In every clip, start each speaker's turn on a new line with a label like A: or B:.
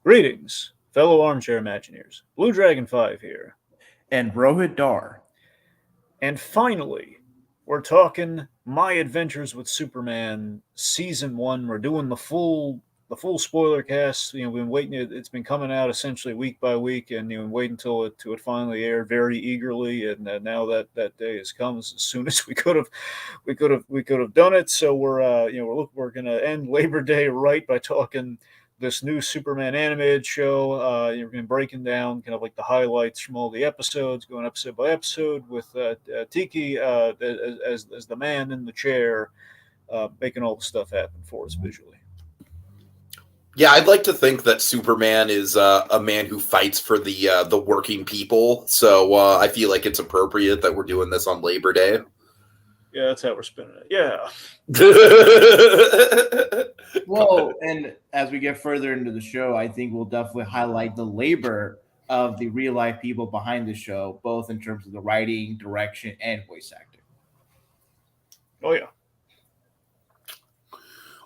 A: Greetings, fellow armchair Imagineers. Blue Dragon 5 here.
B: And Rohith Dar.
A: And finally, we're talking My Adventures with Superman Season 1. We're doing the full spoiler cast. We've been waiting. It's been coming out essentially week by week, and waiting until it finally aired very eagerly. And now that day has come as soon as we could have done it. So we're gonna end Labor Day right by talking this new Superman animated show. You're going to breaking down kind of like the highlights from all the episodes, going episode by episode with Tiki as the man in the chair, making all the stuff happen for us visually.
C: Yeah, I'd like to think that Superman is a man who fights for the working people. So I feel like it's appropriate that we're doing this on Labor Day.
A: Yeah, that's how we're spinning it. Yeah.
B: Well, and as we get further into the show, I think we'll definitely highlight the labor of the real life people behind the show, both in terms of the writing, direction, and voice acting.
A: Oh, yeah.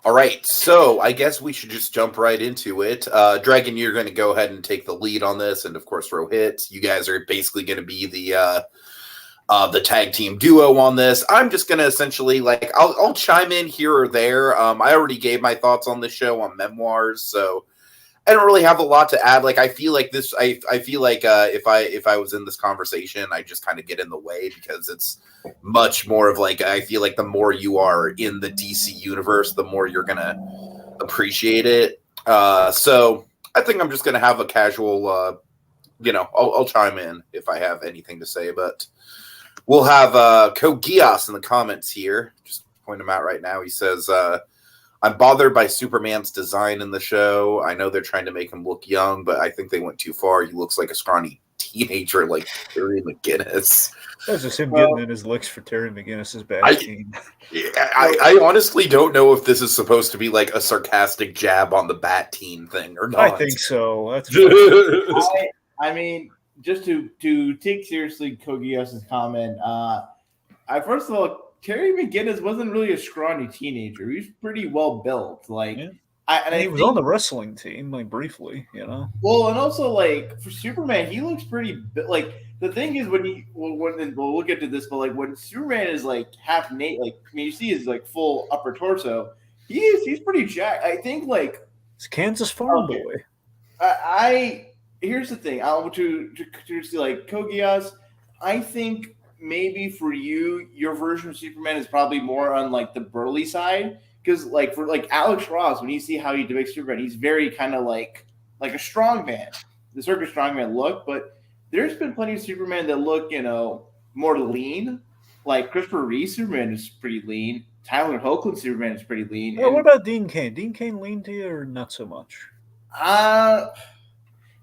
C: All right, so I guess we should just jump right into it. Dragon, you're going to go ahead and take the lead on this, and of course, Rohith, you guys are basically going to be the tag team duo on this. I'm just going to essentially, I'll chime in here or there. I already gave my thoughts on the show on Memoirs, so I don't really have a lot to add. I feel like this, I feel like if I was in this conversation, I just kind of get in the way because it's much more of I feel like the more you are in the DC universe, the more you're going to appreciate it. So I think I'm just going to have a casual, I'll chime in if I have anything to say, but we'll have Kogias in the comments here. Just point him out right now. He says, I'm bothered by Superman's design in the show. I know they're trying to make him look young, but I think they went too far. He looks like a scrawny teenager like Terry McGinnis.
A: That's just him getting in his licks for Terry McGinnis's bad team.
C: I honestly don't know if this is supposed to be a sarcastic jab on the Bat Teen thing or not.
A: I think so. That's
B: I mean, just to take seriously Kogias' comment, first of all, Terry McGinnis wasn't really a scrawny teenager. He was pretty well built.
A: He was on the wrestling team, briefly,
B: Well, and also for Superman, he looks pretty the thing is when we'll get to this, but when Superman is half naked, you see his full upper torso, he's pretty jacked. I think
A: it's Kansas farm boy.
B: Here's the thing. To Kogias, I think maybe for you, your version of Superman is probably more on the burly side. Because for Alex Ross, when you see how he depicts Superman, he's very kind of like a strong man, the circus strongman look. But there's been plenty of Superman that look, more lean. Like Christopher Reeve Superman is pretty lean. Tyler Hoechlin Superman is pretty lean.
A: Well, what about Dean Cain? Dean Cain lean to you or not so much?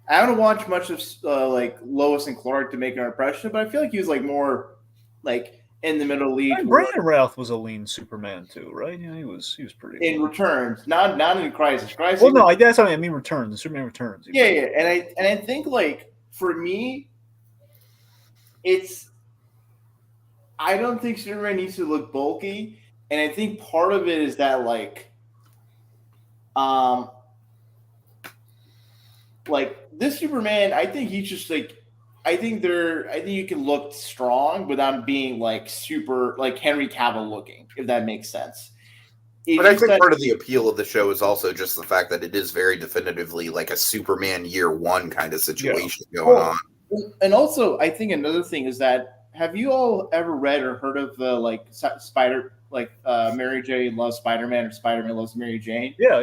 B: I haven't watched much of Lois and Clark to make an impression, but I feel like he was more in the middle league.
A: Brandon Routh was a lean Superman too, right? Yeah, he was pretty
B: in lean. Returns, not in Crisis.
A: Well, no, that's what I mean. Returns, Superman Returns.
B: Yeah, and I think for me, I don't think Superman needs to look bulky, and I think part of it is that this Superman, I think he's just I think you can look strong without being super Henry Cavill looking, if that makes sense.
C: But I think part of the appeal of the show is also just the fact that it is very definitively a Superman year one kind of situation going on.
B: And also, I think another thing is that have you all ever read or heard of Mary Jane Loves Spider-Man or Spider-Man Loves Mary Jane?
A: Yeah.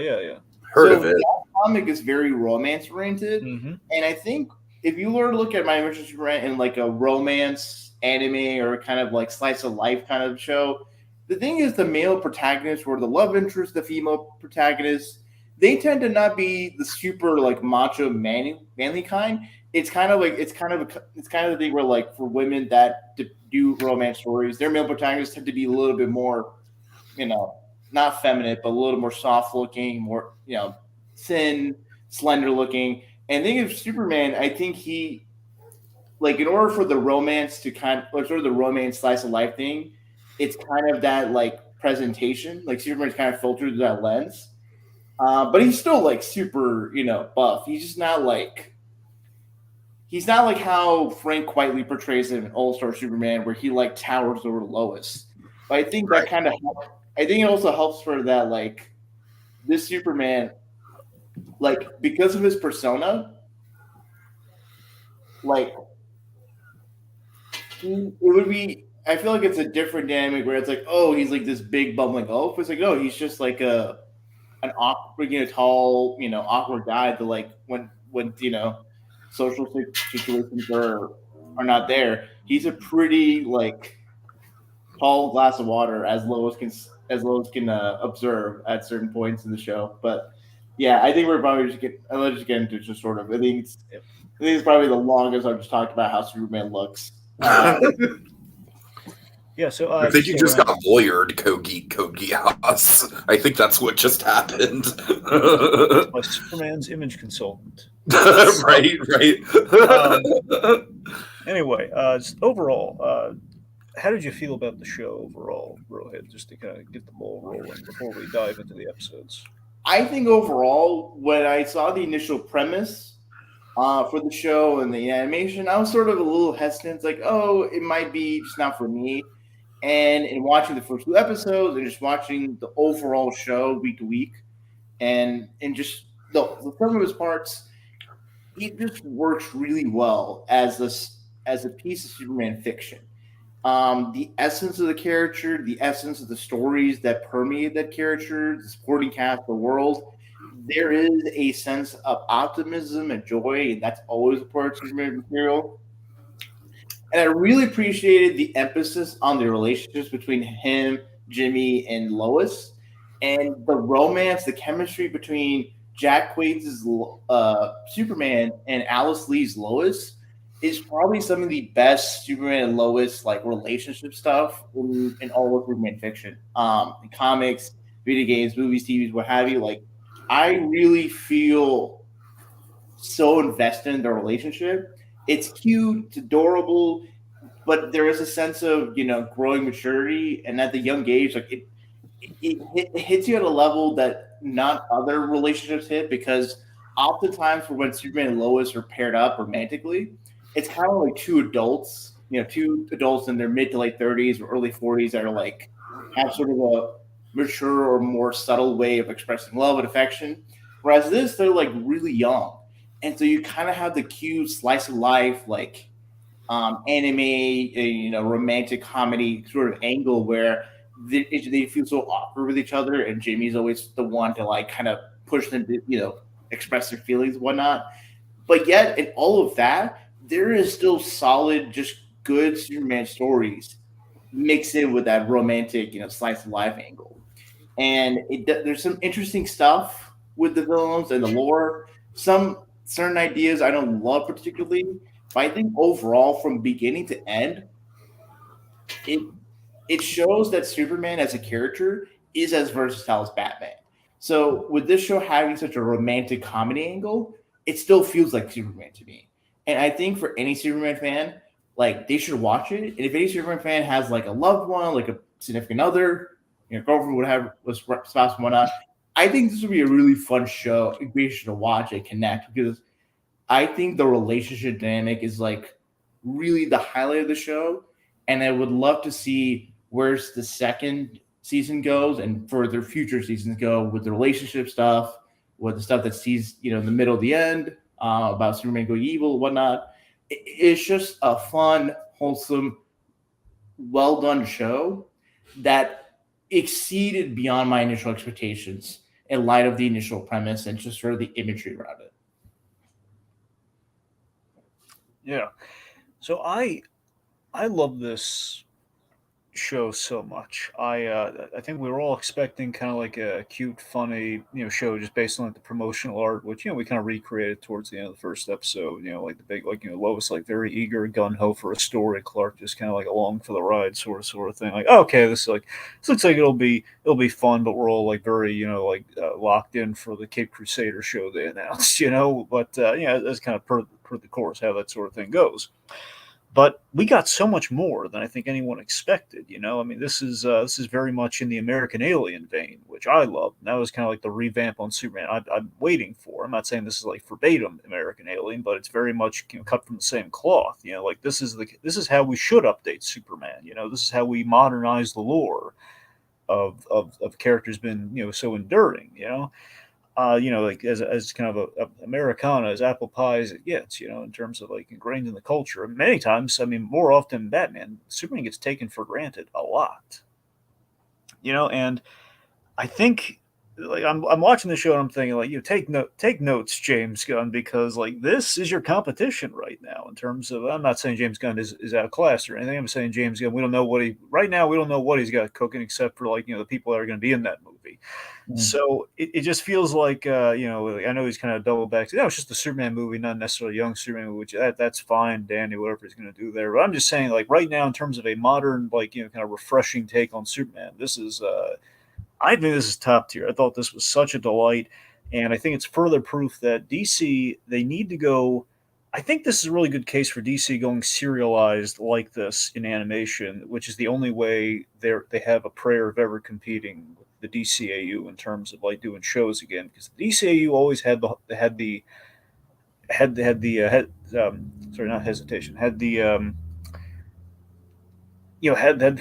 C: Heard of it.
B: That comic is very romance oriented, and I think if you were to look at My Adventures with Superman in a romance anime or kind of slice of life kind of show, the thing is the male protagonist or the love interest, the female protagonist, they tend to not be the super macho manly kind. It's kind of the thing where for women that do romance stories, their male protagonists tend to be a little bit more, not feminine, but a little more soft looking, more, thin, slender looking. And the thing of Superman, I think he, in order for the romance to sort of the romance slice of life thing, it's kind of that presentation. Superman's kind of filtered through that lens. But he's still like super, buff. He's not like how Frank Quitely portrays him in All Star Superman, where he like towers over Lois. But I think that kind of, I think it also helps for that, like this Superman, like because of his persona, like it would be. I feel like it's a different dynamic where it's like, oh, he's like this big bumbling oaf. It's like, oh, he's just like an awkward, tall, awkward guy that like when social situations are not there. He's a pretty like tall glass of water, as Lois can observe at certain points in the show. But yeah, I think we're probably let's just get into just sort of. I think it's probably the longest I've just talked about how Superman looks.
A: Yeah, so
C: I think you just got lawyered, Code Geass. I think that's what just happened.
A: By Superman's image consultant.
C: Right.
A: Anyway, overall, how did you feel about the show overall, Rohith, just to kind of get the ball rolling before we dive into the episodes?
B: I think overall, when I saw the initial premise for the show and the animation, I was sort of a little hesitant, like, oh, it might be just not for me. And in watching the first 2 episodes and just watching the overall show week to week, and just the some of his parts, it just works really well as a piece of Superman fiction. The essence of the character, the essence of the stories that permeate that character, the supporting cast, the world, there is a sense of optimism and joy, and that's always a part of Superman material. And I really appreciated the emphasis on the relationships between him, Jimmy, and Lois, and the romance, the chemistry between Jack Quaid's Superman and Alice Lee's Lois is probably some of the best Superman and Lois like relationship stuff in all of Superman fiction, in comics, video games, movies, TVs, what have you. Like, I really feel so invested in their relationship. It's cute, it's adorable, but there is a sense of growing maturity, and at the young age, like it hits you at a level that not other relationships hit, because oftentimes for when Superman and Lois are paired up romantically, it's kind of like two adults in their mid to late 30s or early 40s that are like have sort of a mature or more subtle way of expressing love and affection. Whereas this, they're like really young. And so you kind of have the cute slice of life, like anime, romantic comedy sort of angle where they feel so awkward with each other, and Jimmy's always the one to like kind of push them to, express their feelings and whatnot. But yet, in all of that, there is still solid, just good Superman stories mixed in with that romantic, slice of life angle. And there's some interesting stuff with the villains and the lore. Some certain ideas I don't love particularly, but I think overall, from beginning to end, it shows that Superman as a character is as versatile as Batman. So with this show having such a romantic comedy angle, it still feels like Superman to me. And I think for any Superman fan, like, they should watch it. And if any Superman fan has like a loved one, like a significant other, girlfriend, whatever, spouse, and whatnot, I think this would be a really fun show, a great show to watch and connect, because I think the relationship dynamic is like really the highlight of the show. And I would love to see where the second season goes and further future seasons go with the relationship stuff, with the stuff that sees, in the middle of the end, about Superman going evil and whatnot. It's just a fun, wholesome, well done show that exceeded beyond my initial expectations in light of the initial premise and just sort of the imagery around it.
A: Yeah. So I love this show so much. I think we were all expecting kind of like a cute, funny, show just based on like the promotional art, which we kind of recreated towards the end of the first episode. Like the big, like Lois like very eager, gun ho for a story. Clark just kind of like along for the ride, sort of thing. Like, okay, this looks like it'll be fun, but we're all like very locked in for the Cape Crusader show they announced. But that's kind of per the course how that sort of thing goes. But we got so much more than I think anyone expected. I mean, this is very much in the American Alien vein, which I love. And that was kind of like the revamp on Superman I'm waiting for. I'm not saying this is like verbatim American Alien, but it's very much cut from the same cloth. Like this is how we should update Superman. This is how we modernize the lore of characters been so enduring. Like as kind of a Americana as apple pie as it gets, in terms of like ingrained in the culture. And many times, I mean, more often than Batman, Superman gets taken for granted a lot. And I think like I'm watching the show and I'm thinking like take notes, James Gunn, because like this is your competition right now in terms of I'm not saying James Gunn is out of class or anything. I'm saying James Gunn, we don't know what he right now we don't know what he's got cooking except for like the people that are going to be in that movie. So it just feels like I know he's kind of double back to it's just a Superman movie, not necessarily a young Superman movie, which that's fine, Danny, whatever he's going to do there. But I'm just saying like right now in terms of a modern like kind of refreshing take on Superman, this is I think this is top tier. I thought this was such a delight, and I think it's further proof that DC they need to go. I think this is a really good case for DC going serialized like this in animation, which is the only way they have a prayer of ever competing with the DCAU in terms of like doing shows again. Because the DCAU always sorry, not hesitation, had the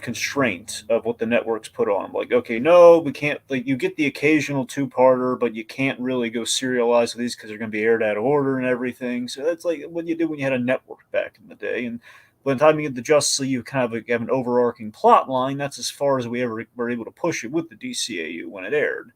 A: constraint of what the networks put on. Like, okay, no, we can't. Like, you get the occasional two-parter, but you can't really go serialize these because they're going to be aired out of order and everything. So that's like what you did when you had a network back in the day. And by the time you get the Justice League, you kind of have an overarching plot line. That's as far as we ever were able to push it with the DCAU when it aired.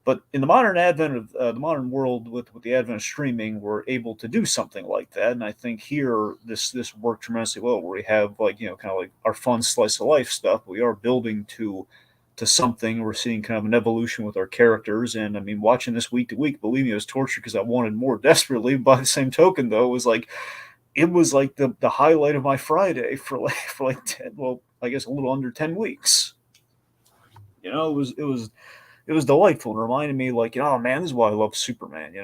A: But in the modern advent of the modern world, with the advent of streaming, we're able to do something like that. And I think here this worked tremendously well, where we have like kind of like our fun slice of life stuff. We are building to something. We're seeing kind of an evolution with our characters. And I mean, watching this week to week, believe me, it was torture because I wanted more desperately. By the same token, though, it was like the highlight of my Friday for like 10, well, I guess a little under 10 weeks. It was delightful and reminded me like, oh man, this is why I love Superman,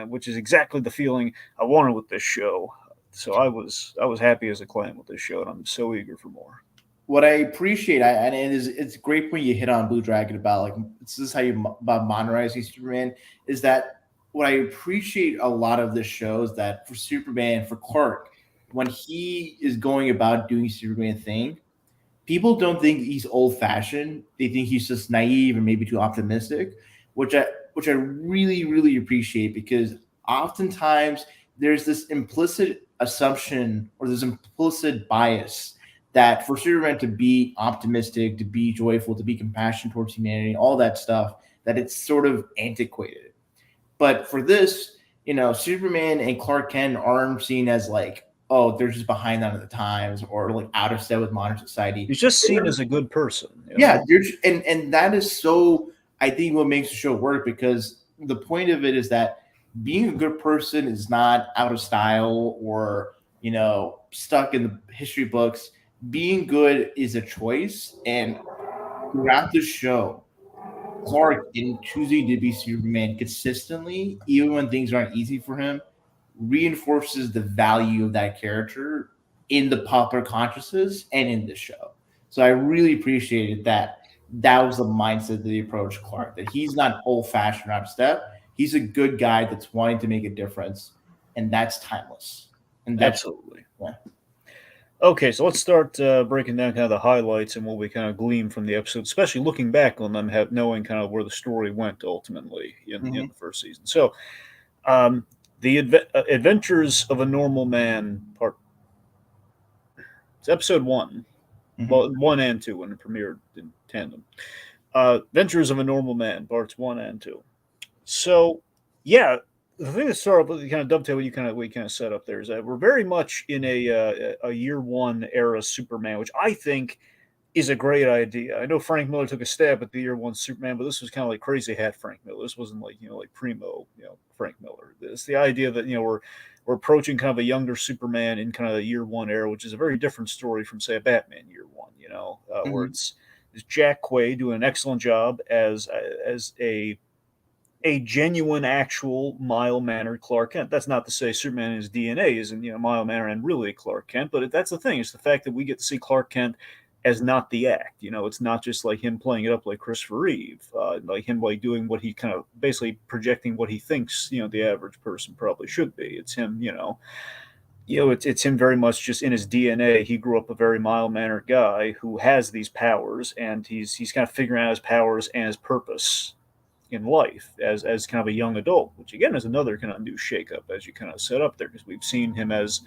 A: which is exactly the feeling I wanted with this show. So I was happy as a clam with this show, and I'm so eager for more.
B: What I appreciate, and it's a great point you hit on Blue Dragon about like this is how you about modernizing Superman, is that what I appreciate a lot of this show is that for Superman, for Clark, when he is going about doing Superman thing, people don't think he's old fashioned. They think he's just naive and maybe too optimistic, which I really really appreciate because oftentimes there's this implicit assumption or this implicit bias that for Superman to be optimistic, to be joyful, to be compassionate towards humanity, all that stuff, that it's sort of antiquated. But for this, Superman and Clark Kent aren't seen as like, oh, they're just behind on the times or like out of step with modern society.
A: He's just seen as a good person.
B: Yeah, and that is so. I think what makes the show work because the point of it is that being a good person is not out of style or stuck in the history books. Being good is a choice, and throughout the show, Clark, in choosing to be Superman consistently, even when things aren't easy for him, reinforces the value of that character in the popular consciousness and in the show. So I really appreciated that was the mindset that they approached Clark, that he's not old fashioned out of step. He's a good guy that's wanting to make a difference, and that's timeless. And that's
A: absolutely.
B: Yeah.
A: Okay, so let's start breaking down kind of the highlights and what we kind of glean from the episode, especially looking back on them, knowing kind of where the story went ultimately in the first season. So, the Adventures of a Normal Man it's episode 1. Well, 1 and 2 when it premiered in tandem. Adventures of a Normal Man, parts 1 and 2. So, yeah, the thing that started with kind of dovetail what you kind of set up there is that we're very much in a year one era Superman, which I think is a great idea. I know Frank Miller took a stab at the year one Superman, but this was kind of like crazy hat Frank Miller. This wasn't like like primo Frank Miller. It's the idea that we're approaching kind of a younger Superman in kind of the year one era, which is a very different story from say a Batman year one. Where it's Jack Quaid doing an excellent job as a a genuine, actual, mild-mannered Clark Kent. That's not to say Superman in his DNA isn't, mild-mannered and really Clark Kent, but that's the thing. It's the fact that we get to see Clark Kent as not the act. It's not just like him playing it up like Christopher Reeve, like him like doing what he kind of basically projecting what he thinks, the average person probably should be. It's him, it's him very much just in his DNA. He grew up a very mild-mannered guy who has these powers, and he's kind of figuring out his powers and his purpose in life as kind of a young adult, which again is another kind of new shakeup as you kind of set up there, because we've seen him as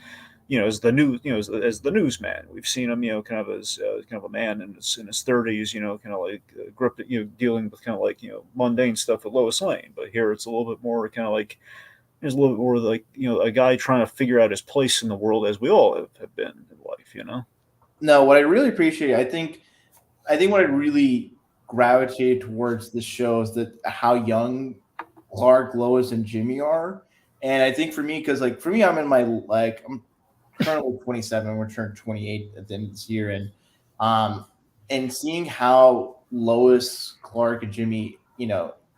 A: as the news as the newsman. We've seen him kind of as kind of a man in his 30s, kind of like gripped dealing with kind of like mundane stuff with Lois Lane. But here it's a little bit more kind of like there's a little bit more like a guy trying to figure out his place in the world, as we all have been in life.
B: No, what I really appreciate, I think what I really gravitated towards this show is that how young Clark, Lois, and Jimmy are. And I think for me, because like for me, I'm in my I'm currently 27. We're turning 28 at the end of this year, and seeing how Lois, Clark, and Jimmy,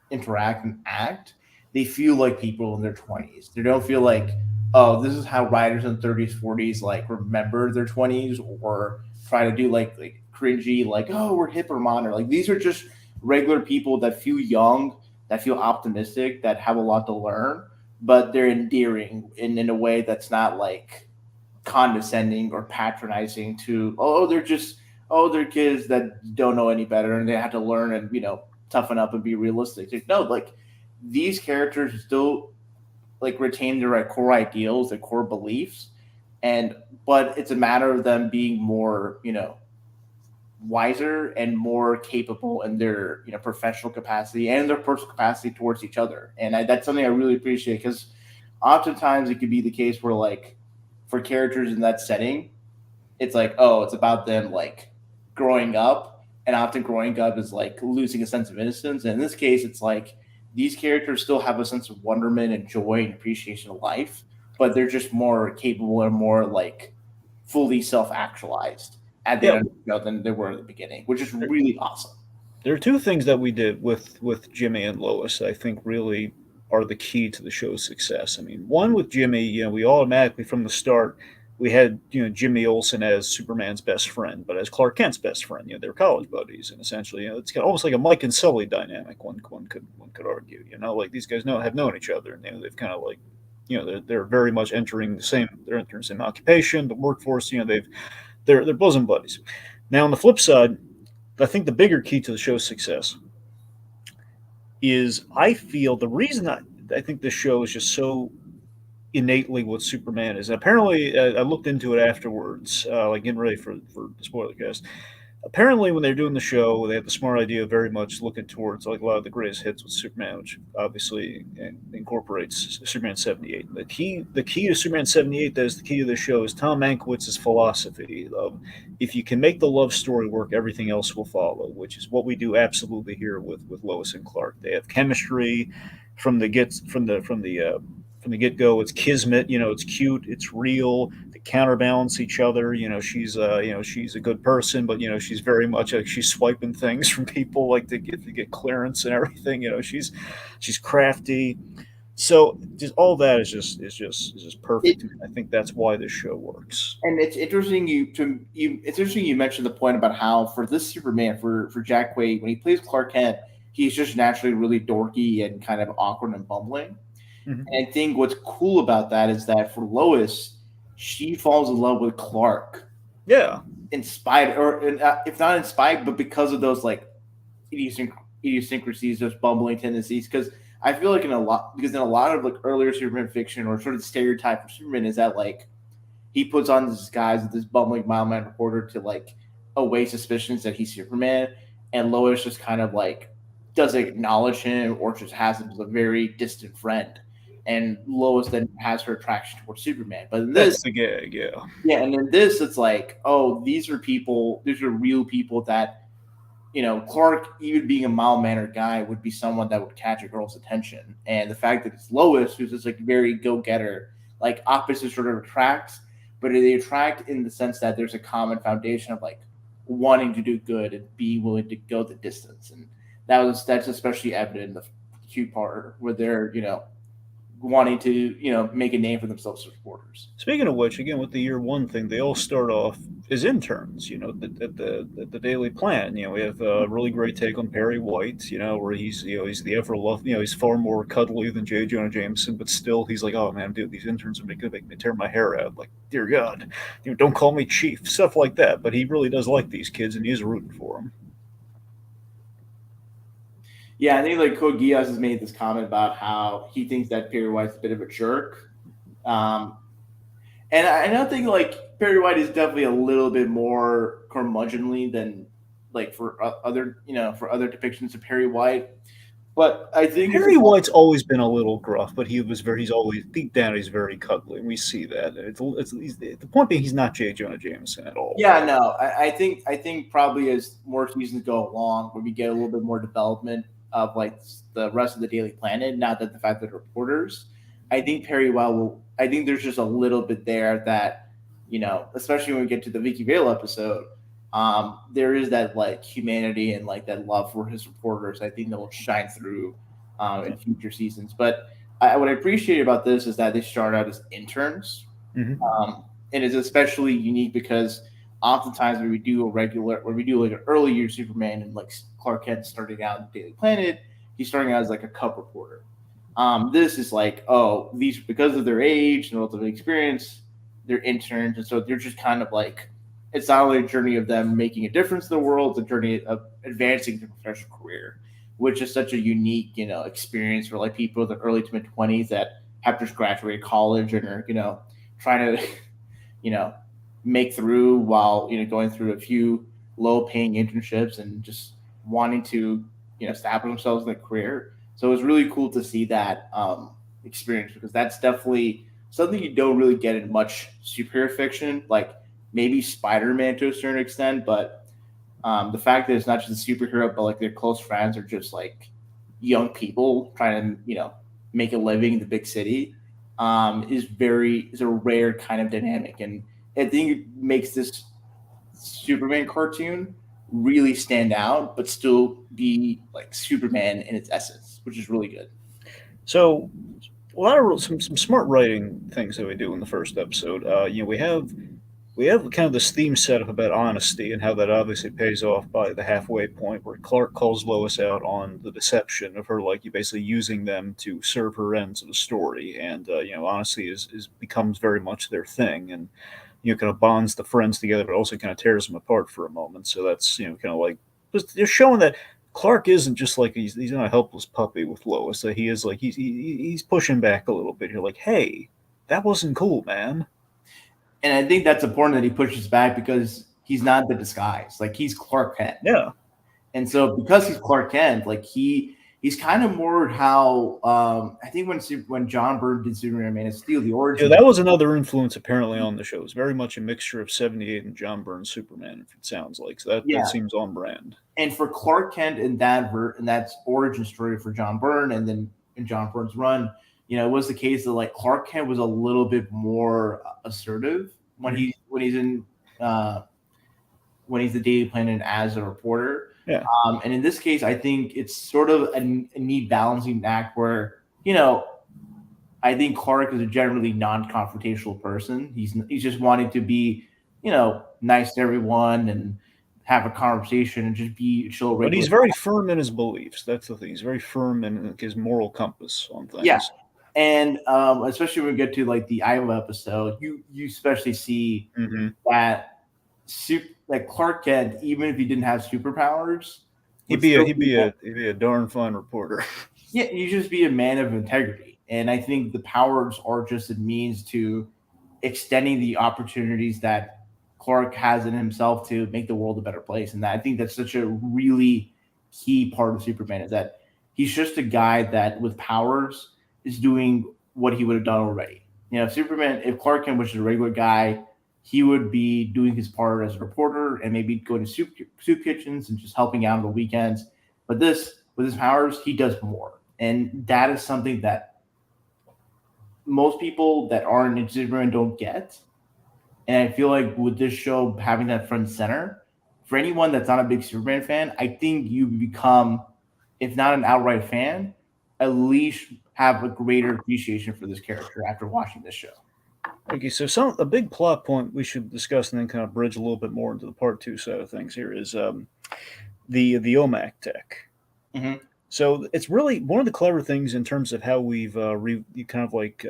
B: interact and act, they feel like people in their 20s. They don't feel like, oh, this is how writers in 30s, 40s like remember their 20s or try to do like cringy, like, oh, we're hip or modern. Like these are just regular people that feel young, that feel optimistic, that have a lot to learn, but they're endearing in a way that's not like condescending or patronizing to, they're kids that don't know any better and they have to learn and toughen up and be realistic. Like, no, like these characters still like retain their core ideals, their core beliefs, but it's a matter of them being more wiser and more capable in their professional capacity and their personal capacity towards each other. And that's something I really appreciate, because oftentimes it could be the case where like for characters in that setting, it's like, oh, it's about them like growing up, and often growing up is like losing a sense of innocence. And in this case, it's like these characters still have a sense of wonderment and joy and appreciation of life, but they're just more capable and more like fully self-actualized at the end of the show than they were at the beginning, which is really awesome.
A: There are two things that we did with Jimmy and Lois that I think really are the key to the show's success. I mean, one with Jimmy, we automatically from the start we had Jimmy Olsen as Superman's best friend, but as Clark Kent's best friend. They're college buddies, and essentially, it's kind of almost like a Mike and Sully dynamic. One could argue. Like these guys have known each other, and they've kind of like they're very much entering the same occupation, the workforce. They're bosom buddies. Now on the flip side, I think the bigger key to the show's success is, I feel, the reason I think this show is just so innately what Superman is. And apparently, I looked into it afterwards, like getting ready for the SpoilerCast. Apparently, when they're doing the show, they have the smart idea of very much looking towards like a lot of the greatest hits with Superman, which obviously incorporates Superman 78. The key to Superman 78, that is the key to the show, is Tom Mankiewicz's philosophy of, if you can make the love story work, everything else will follow, which is what we do absolutely here with Lois and Clark. They have chemistry from the get go. It's kismet. It's cute. It's real. They counterbalance each other. She's a good person, but she's very much like she's swiping things from people like to get clearance and everything. She's crafty. So just all that is just perfect. I think that's why this show works.
B: And it's interesting you mentioned the point about how for this Superman, for Jack Quaid, when he plays Clark Kent, he's just naturally really dorky and kind of awkward and bumbling. Mm-hmm. And I think what's cool about that is that for Lois, she falls in love with Clark.
A: Yeah.
B: Inspired, or if not inspired, but because of those like idiosyncrasies, those bumbling tendencies. Because I feel like in a lot of like earlier Superman fiction, or sort of the stereotype of Superman is that like he puts on this disguise with this bumbling mild-mannered reporter to like away suspicions that he's Superman, and Lois just kind of like doesn't acknowledge him or just has him as a very distant friend. And Lois then has her attraction towards Superman. But in this,
A: that's the gag, yeah.
B: Yeah, and in this, it's like, oh, these are real people that, Clark, even being a mild-mannered guy, would be someone that would catch a girl's attention. And the fact that it's Lois, who's this like very go-getter, like opposites sort of attract, but they attract in the sense that there's a common foundation of like wanting to do good and being willing to go the distance. And that's especially evident in the two-parter where they're wanting to make a name for themselves as reporters.
A: Speaking of which, again with the year one thing, they all start off as interns. At the Daily Planet. We have a really great take on Perry White. Where he's the ever love. He's far more cuddly than J. Jonah Jameson, but still he's like, oh man, dude, these interns are gonna make me tear my hair out. Like, dear God, don't call me chief, stuff like that. But he really does like these kids, and he's rooting for them.
B: Yeah, I think like Code Geass has made this comment about how he thinks that Perry White's a bit of a jerk. And I don't think like Perry White is definitely a little bit more curmudgeonly than like for other depictions of Perry White. But I think
A: Perry White's always been a little gruff, but he's always deep down he's very cuddly, and we see that. The point being he's not J. Jonah Jameson at all.
B: Yeah, no, I think probably as more seasons go along, where we get a little bit more development of like the rest of the Daily Planet, not that the fact that reporters, I think Perry White I think there's just a little bit there that, especially when we get to the Vicky Vale episode, there is that like humanity and like that love for his reporters. I think that will shine through in future seasons. But what I appreciate about this is that they start out as interns, and it's especially unique because oftentimes when we do like an early year Superman and like Clark Kent starting out in Daily Planet, he's starting out as like a cub reporter. This is like, these because of their age and relative experience, they're interns, and so they're just kind of like, it's not only a journey of them making a difference in the world, it's a journey of advancing their professional career, which is such a unique, experience for like people in the early to mid 20s that have just graduated college and are, trying to, make through while, going through a few low paying internships and just wanting to, establish themselves in their career. So it was really cool to see that experience because that's definitely something you don't really get in much superhero fiction, like maybe Spider-Man to a certain extent, but the fact that it's not just a superhero, but like their close friends are just like young people trying to, make a living in the big city is a rare kind of dynamic. And I think it makes this Superman cartoon really stand out, but still be like Superman in its essence, which is really good.
A: So, a lot of some smart writing things that we do in the first episode. We have kind of this theme set up about honesty and how that obviously pays off by the halfway point where Clark calls Lois out on the deception of her, like you basically using them to serve her ends of the story. And honesty is becomes very much their thing, and kind of bonds the friends together, but also kind of tears them apart for a moment. So that's kind of like just showing that Clark isn't just like he's not a helpless puppy with Lois. That he is like he's pushing back a little bit. You're like, hey, that wasn't cool, man.
B: And I think that's important that he pushes back because he's not the disguise. Like he's Clark Kent.
A: Yeah.
B: And so because he's Clark Kent, like he's kind of more how I think when John Byrne did Superman Man of Steel, the origin.
A: Yeah, that was another influence apparently on the show. It's very much a mixture of 78 and John Byrne's Superman, if it sounds like. So that seems on brand.
B: And for Clark Kent in that's origin story for John Byrne, and then in John Byrne's run, it was the case that like Clark Kent was a little bit more assertive when he's the Daily Planet as a reporter.
A: Yeah.
B: And in this case, I think it's sort of a neat balancing act where, I think Clark is a generally non-confrontational person. He's just wanting to be, nice to everyone and have a conversation and just be chill.
A: But he's very firm in his beliefs. That's the thing. He's very firm in his moral compass on things.
B: Yeah. And especially when we get to like the Iowa episode, you especially see that Clark Kent, even if he didn't have superpowers,
A: he'd be a darn fine reporter.
B: Yeah, you just be a man of integrity. And I think the powers are just a means to extending the opportunities that Clark has in himself to make the world a better place. And I think that's such a really key part of Superman is that he's just a guy that with powers is doing what he would have done already. If Clark Kent was just a regular guy, he would be doing his part as a reporter and maybe going to soup kitchens and just helping out on the weekends. But with his powers, he does more. And that is something that most people that aren't in Superman don't get. And I feel like with this show having that front and center, for anyone that's not a big Superman fan, I think you become, if not an outright fan, at least have a greater appreciation for this character after watching this show.
A: Okay, so a big plot point we should discuss and then kind of bridge a little bit more into the part two side of things here is the OMAC tech.
B: Mm-hmm.
A: So it's really one of the clever things in terms of how we've kind of like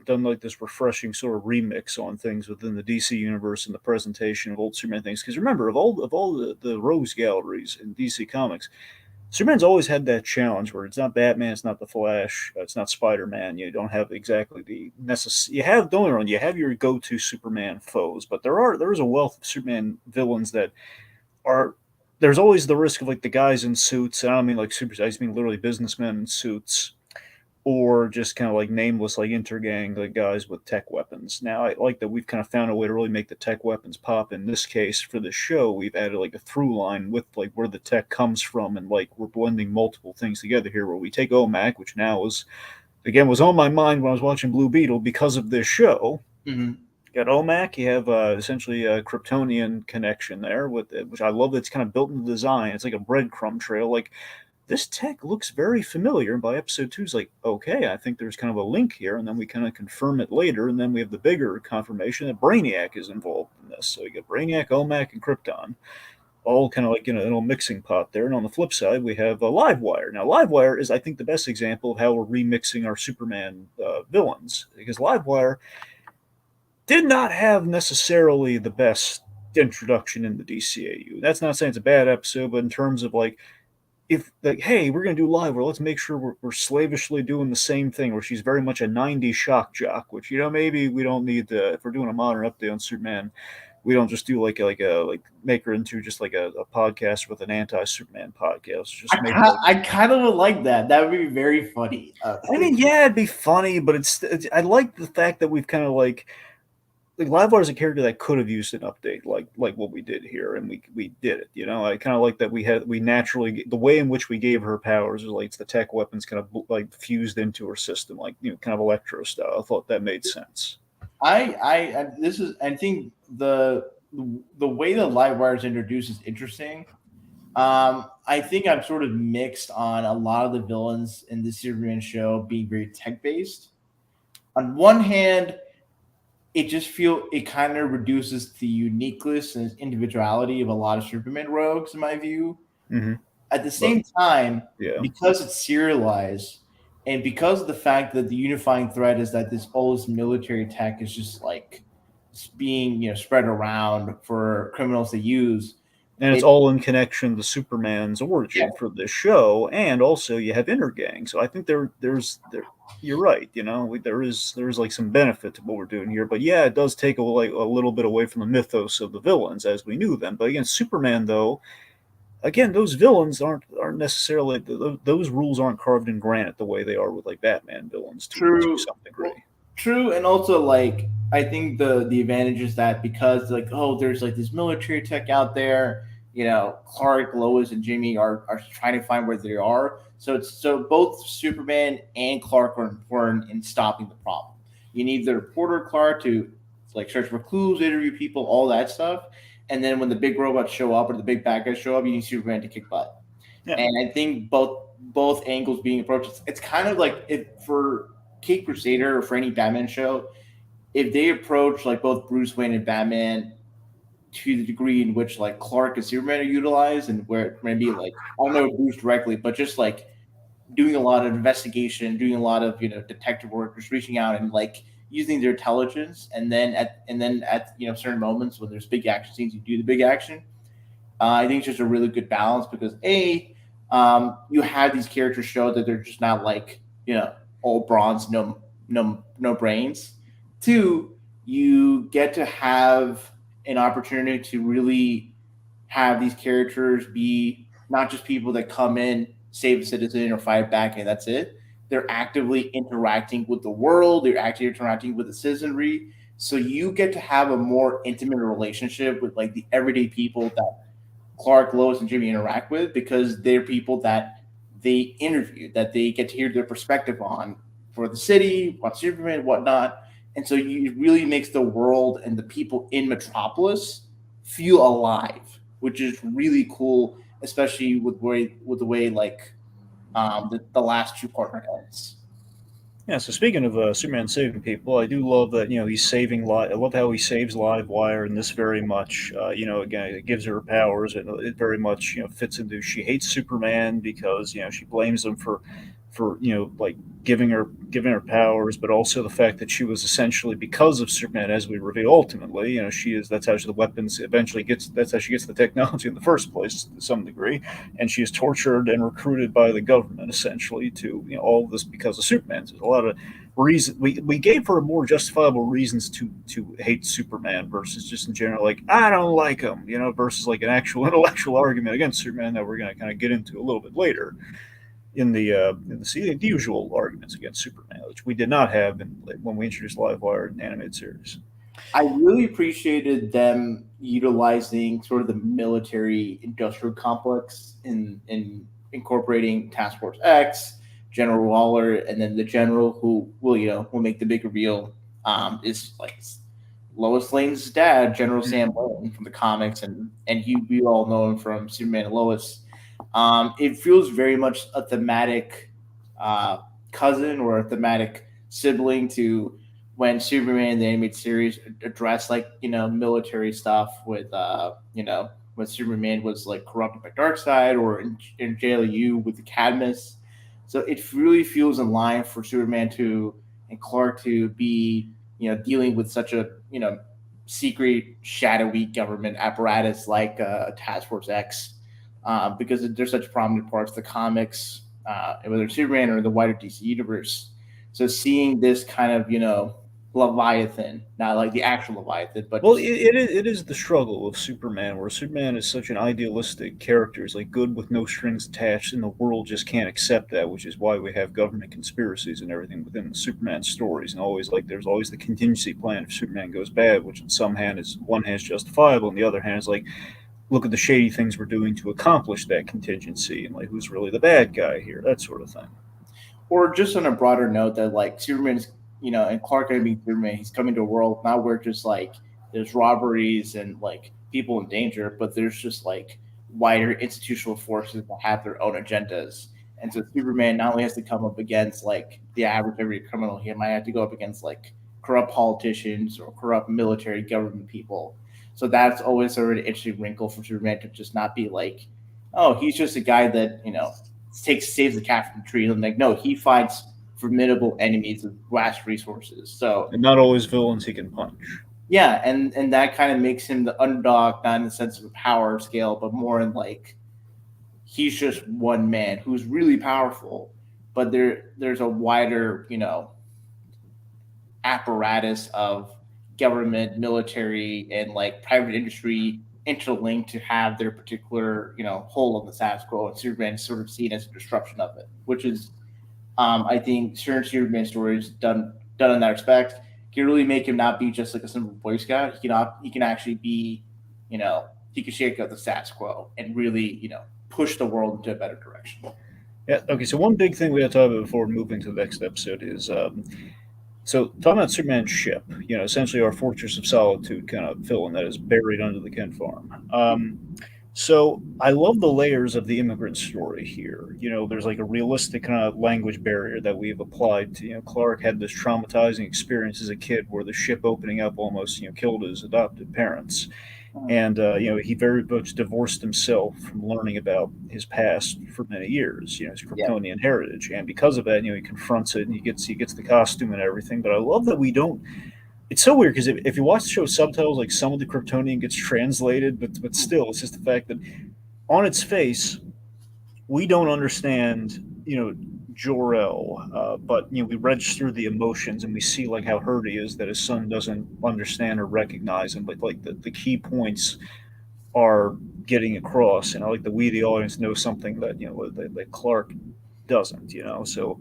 A: done like this refreshing sort of remix on things within the DC universe and the presentation of old Superman things. Because remember, of all the Rogues galleries in DC Comics, Superman's always had that challenge where it's not Batman, it's not the Flash, it's not Spider-Man. You don't have exactly the necessary. You have don't get me wrong, you have your go-to Superman foes, but there is a wealth of Superman villains that are. There's always the risk of like the guys in suits. And I don't mean like super. I just mean literally businessmen in suits, or just kind of like nameless like intergang like guys with tech weapons. Now I like that we've kind of found a way to really make the tech weapons pop. In this case, for the show, we've added like a through line with like where the tech comes from, and like we're blending multiple things together here. Where we take OMAC, which now was on my mind when I was watching Blue Beetle because of this show.
B: Mm-hmm.
A: You got OMAC, you have essentially a Kryptonian connection there with it, which I love. That's kind of built in the design. It's like a breadcrumb trail. Like this tech looks very familiar. And by episode 2, it's like, okay, I think there's kind of a link here. And then we kind of confirm it later. And then we have the bigger confirmation that Brainiac is involved in this. So you get Brainiac, OMAC, and Krypton, all kind of like in a little mixing pot there. And on the flip side, we have Livewire. Now, Livewire is, I think, the best example of how we're remixing our Superman villains. Because Livewire did not have necessarily the best introduction in the DCAU. That's not saying it's a bad episode, but in terms of like, if like, hey, we're gonna do live, well, let's make sure we're slavishly doing the same thing. Where she's very much a '90s shock jock, which maybe we don't need to. If we're doing a modern update on Superman, we don't just do like make her into just like a podcast with an anti-Superman podcast. Just
B: I kind of would like that. That would be very funny.
A: I mean, yeah, it'd be funny, but it's I like the fact that we've kind of like Livewire is a character that could have used an update like what we did here, and we did it. I kind of like that we naturally, the way in which we gave her powers was like the tech weapons kind of like fused into her system, like kind of Electro style. I thought that made sense.
B: I think the way that Livewire is introduced is interesting. I think I'm sort of mixed on a lot of the villains in the Superman show being very tech based. On one hand, it kind of reduces the uniqueness and individuality of a lot of Superman rogues, in my view.
A: Mm-hmm.
B: At the same time, because it's serialized, and because of the fact that the unifying thread is that all this military tech is just like being spread around for criminals to use.
A: And it's all in connection to Superman's origin for this show, and also you have intergang. So I think there's you're right. There is like some benefit to what we're doing here, but yeah, it does take a little bit away from the mythos of the villains as we knew them. But again, Superman though, those villains aren't necessarily those rules aren't carved in granite the way they are with like Batman villains to some degree.
B: True, and also like I think the advantage is that because like there's like this military tech out there, Clark, Lois, and Jimmy are trying to find where they are. So both Superman and Clark are important in stopping the problem. You need the reporter Clark to like search for clues, interview people, all that stuff, and then when the big robots show up or the big bad guys show up, you need Superman to kick butt. Yeah. And I think both angles being approached. It's kind of like if for Cape Crusader or for any Batman show, if they approach like both Bruce Wayne and Batman to the degree in which like Clark and Superman are utilized, and where it may be like I don't know Bruce directly, but just like doing a lot of investigation, doing a lot of detective work, just reaching out and like using their intelligence, and then at certain moments when there's big action scenes, you do the big action. I think it's just a really good balance because you have these characters show that they're just not like all bronze, no brains. 2, you get to have an opportunity to really have these characters be not just people that come in, save the citizen, or fight back, and that's it. They're actively interacting with the world. They're actually interacting with the citizenry. So you get to have a more intimate relationship with like the everyday people that Clark, Lois, and Jimmy interact with, because they're people that they interview, that they get to hear their perspective on for the city, what Superman, whatnot. And so it really makes the world and the people in Metropolis feel alive, which is really cool, especially with the way like the last two partner ends.
A: Yeah, so speaking of Superman saving people, I do love that he's saving live. I love how he saves Livewire in this very much. Again, it gives her powers, and it very much fits into. She hates Superman because she blames him for like giving her powers, but also the fact that she was essentially because of Superman, as we reveal ultimately. She is that's how the weapons eventually gets. That's how she gets the technology in the first place to some degree, and she is tortured and recruited by the government essentially to all of this because of Superman. There's a lot of reason we gave her more justifiable reasons to hate Superman versus just in general like I don't like him, versus like an actual intellectual argument against Superman that we're going to kind of get into a little bit later in the usual arguments against Superman, which we did not have when we introduced Livewire in animated series.
B: I really appreciated them utilizing sort of the military industrial complex in incorporating Task Force X, General Waller, and then the general who will make the big reveal is like Lois Lane's dad, General Sam Lane from the comics, and we all know him from Superman and Lois. It feels very much a thematic cousin or a thematic sibling to when Superman the animated series addressed like military stuff with when Superman was like corrupted by Darkseid or in JLU with the Cadmus. So it really feels in line for Superman to and Clark to be dealing with such a secret shadowy government apparatus like Task Force X because there's such prominent parts of the comics, whether it's Superman or the wider DC universe. So seeing this kind of Leviathan, not like the actual Leviathan, but
A: well, it is the struggle of Superman, where Superman is such an idealistic character, he's like good with no strings attached, and the world just can't accept that, which is why we have government conspiracies and everything within the Superman stories, and always like there's always the contingency plan if Superman goes bad, which in some hand is one hand is justifiable, and the other hand is like look at the shady things we're doing to accomplish that contingency, and like who's really the bad guy here, that sort of thing.
B: Or just on a broader note that like Superman's and Clark Kent being Superman, he's coming to a world not where just like there's robberies and like people in danger, but there's just like wider institutional forces that have their own agendas. And so Superman not only has to come up against like the average everyday criminal, he might have to go up against like corrupt politicians or corrupt military government people. So that's always sort of an interesting wrinkle for Superman to just not be like, oh, he's just a guy that saves the cat from the tree. And like, no, he fights formidable enemies with vast resources. So
A: and not always villains he can punch.
B: Yeah, and that kind of makes him the underdog, not in the sense of a power scale, but more in like he's just one man who's really powerful, but there's a wider apparatus of government, military, and like private industry interlinked to have their particular hold on the status quo, and Superman is sort of seen as a disruption of it, which is I think certain Superman stories done in that respect can really make him not be just like a simple Boy Scout. He can actually be, he can shake up the status quo and really, push the world into a better direction.
A: Yeah. Okay. So one big thing we have to talk about before moving to the next episode is so talking about Superman's ship. Essentially our Fortress of Solitude kind of villain that is buried under the Kent farm. So I love the layers of the immigrant story here. There's like a realistic kind of language barrier that we've applied to. Clark had this traumatizing experience as a kid where the ship opening up almost, killed his adopted parents. And, he very much divorced himself from learning about his past for many years, his Kryptonian heritage. And because of that, he confronts it and he gets the costume and everything. But I love that we don't. It's so weird because if you watch the show subtitles, like some of the Kryptonian gets translated, but still, it's just the fact that on its face, we don't understand, Jor-El, but we register the emotions and we see like how hurt he is that his son doesn't understand or recognize him. But like the key points are getting across, and I like that we, the audience, know something that that Clark doesn't. So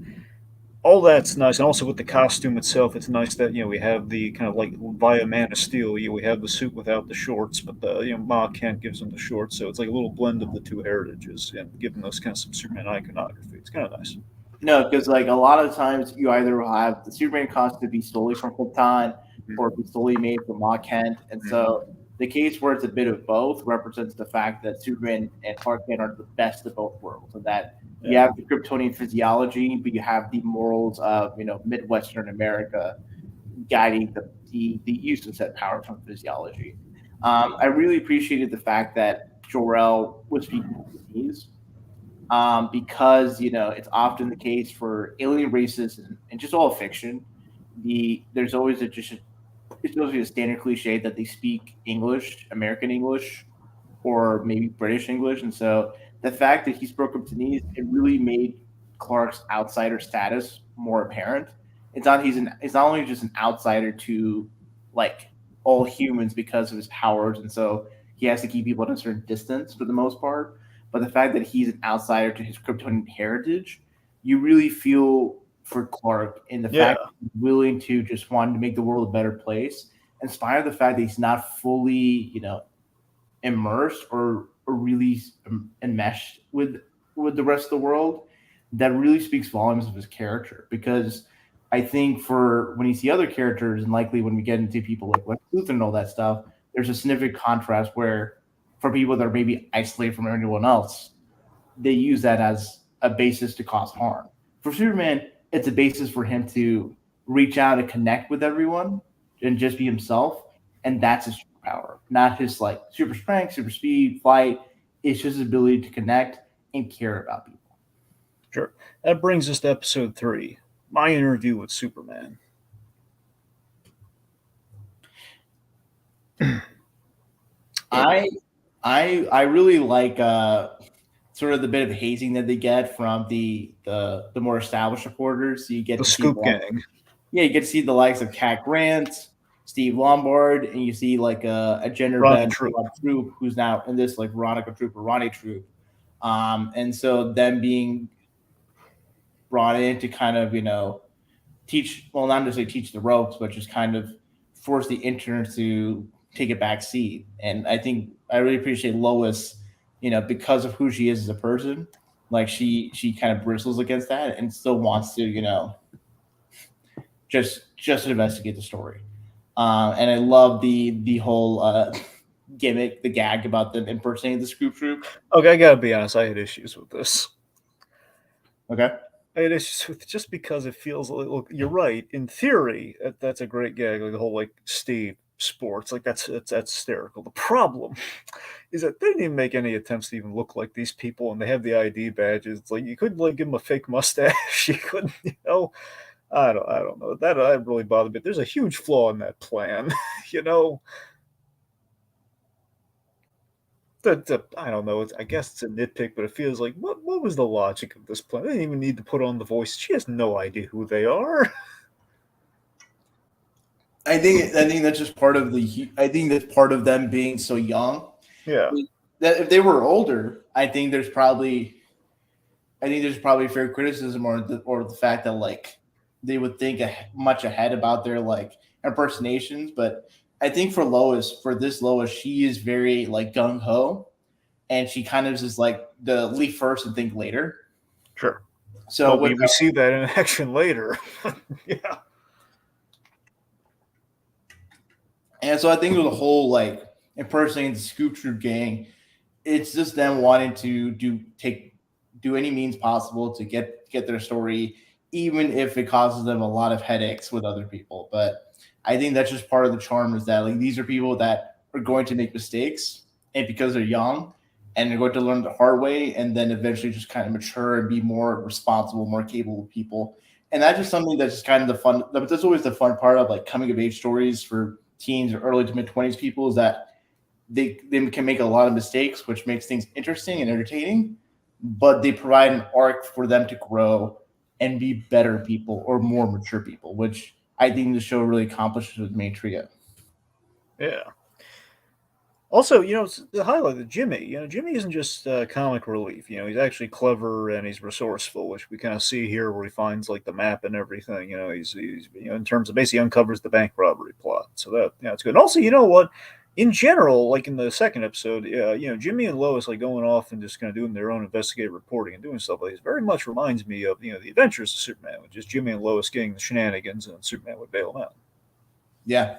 A: all that's nice, and also with the costume itself, it's nice that we have the kind of like via Man of Steel. We have the suit without the shorts, but the Ma Kent gives him the shorts, so it's like a little blend of the two heritages and giving those kind of some Superman iconography. It's kind of nice.
B: No, because like a lot of times you either have the Superman costume be solely from Krypton or be solely made from Ma Kent, and so The case where it's a bit of both represents the fact that Superman and Clark Kent are the best of both worlds, and that you have the Kryptonian physiology, but you have the morals of Midwestern America guiding the use of said powers from physiology. I really appreciated the fact that Jor-El was speaking Japanese, because it's often the case for alien races and just all fiction. There's always it's always a standard cliche that they speak English, American English, or maybe British English, and so the fact that he spoke Japanese, it really made Clark's outsider status more apparent. It's not only just an outsider to like all humans because of his powers, and so he has to keep people at a certain distance for the most part. But the fact that he's an outsider to his Kryptonian heritage, you really feel for Clark in the fact that he's willing to just want to make the world a better place, in spite of the fact that he's not fully, immersed or really enmeshed with the rest of the world. That really speaks volumes of his character, because I think for when you see other characters, and likely when we get into people like Lex Luthor and all that stuff, there's a significant contrast where for people that are maybe isolated from everyone else, they use that as a basis to cause harm. For Superman, it's a basis for him to reach out and connect with everyone and just be himself, and that's his superpower, not his like super strength, super speed, flight. It's just his ability to connect and care about people.
A: Sure. That brings us to episode 3, my interview with Superman.
B: I really like sort of the bit of hazing that they get from the more established reporters. So you get
A: the
B: to
A: Scoop
B: see
A: Gang.
B: You get to see the likes of Cat Grant, Steve Lombard, and you see like a gender bent Troop who's now in this like Veronica Troop or Ronnie Troop. And so them being brought in to kind of, teach, well, not necessarily teach the ropes, but just kind of force the interns to take a back seat. And I think I really appreciate Lois, because of who she is as a person. Like she kind of bristles against that and still wants to, just investigate the story. And I love the whole gimmick, the gag about them impersonating the Scoop Troop.
A: Okay, I gotta be honest, I had issues with this.
B: Okay.
A: I had issues with just because it feels like, look, you're right. In theory, that's a great gag, like the whole like Steve sports, like that's hysterical. The problem is that they didn't even make any attempts to even look like these people, and they have the ID badges. It's like you couldn't like give them a fake mustache. You couldn't, I don't know. That really bothered me. There's a huge flaw in that plan, I don't know. I guess it's a nitpick, but it feels like what was the logic of this plan? They didn't even need to put on the voice. She has no idea who they are.
B: I think that's just part of I think that's part of them being so young.
A: Yeah.
B: That if they were older, I think there's probably fair criticism or the fact that like they would think much ahead about their like impersonations. But I think for Lois, she is very like gung ho, and she kind of is like the leap first and think later.
A: Sure.
B: So
A: we see that in action later. Yeah.
B: And so I think with the whole like impersonating the Scoop Troop gang, it's just them wanting to do any means possible to get their story, even if it causes them a lot of headaches with other people. But I think that's just part of the charm, is that like these are people that are going to make mistakes, and because they're young and they're going to learn the hard way, and then eventually just kind of mature and be more responsible, more capable people. And that's just something that's just kind of the fun. That's always the fun part of like coming of age stories for teens or early to mid 20s people, is that they can make a lot of mistakes, which makes things interesting and entertaining, but they provide an arc for them to grow and be better people or more mature people, which I think the show really accomplishes with the main trio.
A: Yeah. Also, the highlight of Jimmy. Jimmy isn't just comic relief. He's actually clever and he's resourceful, which we kind of see here, where he finds like the map and everything. He's in terms of basically uncovers the bank robbery plot. So that it's good. And also, you know what? In general, like in the second episode, Jimmy and Lois like going off and just kind of doing their own investigative reporting and doing stuff like this very much reminds me of the Adventures of Superman, which is Jimmy and Lois getting the shenanigans, and Superman would bail them out.
B: Yeah.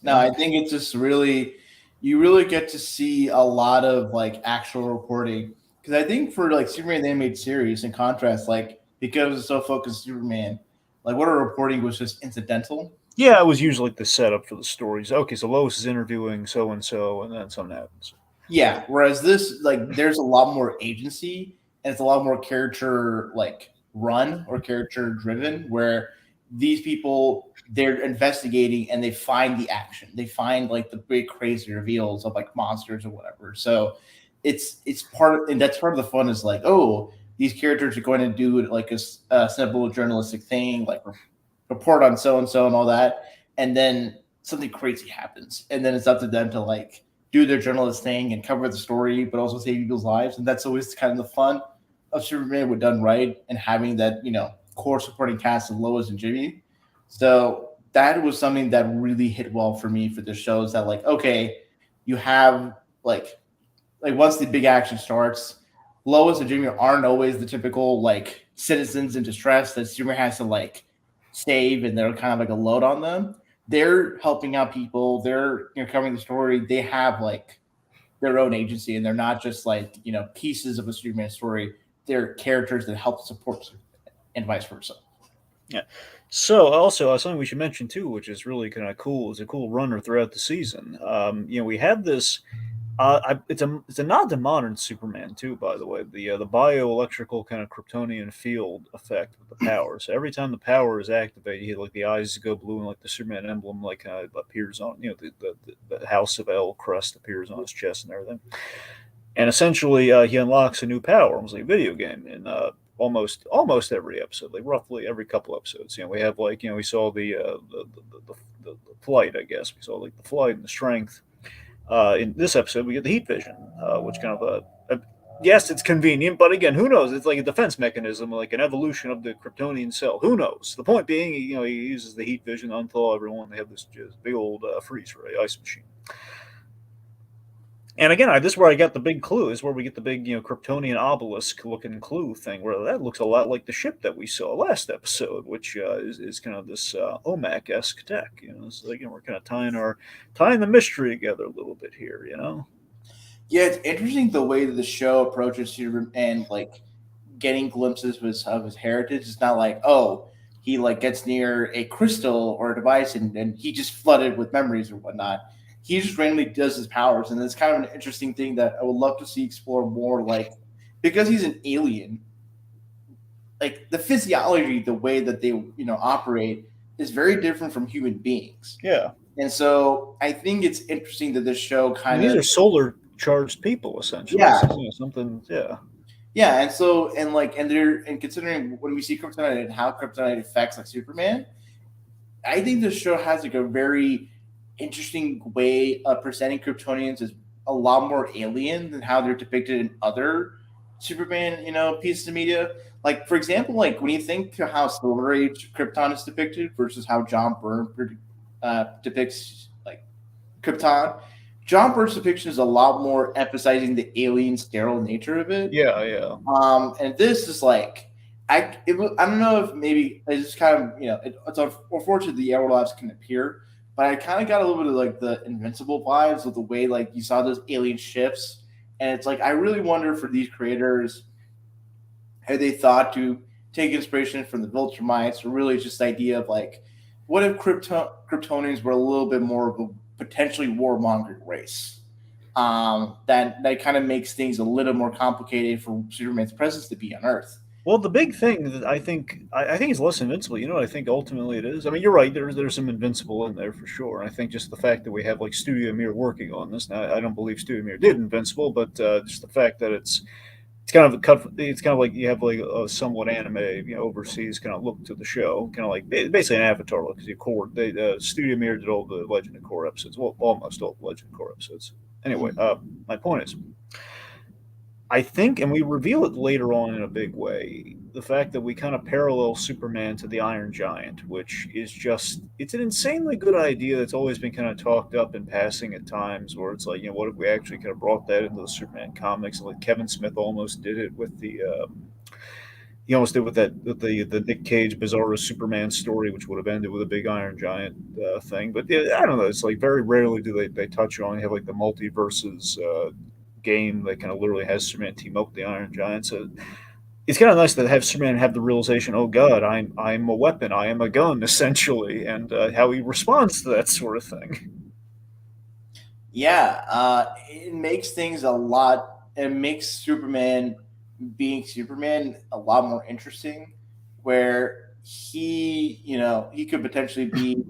B: No, I think it's just really. you really get to see a lot of like actual reporting. Because I think for like Superman the animated series, in contrast, like because it's so focused on Superman, like what our reporting was just incidental.
A: Yeah, it was usually like the setup for the stories. Okay, so Lois is interviewing so and so, and then something happens.
B: Yeah, whereas this, like, there's a lot more agency and it's a lot more character like run or character driven, where these people they're investigating and they find the action, they find like the big crazy reveals of like monsters or whatever. So it's part of, and that's part of the fun is like, oh, these characters are going to do like a simple journalistic thing, like report on so and so and all that, and then something crazy happens, and then it's up to them to like do their journalist thing and cover the story, but also save people's lives. And that's always kind of the fun of Superman when done right, and having that core supporting cast of Lois and Jimmy. So that was something that really hit well for me for the shows. That like, okay, you have like once the big action starts, Lois and Jimmy aren't always the typical like citizens in distress that Superman has to like save, and they're kind of like a load on them. They're helping out people. They're covering the story. They have like their own agency, and they're not just like pieces of a Superman story. They're characters that help support Superman, and vice versa.
A: Yeah. So also something we should mention too, which is really kind of cool, is a cool runner throughout the season. We have this. It's a nod to modern Superman too, by the way. The bioelectrical kind of Kryptonian field effect with the power. So every time the power is activated, like the eyes go blue, and like the Superman emblem like appears on the House of El crest appears on his chest and everything. And essentially, he unlocks a new power, almost like a video game, in almost every episode, like roughly every couple episodes. We have like we saw the flight, I guess. We saw like the flight and the strength. In this episode, we get the heat vision, which kind of yes, it's convenient, but again, who knows? It's like a defense mechanism, like an evolution of the Kryptonian cell. Who knows? The point being, he uses the heat vision to unthaw everyone. They have this just big old freeze ray ice machine. And again, this is where I got the big clue. Is where we get the big, Kryptonian obelisk looking clue thing, where that looks a lot like the ship that we saw last episode, which is kind of this OMAC-esque tech. So again, we're kind of tying the mystery together a little bit here.
B: Yeah, it's interesting the way that the show approaches Superman and like getting glimpses of his heritage. It's not like, oh, he like gets near a crystal or a device and he just flooded with memories or whatnot. He just randomly does his powers, and it's kind of an interesting thing that I would love to see explore more. Like, because he's an alien, like the physiology, the way that they operate is very different from human beings.
A: Yeah.
B: And so I think it's interesting that this show kind
A: these
B: of
A: are solar charged people essentially.
B: Yeah.
A: So, something. Yeah.
B: Yeah, and so and considering when we see kryptonite and how kryptonite affects like Superman, I think this show has like a very interesting way of presenting Kryptonians as a lot more alien than how they're depicted in other Superman, pieces of media. Like for example, like when you think to how Silver Age Krypton is depicted versus how John Byrne depicts like Krypton. John Byrne's depiction is a lot more emphasizing the alien, sterile nature of it.
A: Yeah, yeah.
B: And this is like, I don't know if maybe it's just kind of it's unfortunate the Everlabs can appear, but I kind of got a little bit of like the Invincible vibes of the way like you saw those alien ships, and it's like I really wonder for these creators, had they thought to take inspiration from the Viltrumites, or really just the idea of like, what if Kryptonians were a little bit more of a potentially warmongering race? That kind of makes things a little more complicated for Superman's presence to be on Earth.
A: Well, the big thing that I think is less invincible. You know what I think ultimately it is? I mean, you're right. There's some invincible in there for sure. I think just the fact that we have like Studio Mir working on this. Now, I don't believe Studio Mir did Invincible, but just the fact that it's kind of a cut. It's kind of like you have like a somewhat anime, overseas kind of look to the show, kind of like basically an Avatar look. Because Studio Mir did all the Legend of Korra episodes. Well, almost all the Legend of Korra episodes. Anyway, my point is, I think, and we reveal it later on in a big way, the fact that we kind of parallel Superman to the Iron Giant, which is it's an insanely good idea that's always been kind of talked up in passing at times, where it's like, what if we actually kind of brought that into the Superman comics? Like Kevin Smith almost did it with the he almost did with the Nick Cage Bizarro Superman story, which would have ended with a big Iron Giant thing. But yeah, I don't know. It's like very rarely do they touch on. You have like the multiverses game that kind of literally has Superman team up with the Iron Giant. So it's kind of nice to have Superman have the realization, oh God, I'm a weapon, I am a gun, essentially, and how he responds to that sort of thing.
B: Yeah, it makes things a lot. It makes Superman being Superman a lot more interesting, where he could potentially be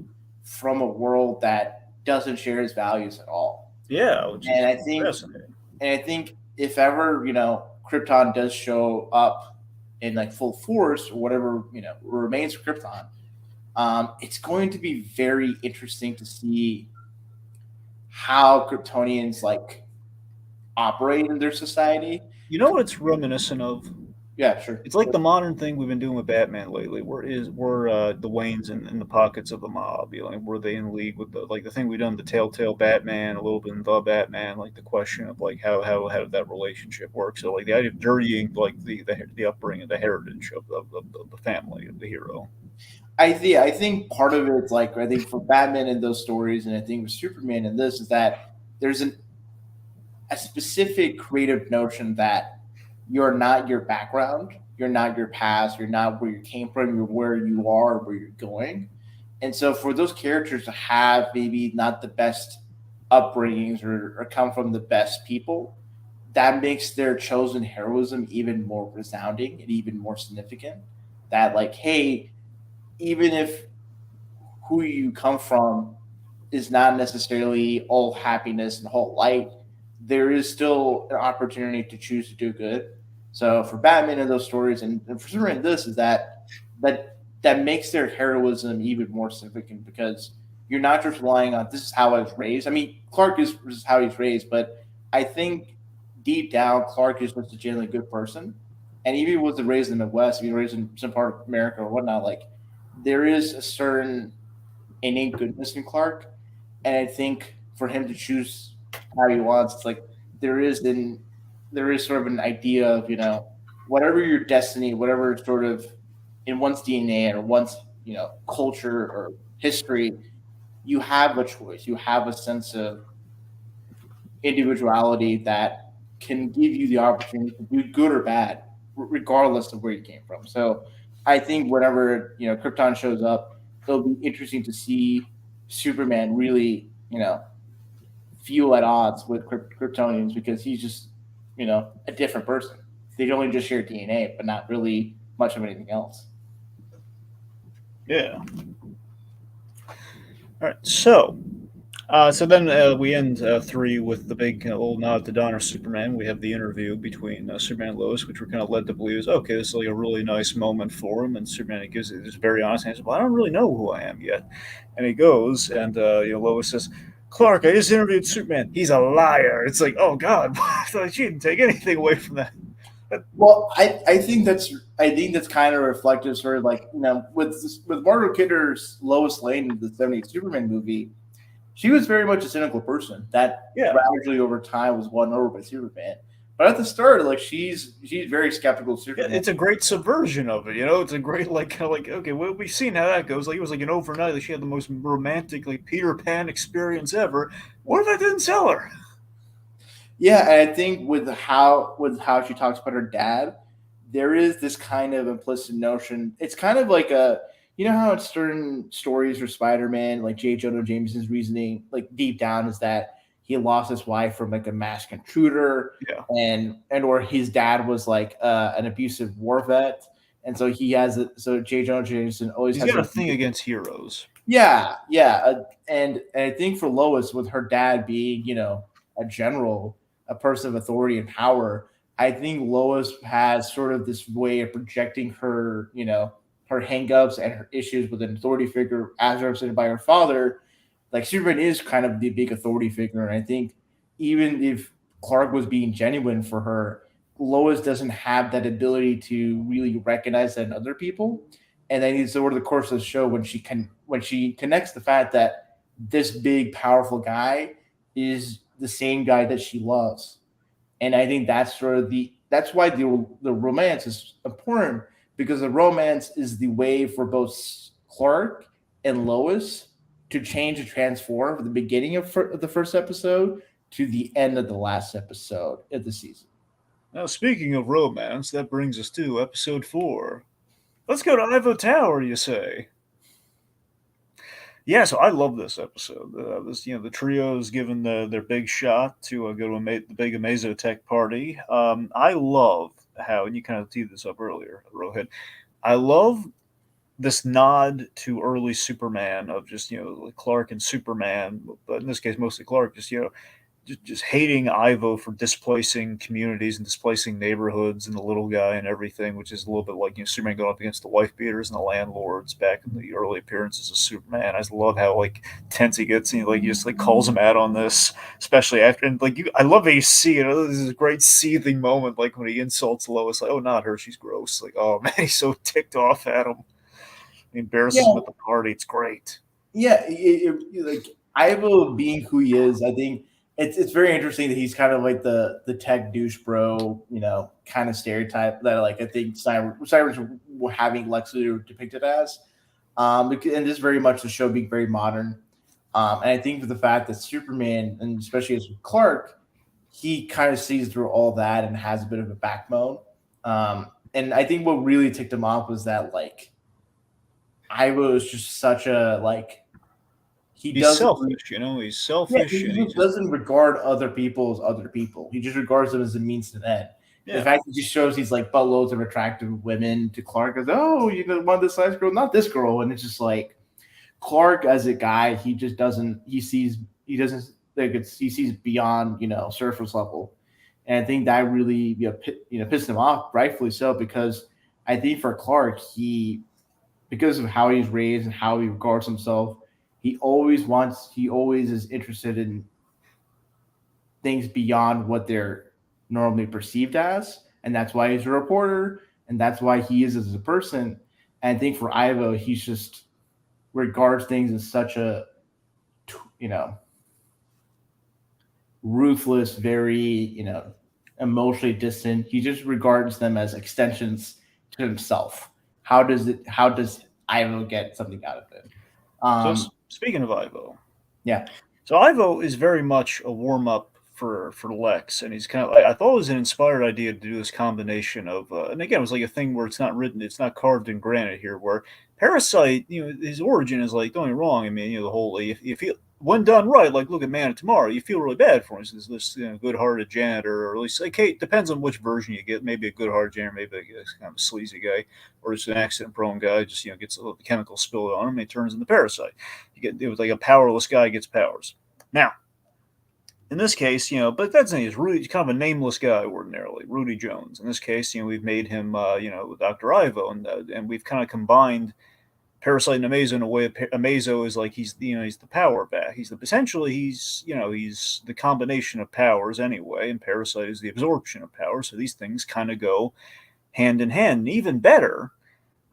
B: from a world that doesn't share his values at all.
A: Yeah, which
B: And
A: is
B: I think,
A: fascinating.
B: if ever Krypton does show up in like full force, or whatever remains of Krypton, it's going to be very interesting to see how Kryptonians like operate in their society.
A: You know what it's reminiscent of?
B: Yeah, sure.
A: It's like the modern thing we've been doing with Batman lately. Where the Waynes in the pockets of the mob? You know, like, were they in league with the thing we've done, the Telltale Batman, a little bit in the Batman, like the question of like how did that relationship work? So like the idea of dirtying like the upbringing, the heritage of the family of the hero.
B: I think part of it's like, I think for Batman in those stories, and I think with Superman in this, is that there's a specific creative notion that you're not your background, you're not your past, you're not where you came from, you're where you are, where you're going. And so for those characters to have maybe not the best upbringings, or come from the best people, that makes their chosen heroism even more resounding and even more significant. That, like, hey, even if who you come from is not necessarily all happiness and all light, there is still an opportunity to choose to do good. So for Batman in those stories, and for Superman, this is that makes their heroism even more significant, because you're not just relying on, this is how I was raised. I mean, Clark is how he's raised, but I think deep down, Clark is just a genuinely good person. And even if he wasn't raised in the Midwest, if he was raised in some part of America or whatnot, like, there is a certain innate goodness in Clark. And I think for him to choose how he wants, it's like there is sort of an idea of, whatever your destiny, whatever sort of in one's DNA or one's culture or history, you have a choice. You have a sense of individuality that can give you the opportunity to do good or bad, regardless of where you came from. So I think whenever Krypton shows up, it'll be interesting to see Superman really feel at odds with Kryptonians, because he's just a different person. They only just share DNA, but not really much of anything else.
A: Yeah. All right. So then we end 3 with the big old nod to Donner Superman. We have the interview between Superman and Lois, which we're kind of led to believe is okay. This is like a really nice moment for him, and Superman gives it this very honest answer. Well, I don't really know who I am yet, and he goes, and Lois says, "Clark, I just interviewed Superman. He's a liar." It's like, oh God, she didn't take anything away from that.
B: Well, I think that's kind of reflective, sort of like with Margot Kidder's Lois Lane in the '70s Superman movie. She was very much a cynical person that
A: Yeah.
B: gradually over time was won over by Superman. But at the start, like, she's very skeptical of Superman.
A: Yeah, it's a great subversion of it, It's a great kind of like okay, well, we've seen how that goes. Like it was like an overnight. Like she had the most romantic like Peter Pan experience ever. What if I didn't tell her?
B: Yeah, and I think with how she talks about her dad, there is this kind of implicit notion. It's kind of like how in certain stories for Spider-Man, like J. Jonah Jameson's reasoning, like deep down, is that he lost his wife from like a masked intruder,
A: Yeah.
B: and or his dad was like an abusive war vet, and so so J. Jonah Jameson always
A: He's
B: has
A: got a thing against heroes.
B: yeah, and I think for Lois, with her dad being a general, a person of authority and power, I think Lois has sort of this way of projecting her hangups and her issues with an authority figure as represented by her father. Like, Superman is kind of the big authority figure, and I think even if Clark was being genuine for her, Lois doesn't have that ability to really recognize that in other people. And then it's over the course of the show, when she connects the fact that this big powerful guy is the same guy that she loves. And I think that's sort of that's why the romance is important, because the romance is the way for both Clark and Lois to change and transform from the beginning of the first episode to the end of the last episode of the season.
A: Now, speaking of romance, that brings us to episode 4. Let's go to Ivo Tower, you say? Yeah, so I love this episode. The trio is given their big shot to go to the big Amazotech party. I love how, and you kind of teed this up earlier, Rohit. I love this nod to early Superman of just Clark and Superman, but in this case mostly Clark, just hating Ivo for displacing communities and displacing neighborhoods and the little guy and everything, which is a little bit like Superman going up against the wife beaters and the landlords back in the early appearances of Superman. I just love how tense he gets and he just calls him out on this, especially after I love how you see this is a great seething moment when he insults Lois, oh, not her, she's gross. Oh man, he's so ticked off at him. He embarrasses him at the party. It's great.
B: Yeah, Ivo being who he is, I think it's very interesting that he's kind of like the tech douche bro, kind of stereotype that I think Cyber's having Lex Luthor depicted as. And this is very much the show being very modern. And I think for the fact that Superman, and especially as Clark, he kind of sees through all that and has a bit of a backbone. And I think what really ticked him off was that Ivo is just such a
A: he's selfish, he's selfish.
B: Yeah, he doesn't regard other people as other people. He just regards them as a means to an end. Yeah. The fact that he just shows these buttloads of attractive women to Clark as, want this nice girl, not this girl. And it's just Clark as a guy, he sees beyond, surface level. And I think that really, pissed him off, rightfully so, because I think for Clark, because of how he's raised and how he regards himself, he always is interested in things beyond what they're normally perceived as. And that's why he's a reporter. And that's why he is as a person. And I think for Ivo, he's just regards things as such a, ruthless, very, emotionally distant. He just regards them as extensions to himself. How does Ivo get something out of it?
A: So speaking of Ivo,
B: yeah.
A: So Ivo is very much a warm up for Lex, and he's kind of I thought it was an inspired idea to do this combination of, and again, it was a thing where it's not written, it's not carved in granite here. Where Parasite, his origin is don't get me wrong. I mean, the whole if he when done right, look at Man of Tomorrow, you feel really bad for him. There's this good-hearted janitor, or at least it depends on which version you get. Maybe a good-hearted janitor, maybe a kind of a sleazy guy, or just an accident-prone guy. Just gets a little chemical spilled on him, and he turns into Parasite. It was a powerless guy gets powers. Now, in this case, but that's he's Rudy, kind of a nameless guy ordinarily, Rudy Jones. In this case, we've made him, Dr. Ivo, and we've kind of combined Parasite and Amazo in a way. Amazo is he's the power back. He's the combination of powers anyway, and Parasite is the absorption of power. So these things kind of go hand in hand. And even better.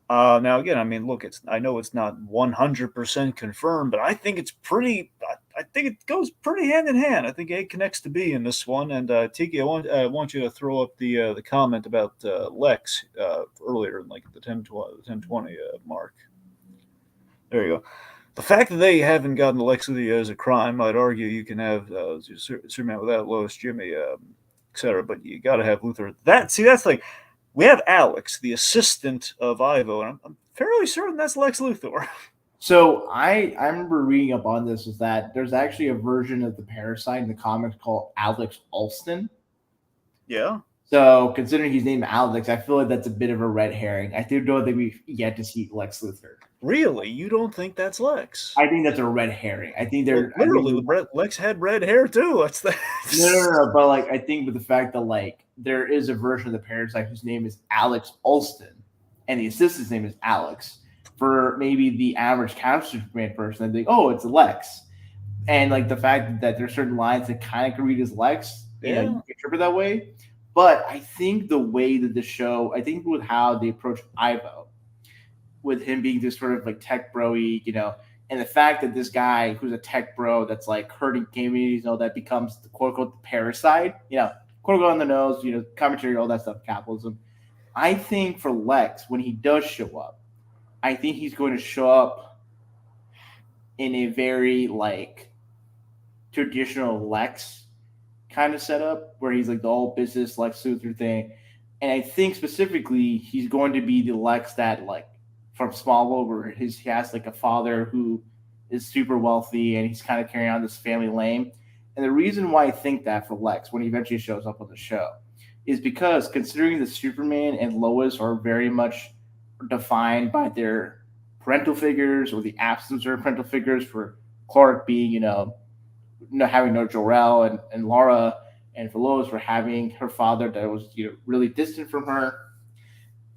A: Now again, I mean, look, I know it's not 100% confirmed, but I think it's pretty. I think it goes pretty hand in hand. I think A connects to B in this one. And Tiki, I want you to throw up the comment about Lex earlier in the 10:20 mark. There you go. The fact that they haven't gotten Lex Luthor as a crime, I'd argue you can have Superman without Lois, Jimmy, etc. But you got to have Luthor. That's we have Alex, the assistant of Ivo, and I'm fairly certain that's Lex Luthor.
B: So I remember reading up on this, is that there's actually a version of the Parasite in the comics called Alex Alston.
A: Yeah.
B: So considering he's named Alex, I feel like that's a bit of a red herring. I don't think we've yet to see Lex Luthor.
A: Really? You don't think that's Lex?
B: I think that's a red herring. I think they're
A: Lex had red hair too. That's that.
B: No. But I think with the fact that there is a version of the Parasite whose name is Alex Alston, and the assistant's name is Alex. For maybe the average casual Superman person, they think, oh, it's Lex. And the fact that there's certain lines that kind of can read as Lex, you can interpret that way. But I think the way that the show, I think with how they approach Ivo, with him being this sort of tech bro-y, and the fact that this guy who's a tech bro that's hurting communities, that becomes the quote unquote the parasite, quote unquote on the nose, commentary, all that stuff, capitalism. I think for Lex, when he does show up, I think he's going to show up in a very like traditional Lex kind of setup where he's like the all business Lex Luthor thing. And I think specifically he's going to be the Lex that like from Smallville where he has like a father who is super wealthy and he's kind of carrying on this family name. And the reason why I think that for Lex when he eventually shows up on the show is because considering that Superman and Lois are very much defined by their parental figures or the absence of parental figures, for Clark being, having no Jor-El and Laura, and for Lois for having her father that was really distant from her.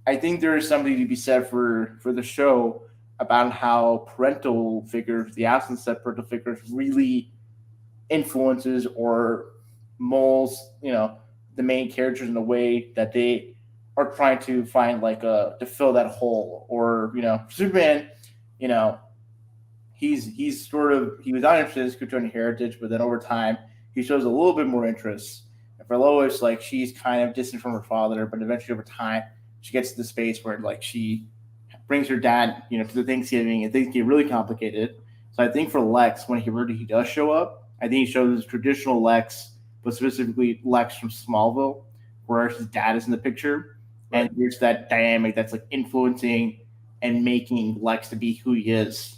B: I think there is something to be said for the show about how parental figures, the absence of parental figures, really influences or molds, the main characters in a way that they are trying to find to fill that hole. Or Superman, he was not interested in his Kryptonian heritage, but then over time he shows a little bit more interest. And for Lois, she's kind of distant from her father, but eventually over time she gets to the space where she brings her dad, to the Thanksgiving, and things get really complicated. So I think for Lex, when he does show up, I think he shows his traditional Lex, but specifically Lex from Smallville, where his dad is in the picture, right. And there's that dynamic that's influencing and making Lex to be who he is.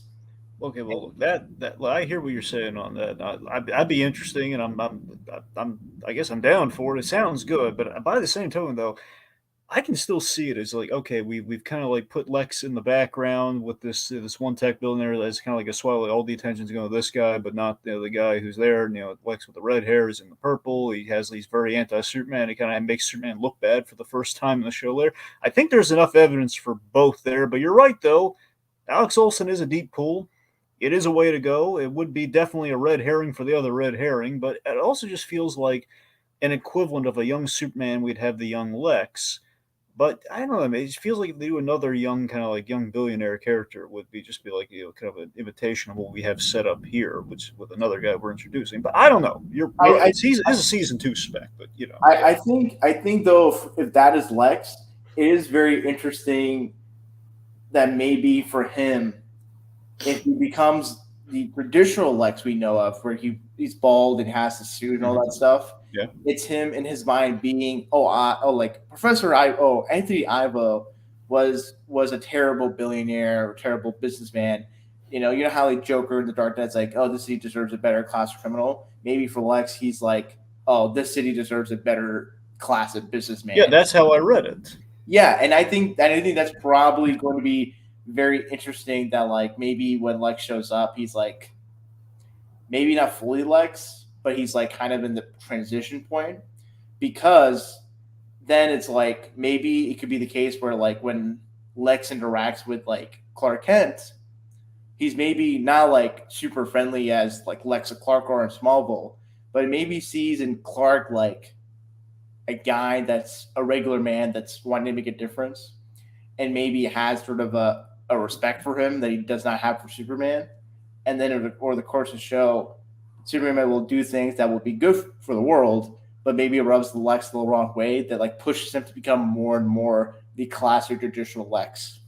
A: Okay, well, that I hear what you're saying on that. I'd be interesting, and I guess I'm down for it. It sounds good, but by the same token, though, I can still see it as okay, we've kind of put Lex in the background with this one tech billionaire that's kind of a swell. All the attention's going to this guy, but not the guy who's there. Lex with the red hair is in the purple. He has these very anti-Superman. He kind of makes Superman look bad for the first time in the show. There, I think there's enough evidence for both there. But you're right, though. Alex Olsen is a deep pool. It is a way to go. It would be definitely a red herring for the other red herring, but it also just feels like an equivalent of a young Superman. We'd have the young Lex. But I don't know. I mean, it feels like if they do another young kind of young billionaire character, would be kind of an imitation of what we have set up here, which with another guy we're introducing. But I don't know. It's a season 2 spec, but
B: I think though if that is Lex, it is very interesting that maybe for him, if he becomes the traditional Lex we know of, where he's bald and has the suit and all that stuff.
A: Yeah,
B: it's him in his mind being Professor Anthony Ivo was a terrible billionaire or terrible businessman. You know how Joker in the Dark Knight's this city deserves a better class of criminal. Maybe for Lex, he's this city deserves a better class of businessman.
A: Yeah, that's how I read it.
B: Yeah, and I think that's probably going to be very interesting. That maybe when Lex shows up, he's maybe not fully Lex, but he's kind of in the transition point, because then it's maybe it could be the case where when Lex interacts with Clark Kent, he's maybe not super friendly as Lex or Clark are in Smallville, but maybe sees in Clark a guy that's a regular man that's wanting to make a difference, and maybe has sort of a respect for him that he does not have for Superman. And then over the course of the show, Superman will do things that will be good for the world, but maybe it rubs the Lex the wrong way that pushes him to become more and more the classic traditional Lex.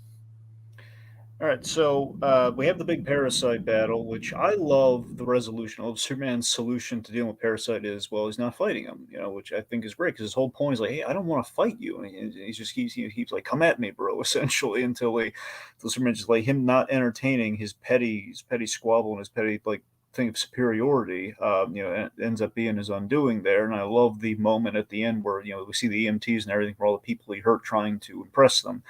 A: All right, so we have the big Parasite battle, which I love the resolution. I love Superman's solution to dealing with Parasite is, well, he's not fighting him, which I think is great, because his whole point is hey, I don't want to fight you. And he just keeps come at me, bro, essentially, until Superman just him not entertaining his petty squabble and his petty thing of superiority, ends up being his undoing there. And I love the moment at the end where, we see the EMTs and everything for all the people he hurt trying to impress them.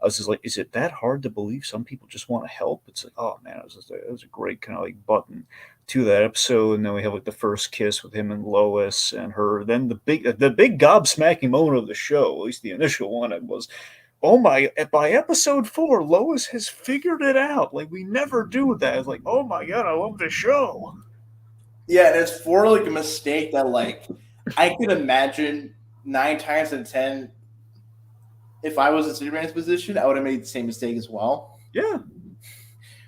A: I was just is it that hard to believe some people just want to help? It's oh man, it was a great kind of button to that episode. And then we have the first kiss with him and Lois and her. Then the big gobsmacking moment of the show, at least the initial one, it was, oh my, by episode 4, Lois has figured it out. We never do that. It's oh my God, I love this show.
B: Yeah, and it's for a mistake that I could imagine 9 times out of 10, if I was in Superman's position, I would have made the same mistake as well.
A: Yeah.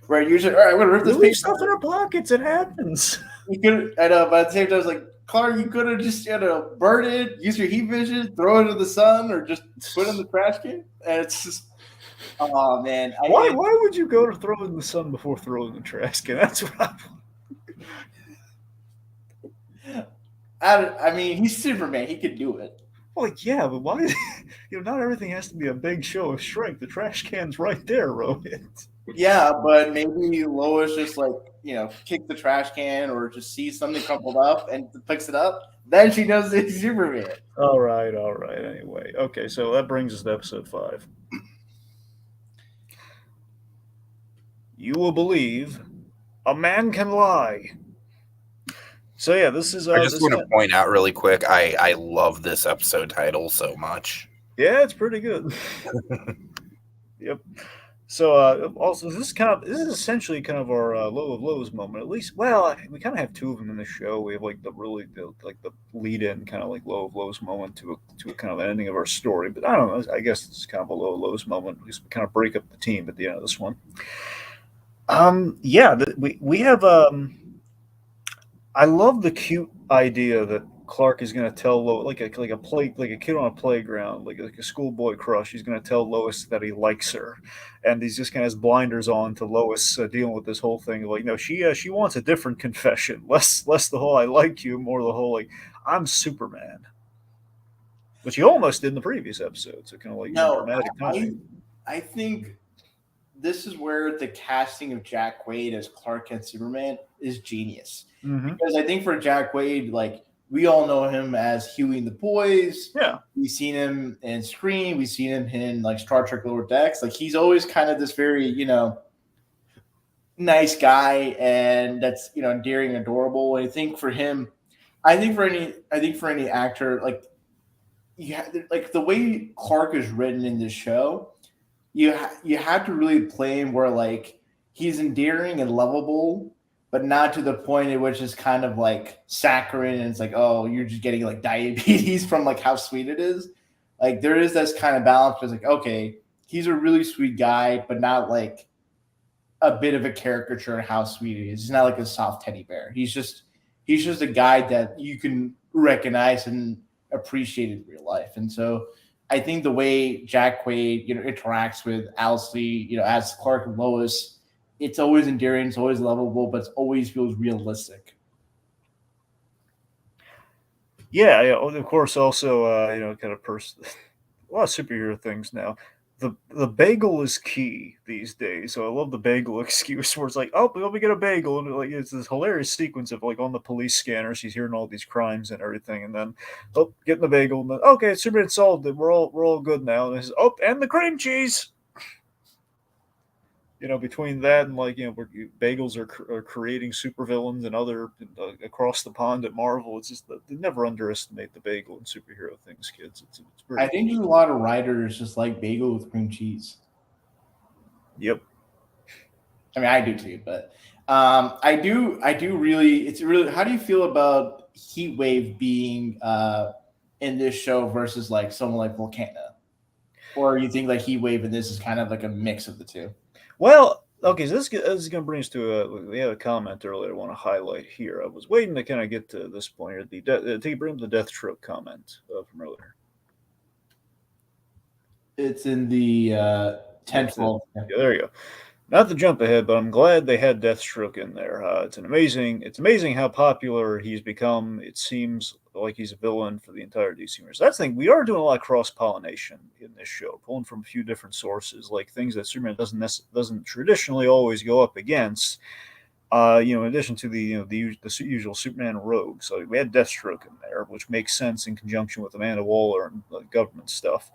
B: Right, usually, all right, I'm going to rip this
A: leave stuff in our pockets. It happens.
B: You could, I know, but at the same time, I was Clark, you could have just burn it, use your heat vision, throw it in the sun, or just put it in the trash can. And it's just, oh man,
A: why would you go to throw it in the sun before throwing the trash can? That's what
B: I mean, he's Superman. He could do it.
A: Well, yeah, but why? Not everything has to be a big show of strength. The trash can's right there, Rohith.
B: Yeah, but maybe Lois just kick the trash can or just sees something crumpled up and picks it up. Then she knows it's Superman.
A: All right. Anyway, okay, so that brings us to episode 5. You will believe a man can lie. So yeah, this is.
C: I just want to point out really quick. I love this episode title so much.
A: Yeah, it's pretty good. Yep. So also, this is essentially kind of our low of lows moment. At least, well, we kind of have 2 of them in the show. We have like the lead in kind of like low of lows moment to a kind of ending of our story. But I don't know. I guess it's kind of a low of lows moment. At least we kind of break up the team at the end of this one. We have. I love the cute idea that Clark is going to tell Lois, like a kid on a playground, like a schoolboy crush. He's going to tell Lois that he likes her, and he's just kind of has blinders on to Lois dealing with this whole thing. Like, no, she wants a different confession, less the whole "I like you," more the whole like "I'm Superman," which he almost did in the previous episode. So kind of like dramatic timing.
B: I think this is where the casting of Jack Quaid as Clark Kent Superman is genius.
A: Mm-hmm.
B: Because I think for Jack Quaid, like, we all know him as Huey and the Boys.
A: Yeah.
B: We've seen him in Scream. We've seen him in like Star Trek Lower Decks. Like, he's always kind of this very, nice guy, and that's, endearing, adorable. And I think for him, I think for any actor, like, the way Clark is written in this show, you have to really play him where like he's endearing and lovable, but not to the point at which it's kind of like saccharine and it's like, oh, you're just getting like diabetes from like how sweet it is. Like, there is this kind of balance where it's like, okay, he's a really sweet guy, but not like a bit of a caricature of how sweet he is. He's not like a soft teddy bear. He's just a guy that you can recognize and appreciate in real life. And so I think the way Jack Quaid, interacts with Alice Lee, as Clark and Lois, it's always endearing, it's always lovable, but it always feels realistic.
A: Yeah, of course. Also, kind of a lot of superhero things now. The bagel is key these days. So I love the bagel excuse where it's like, oh, let me get a bagel, and like it's this hilarious sequence of like on the police scanner, she's hearing all these crimes and everything, and then getting the bagel, and then okay, Superman solved it. We're all good now. And and the cream cheese. Between that and bagels are creating supervillains and other across the pond at Marvel. It's just they never underestimate the bagel and superhero things, kids. It's
B: I think there's a lot of writers just like bagel with cream cheese.
A: Yep.
B: I mean, I do too, but I do really. It's really. How do you feel about Heatwave being in this show versus like someone like Volcana, or you think like Heatwave in this is kind of like a mix of the two?
A: Well, okay, so this is going to bring us to we had a comment earlier I want to highlight here. I was waiting to kind of get to this point here. Bring up the Deathstroke comment from earlier.
B: It's in the 10-12.
A: Yeah, there you go. Not to jump ahead, but I'm glad they had Deathstroke in there. It's amazing how popular he's become. It seems like he's a villain for the entire DC universe. That's the thing. We are doing a lot of cross-pollination in this show, pulling from a few different sources, like things that Superman doesn't traditionally always go up against. In addition to the usual Superman rogue. So we had Deathstroke in there, which makes sense in conjunction with Amanda Waller and government stuff.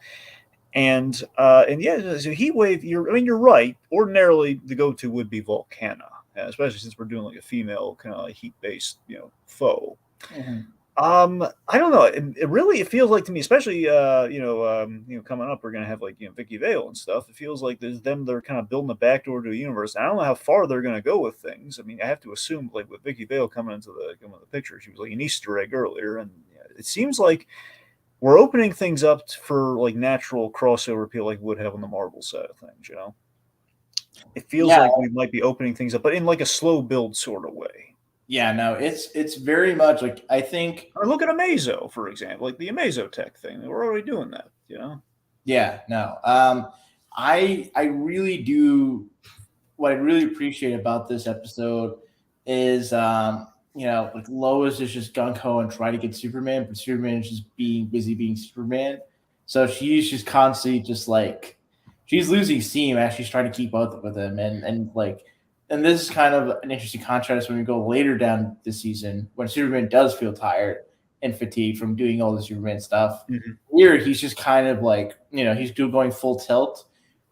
A: And yeah, so Heatwave. You're right. Ordinarily, the go-to would be Volcana, especially since we're doing like a female kind of heat-based, foe.
B: Mm-hmm.
A: I don't know. It feels like to me, especially coming up, we're gonna have like Vicky Vale and stuff. It feels like they're kind of building a backdoor to the universe. I don't know how far they're gonna go with things. I mean, I have to assume like with Vicky Vale coming into the picture, she was like an Easter egg earlier, and it seems like we're opening things up for like natural crossover appeal, like we would have on the Marvel side of things. It feels like we might be opening things up, but in like a slow build sort of way.
B: Yeah, no, it's very much like I think.
A: Or look at Amazo, for example, like the Amazo Tech thing. We're already doing that, you know.
B: Yeah, no. I really do. What I really appreciate about this episode is, like Lois is just gung ho and trying to get Superman, but Superman is just being busy being Superman. So she's just constantly just like she's losing steam as she's trying to keep up with him, and this is kind of an interesting contrast when we go later down the season when Superman does feel tired and fatigued from doing all the Superman stuff.
A: Mhm.
B: Here, he's just kind of like he's still going full tilt.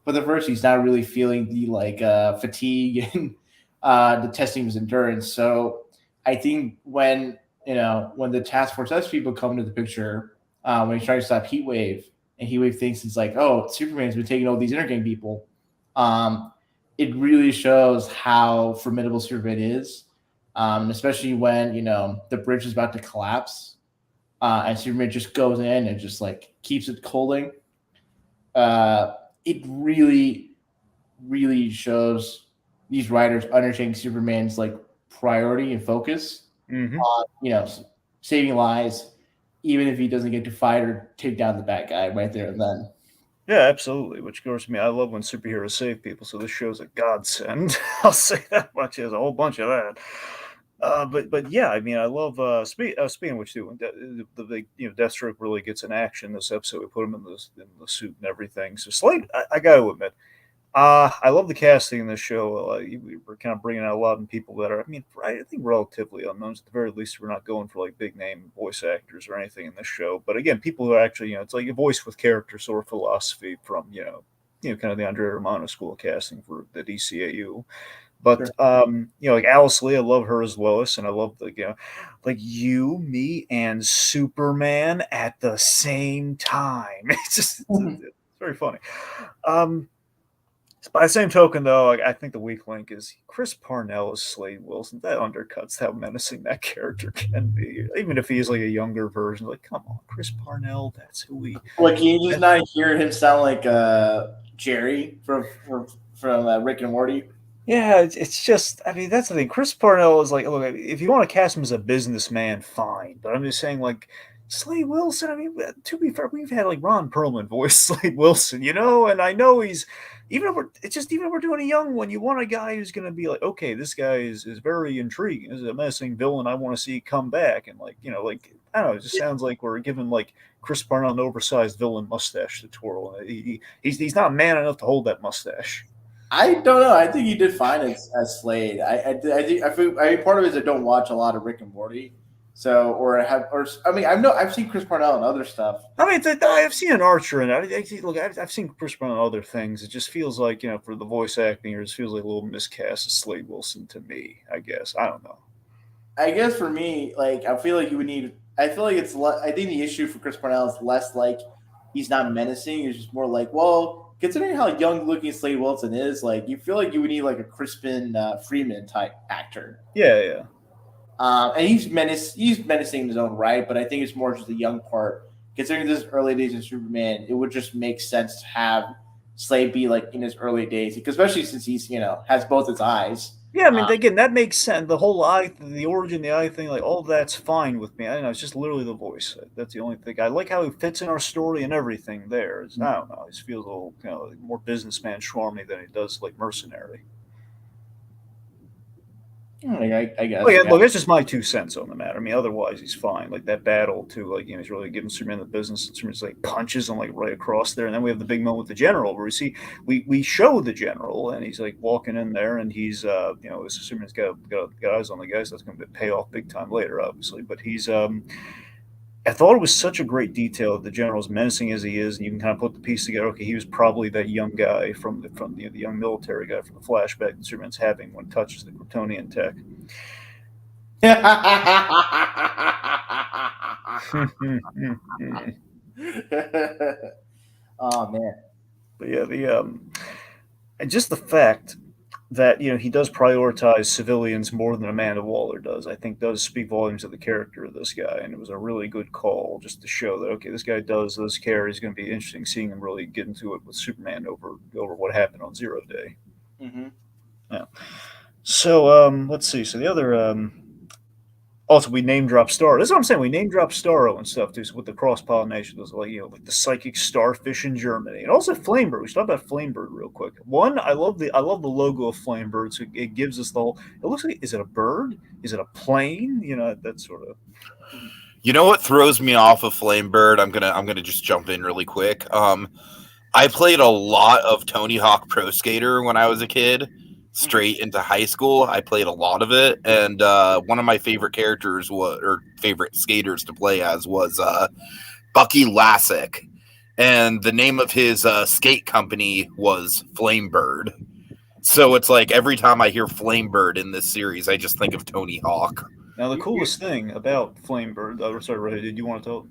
B: For the first, he's not really feeling the fatigue and the testing of his endurance. So I think when the Task Force S people come into the picture, when he's trying to stop Heatwave, and Heatwave thinks it's like, oh, Superman's been taking all these Intergang people. Um, it really shows how formidable Superman is, especially when the bridge is about to collapse, and Superman just goes in and just like keeps it holding. It really, really shows these writers understanding Superman's like priority and focus
A: Mm-hmm.
B: on saving lives, even if he doesn't get to fight or take down the bad guy right there and then.
A: Yeah, absolutely. Which goes to me. I love when superheroes save people. So this show's a godsend. I'll say that much. There's a whole bunch of that. But yeah, I mean, I love. Speaking of which, too, the big Deathstroke really gets in action this episode. We put him in the suit and everything. So Slade, I got to admit, I love the casting in this show. We were kind of bringing out a lot of people that are, I mean, I think relatively unknowns. At the very least, we're not going for like big name voice actors or anything in this show. But again, people who are actually, it's like a voice with character sort of philosophy from, kind of the Andrea Romano school of casting for the DCAU. But
B: Sure.
A: like Alice Lee, I love her as Lois, and I love like you, me, and Superman at the same time. It's very funny. By the same token, though, I think the weak link is Chris Parnell as Slade Wilson. That undercuts how menacing that character can be, even if he's like a younger version. Like, come on, Chris Parnell, that's who we.
B: Like, can you just not hear him sound like Jerry from Rick and Morty?
A: Yeah, it's just, I mean, that's the thing. Chris Parnell is like, look, if you want to cast him as a businessman, fine. But I'm just saying, like, Slade Wilson, I mean, to be fair, we've had like Ron Perlman voice Slade Wilson, and I know he's, even if we're doing a young one, you want a guy who's going to be like, okay, this guy is very intriguing. This is a menacing villain. I want to see come back. And like, I don't know, it just sounds like we're giving like Chris Parnell an oversized villain mustache to twirl. He's not man enough to hold that mustache.
B: I don't know. I think he did fine as Slade. I think part of it is I don't watch a lot of Rick and Morty, so I mean I've seen Chris Parnell and other stuff.
A: I mean, I've seen an Archer, and I've seen Chris Brown and other things. It just feels like for the voice acting, it just feels like a little miscast of Slade Wilson to me. I guess I don't know.
B: I guess for me, like I feel like you would need. I feel like I think the issue for Chris Parnell is less like he's not menacing. It's just more like, well, considering how young looking Slade Wilson is, like you feel like you would need like a Crispin Freeman type actor.
A: Yeah.
B: And he's menacing in his own right, but I think it's more just the young part. Considering this is early days of Superman, it would just make sense to have Slade be like in his early days, especially since he's has both his eyes.
A: Yeah, I mean, again, that makes sense. The whole eye, the origin, the eye thing, like all of that's fine with me. I don't know. It's just literally the voice. That's the only thing. I like how he fits in our story and everything. There, I don't know. It just feels a little, like more businessman schwarmy than he does like mercenary.
B: I guess.
A: Look, that's just my 2 cents on the matter. I mean, otherwise he's fine. Like that battle too, like he's really giving Superman the business, and Superman's like punches him like right across there, and then we have the big moment with the general where we show the general, and he's like walking in there, and he's Superman's got eyes on the guy, so that's going to pay off big time later, obviously. But he's I thought it was such a great detail that the general's menacing as he is, and you can kind of put the piece together. Okay, he was probably that young guy from the young military guy from the flashback that Superman's having when he touches the Kryptonian tech.
B: Oh man!
A: But yeah, and just the fact that he does prioritize civilians more than Amanda Waller does, I think does speak volumes of the character of this guy, and it was a really good call just to show that okay, this guy does care. He's going to be interesting seeing him really get into it with Superman over what happened on Zero Day.
B: Mm-hmm.
A: Yeah. So let's see. So the other Also, we name drop Starro. That's what I'm saying. We name drop Starro and stuff too. So with the cross pollination, those like like the psychic starfish in Germany, and also Flamebird. We should talk about Flamebird real quick. One, I love the logo of Flamebird. So it gives us the whole. It looks like, is it a bird? Is it a plane? That sort of.
C: You know what throws me off of Flamebird? I'm gonna just jump in really quick. I played a lot of Tony Hawk Pro Skater when I was a kid. Straight into high school, I played a lot of it, and one of my favorite characters favorite skaters to play as was Bucky Lasek, and the name of his skate company was Flamebird. So it's like every time I hear Flamebird in this series, I just think of Tony Hawk.
A: Now the coolest thing about Flamebird. Sorry, Ray, did you want to tell?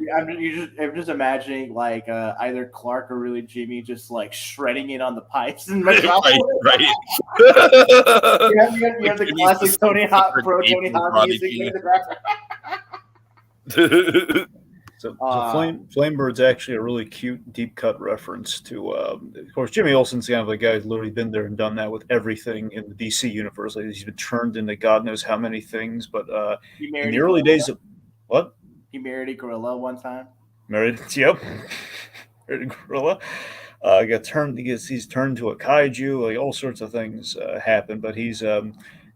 B: Yeah, I'm just imagining like either Clark or really Jimmy just like shredding it on the pipes and
C: right.
B: you have the classic Tony Hawk music in the background.
A: So Flamebird's actually a really cute deep cut reference to, of course, Jimmy Olsen's kind of a guy who's literally been there and done that with everything in the DC universe. Like, he's been turned into God knows how many things. But in the early days of what?
B: He married a gorilla one time.
A: Married a gorilla. Got turned. He's turned to a kaiju. Like all sorts of things happen. But he's in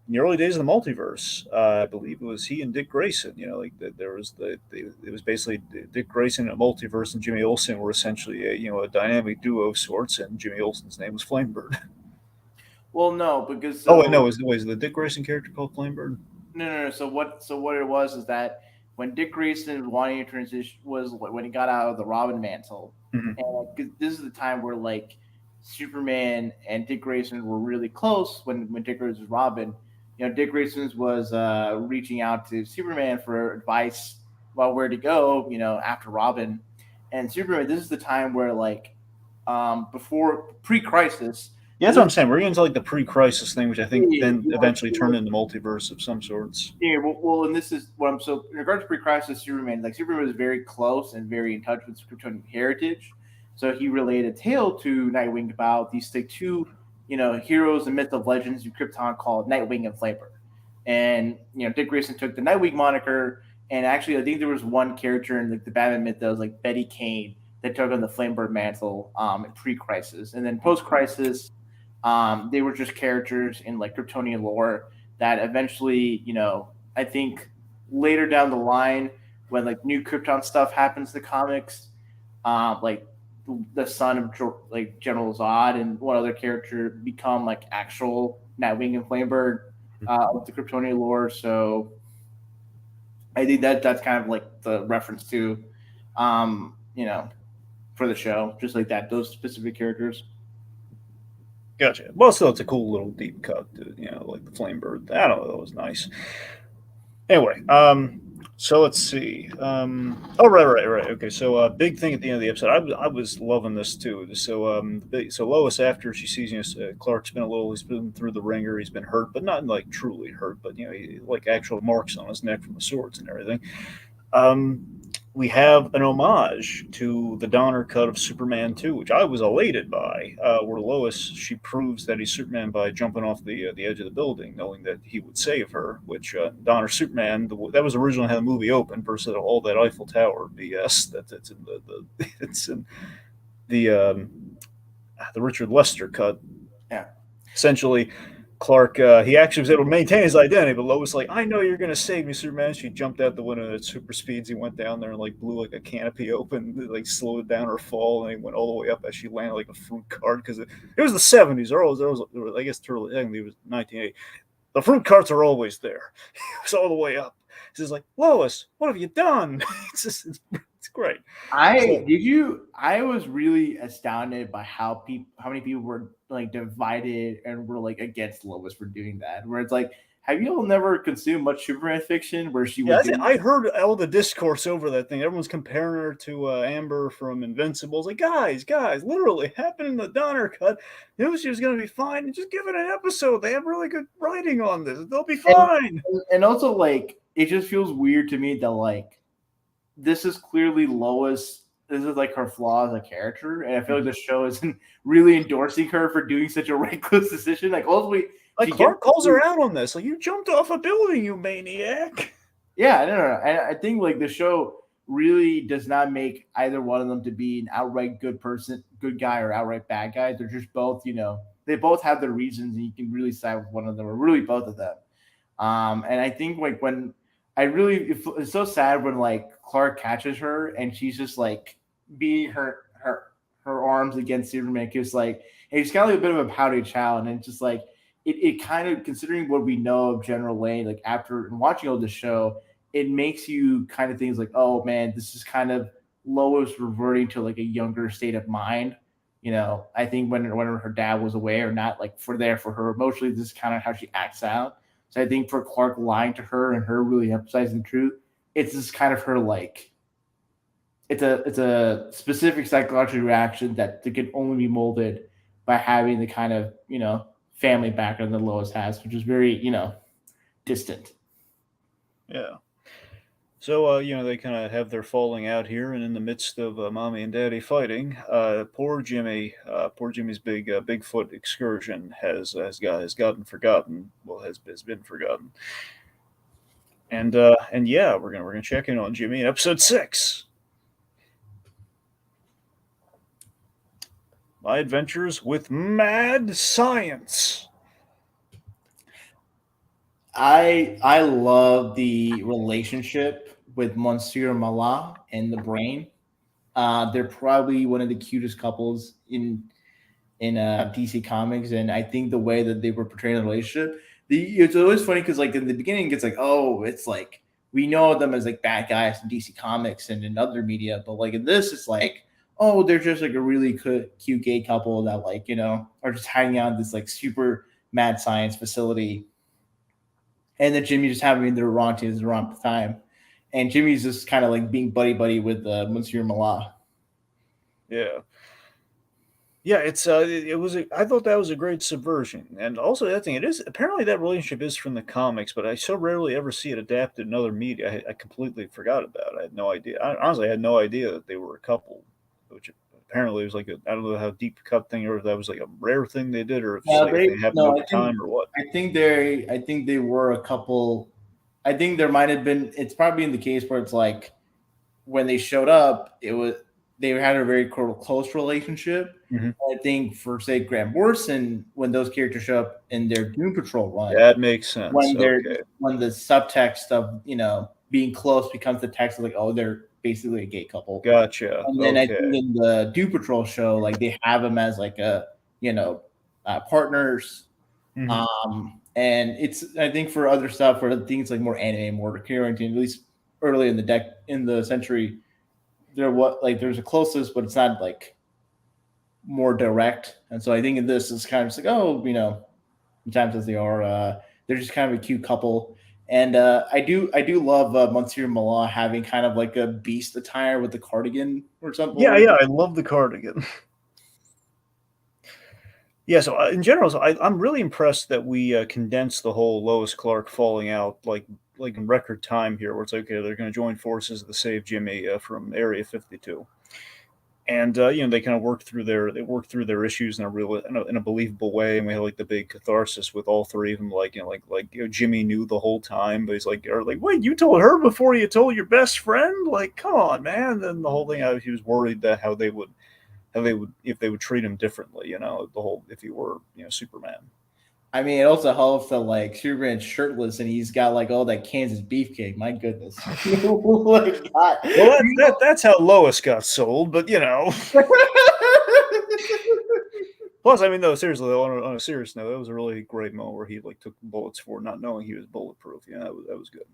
A: the early days of the multiverse, I believe it was he and Dick Grayson. There was it was basically Dick Grayson in a multiverse, and Jimmy Olsen were essentially a dynamic duo of sorts, and Jimmy Olsen's name was Flamebird.
B: Well, no, because
A: was the Dick Grayson character called Flamebird?
B: No. So what it was is that when Dick Grayson wanting to transition was when he got out of the Robin mantle, and this is the time where like Superman and Dick Grayson were really close when Dick Grayson was Robin. Dick Grayson was reaching out to Superman for advice about where to go, after Robin. And Superman, this is the time where, like, before pre-crisis.
A: Yeah, that's what I'm saying. We're into like the pre-crisis thing, which I think then eventually turned into multiverse of some sorts.
B: Yeah, well, and this is what I'm so in regards to pre-crisis Superman. Like Superman was very close and very in touch with Kryptonian heritage, so he relayed a tale to Nightwing about these two heroes and myth of legends of Krypton called Nightwing and Flamebird. And Dick Grayson took the Nightwing moniker, and actually I think there was one character in like the Batman myth that was like Betty Kane that took on the Flamebird mantle in pre-crisis, and then post-crisis. They were just characters in like Kryptonian lore that eventually, I think later down the line when like new Krypton stuff happens in the comics, like the son of like General Zod and one other character become like actual Nightwing and Flamebird with the Kryptonian lore. So I think that's kind of like the reference to, for the show, just like that, those specific characters.
A: Gotcha. Well, still, it's a cool little deep cut, like the Flamebird. I don't know. That was nice. Anyway, so let's see. Right. Okay, so big thing at the end of the episode. I was loving this too. So Lois, after she sees Clark's he's been through the ringer. He's been hurt, but not like truly hurt, but he, like actual marks on his neck from the swords and everything. We have an homage to the Donner cut of Superman 2, which I was elated by, where Lois, she proves that he's Superman by jumping off the edge of the building, knowing that he would save her, which Donner Superman, that was originally how the movie opened versus all that Eiffel Tower BS that's in it's in the Richard Lester cut.
B: Yeah.
A: Essentially, Clark, he actually was able to maintain his identity, but Lois like, I know you're going to save me, Superman. She jumped out the window at super speeds. He went down there and like blew like a canopy open, like slowed down her fall, and he went all the way up as she landed like a fruit cart because it was the 70s. I guess it was 1980. The fruit carts are always there. It was all the way up. She's like, Lois, what have you done? It's great.
B: I was really astounded by how many people were like divided and were like against Lois for doing that. Where it's like, have you all never consumed much Superman fiction where she was?
A: Yeah, I heard all the discourse over that thing. Everyone's comparing her to Amber from Invincible. It's like, guys, literally happened in the Donner cut. She was going to be fine. Just give it an episode. They have really good writing on this. They'll be fine.
B: And also, like, it just feels weird to me that like this is clearly Lois. This is like her flaw as a character, and I feel like the show isn't really endorsing her for doing such a reckless decision. Like, ultimately,
A: Like Clark calls her out on this. Like, you jumped off a building, you maniac.
B: Yeah, no. And I think like the show really does not make either one of them to be an outright good guy, or outright bad guy. They're just both, they both have their reasons, and you can really side with one of them, or really both of them. And I think like when it's so sad when like Clark catches her and she's just like beating her arms against Superman, because like he's kind of like a bit of a pouty child, and it's just like it kind of, considering what we know of General Lane, like after watching all the show, it makes you kind of think like, oh man, this is kind of Lois reverting to like a younger state of mind. I think when her dad was away or not, like for her emotionally, this is kind of how she acts out. So I think for Clark lying to her and her really emphasizing the truth, it's just kind of her like, it's a specific psychological reaction that can only be molded by having the kind of family background that Lois has, which is very distant.
A: Yeah. So, they kind of have their falling out here, and in the midst of mommy and daddy fighting, poor Jimmy's big Bigfoot excursion has gotten forgotten. Well, has been forgotten. And yeah, we're gonna check in on Jimmy in episode 6. My Adventures with Mad Science.
B: I love the relationship with Monsieur Mallah and the Brain. They're probably one of the cutest couples in DC Comics, and I think the way that they were portraying the relationship, it's always funny because like in the beginning, it's like, oh, it's like we know them as like bad guys in DC Comics and in other media, but like in this, it's like, oh, they're just like a really cute gay couple that like are just hanging out in this like super mad science facility. And then Jimmy just having the wrong team at the wrong time. And Jimmy's just kind of like being buddy with Monsieur Mallah.
A: Yeah. Yeah, I thought that was a great subversion. And also that thing, apparently that relationship is from the comics, but I so rarely ever see it adapted in other media. I completely forgot about it. I had no idea. Honestly, I had no idea that they were a couple, which apparently was like I don't know how deep cut thing, or if that was like a rare thing they did, or if they happened over time or what.
B: I think they were a couple. I think there might have been. It's probably in the case where it's like when they showed up, they had a very close relationship.
A: Mm-hmm.
B: I think for say Grant Morrison, when those characters show up in their Doom Patrol run,
A: that makes sense.
B: When the subtext of being close becomes the text of like, oh, they're basically a gay couple.
A: Gotcha.
B: And then I think in the Doom Patrol show, like they have them as like partners.
A: Mm-hmm.
B: And it's, I think for other stuff, for things like more anime, more Carrington, at least early in the century, there's a closeness, but it's not like more direct. And so I think in this is kind of just like, oh, sometimes as they are, they're just kind of a cute couple. And I do love Monsieur Mallah having kind of like a beast attire with the cardigan or something.
A: Yeah, I love the cardigan. Yeah, so in general, I'm really impressed that we condensed the whole Lois Clark falling out like in record time here, where it's okay, they're going to join forces to save Jimmy from Area 52, and they kind of work through their issues in a believable way, and we had like the big catharsis with all three of them, Jimmy knew the whole time, but he's like, wait, you told her before you told your best friend? Like, come on, man. And then the whole thing, he was worried that how they would treat him differently, if he were, Superman.
B: I mean, it also helps that like Superman's shirtless and he's got like all that Kansas beefcake. My goodness.
A: Well, that's how Lois got sold, but Plus, I mean, no, seriously, on a serious note, that was a really great moment where he like took bullets for not knowing he was bulletproof. That was good.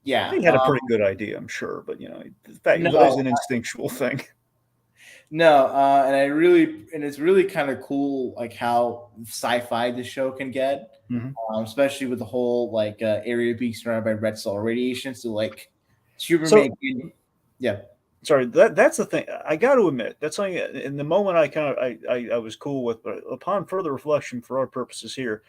B: Yeah,
A: he had a pretty good idea, I'm sure, but the fact that was an instinctual thing.
B: No, and it's really kind of cool, like how sci-fi the show can get, especially with the whole like area being surrounded by red solar radiation. So like, Superman, yeah.
A: Sorry, that's the thing. I got to admit, that's something. In the moment, I was cool with, but upon further reflection, for our purposes here,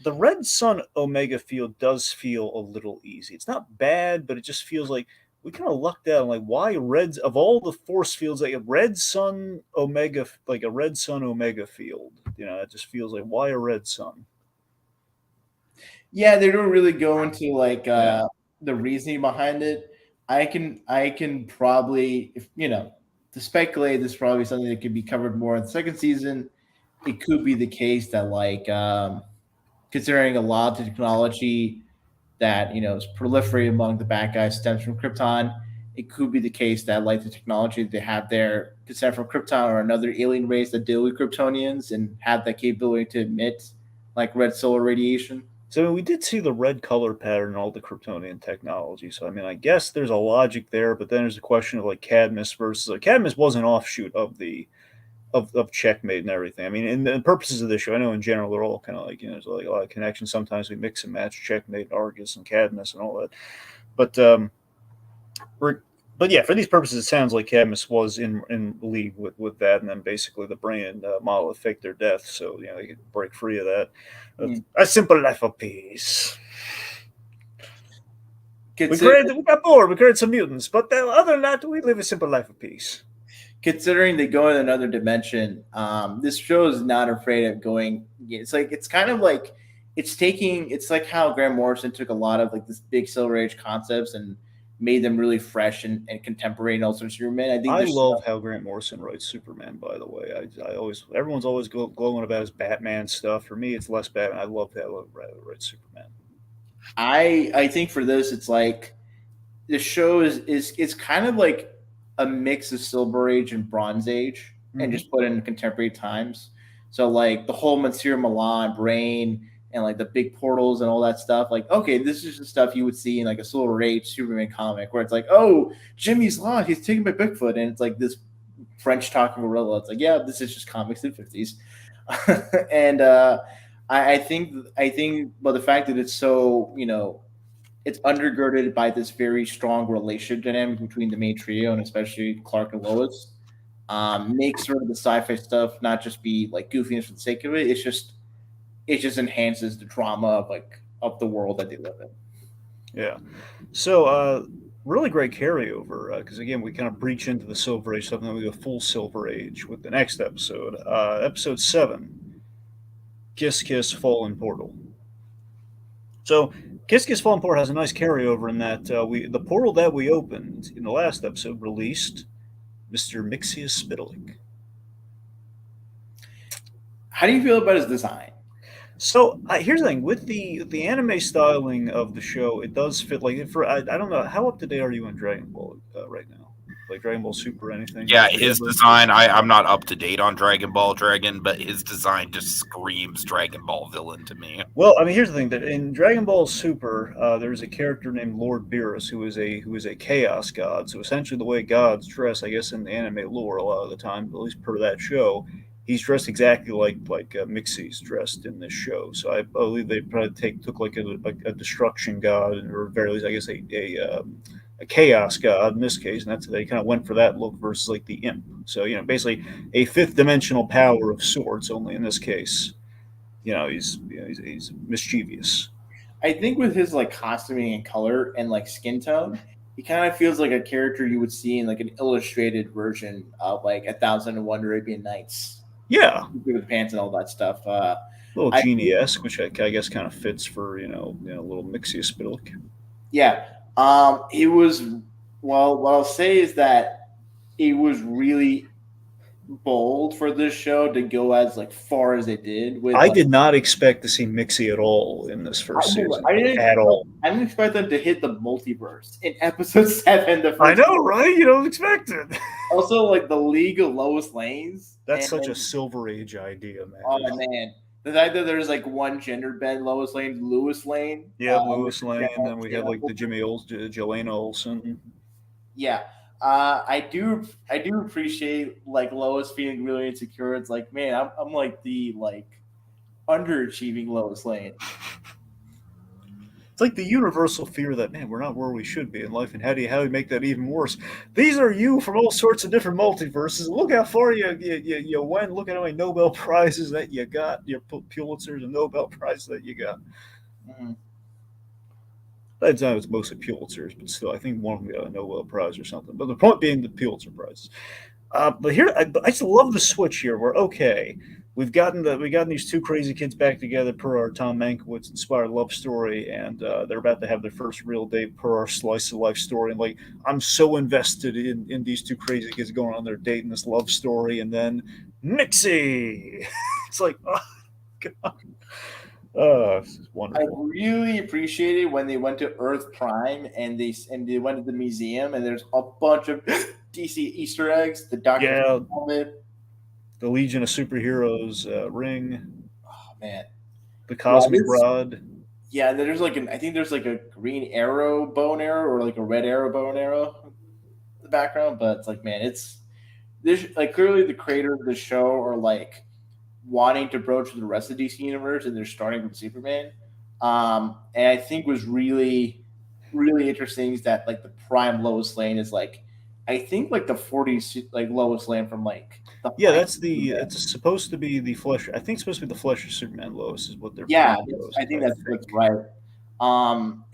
A: the Red Sun Omega field does feel a little easy. It's not bad, but it just feels like we kind of lucked out. Like, why Reds of all the force fields, like a Red Sun Omega, like a Red Sun Omega field? It just feels like, why a Red Sun?
B: Yeah, they don't really go into like the reasoning behind it. I can probably, if to speculate, this is probably something that could be covered more in the second season. It could be the case that like considering a lot of the technology that is proliferated among the bad guys stems from Krypton. It could be the case that like the technology they have there could stem from Krypton or another alien race that deal with Kryptonians and have that capability to emit like red solar radiation.
A: So we did see the red color pattern in all the Kryptonian technology. So I mean, I guess there's a logic there, but then there's a question of like Cadmus versus Cadmus was an offshoot of the of Checkmate and everything. I mean, in the purposes of this show, I know in general they're all kind of like there's like a lot of connections. Sometimes we mix and match Checkmate, Argus, and Cadmus and all that. But but yeah, for these purposes, it sounds like Cadmus was in league with that, and then basically the brain model faked their death, so they could break free of that. A simple life of peace. We got bored. We created some mutants, but other than that, we live a simple life of peace.
B: Considering they go in another dimension, this show is not afraid of going. It's kind of like it's like how Grant Morrison took a lot of like this big Silver Age concepts and made them really fresh and contemporary and also Superman.
A: I love how Grant Morrison writes Superman. By the way, everyone's always glowing about his Batman stuff. For me, it's less Batman. I love how he writes Superman.
B: I think for this, it's like the show is it's kind of like a mix of Silver Age and Bronze Age, and just put in contemporary times. So like the whole Monsieur Milan brain and like the big portals and all that stuff. Like, okay, this is the stuff you would see in like a Silver Age Superman comic where it's like, oh, Jimmy's lost, he's taken by Bigfoot, and it's like this French talking gorilla. It's like, yeah, this is just comics in the 50s. And I think, but the fact that it's so, it's undergirded by this very strong relationship dynamic between the main trio and especially Clark and Lois, makes sort of the sci-fi stuff not just be like goofiness for the sake of it. It just enhances the drama of the world that they live in.
A: Yeah. So really great carryover because again we kind of breach into the Silver Age stuff and then we go full Silver Age with the next episode, episode 7, Kiss Kiss Fallen Portal. So Kiss Kiss Fallen Portal has a nice carryover in that the portal that we opened in the last episode released Mr. Mixius Spitalik.
B: How do you feel about his design?
A: So here's the thing with the anime styling of the show, it does fit like I don't know how up to date are you on Dragon Ball right now, like Dragon Ball Super or anything?
C: Yeah, his design. I'm not up to date on Dragon Ball Dragon, but his design just screams Dragon Ball villain to me.
A: Well, I mean, here's the thing: that in Dragon Ball Super, there's a character named Lord Beerus who is a chaos god. So essentially, the way gods dress, I guess, in the anime lore, a lot of the time, at least per that show, he's dressed exactly like Mixi's dressed in this show. So I believe they probably took like a destruction god, or very least, I guess a chaos god in this case, and that's they kind of went for that look versus like the imp. So basically a fifth dimensional power of sorts. Only in this case, he's mischievous.
B: I think with his like costuming and color and like skin tone, he kind of feels like a character you would see in like an illustrated version of like 1001 Arabian Nights.
A: Yeah,
B: with pants and all that stuff.
A: A little genie-esque, which I guess kind of fits for little Mixius Spitalik.
B: Yeah, it was. Well, what I'll say is that it was really bold for this show to go as like far as it did.
A: I did not expect to see Mixie at all in this first season. I
B: didn't expect them to hit the multiverse in episode 7.
A: I know, right? You don't expect it.
B: Also, like the League of Lois Lanes.
A: That's such a Silver Age idea, man.
B: Oh man. The fact that there's like one gender bed, Lois Lane, Lewis Lane.
A: Yeah, Lewis Lane, and then we have like the Jelena Olsen.
B: Yeah. I do appreciate like Lois feeling really insecure. It's like, man, I'm like the like underachieving Lois Lane.
A: It's like the universal fear that, man, we're not where we should be in life, and how do you make that even worse? These are you from all sorts of different multiverses. Look how far you went. Look at how many Nobel Prizes that you got, your Pulitzers and Nobel Prizes that you got.
B: Mm-hmm.
A: It's mostly Pulitzers, but still, I think one of them got a Nobel Prize or something. But the point being the Pulitzer Prizes. But here, I just love the switch here. Where okay, we've gotten these two crazy kids back together per our Tom Mankiewicz inspired love story, and they're about to have their first real date per our slice of life story. And like, I'm so invested in these two crazy kids going on their date in this love story, and then Nixie. It's like, oh god, oh, this is
B: I
A: wonderful.
B: really appreciated when they went to Earth Prime and they went to the museum and there's a bunch of DC Easter eggs. The Doctor
A: Yeah,
B: helmet.
A: the Legion of Superheroes ring,
B: Oh man,
A: the
B: yeah,
A: cosmic rod.
B: yeah. There's like I think there's like a green arrow bow and arrow or like a red arrow bow and arrow in the background, but it's like man, it's this like clearly the creators of the show are like wanting to broach the rest of the DC universe, and they're starting with Superman. And I think was really, really interesting is that like the prime Lois Lane is like, I think like the 40s like Lois Lane from like the
A: Yeah,
B: prime
A: that's the.
B: Superman.
A: It's supposed to be the flesh. I think it's supposed to be the flesh of Superman. Lois is what they're
B: Yeah,
A: prime Lois.
B: I think
A: I
B: that's what's
A: think.
B: right.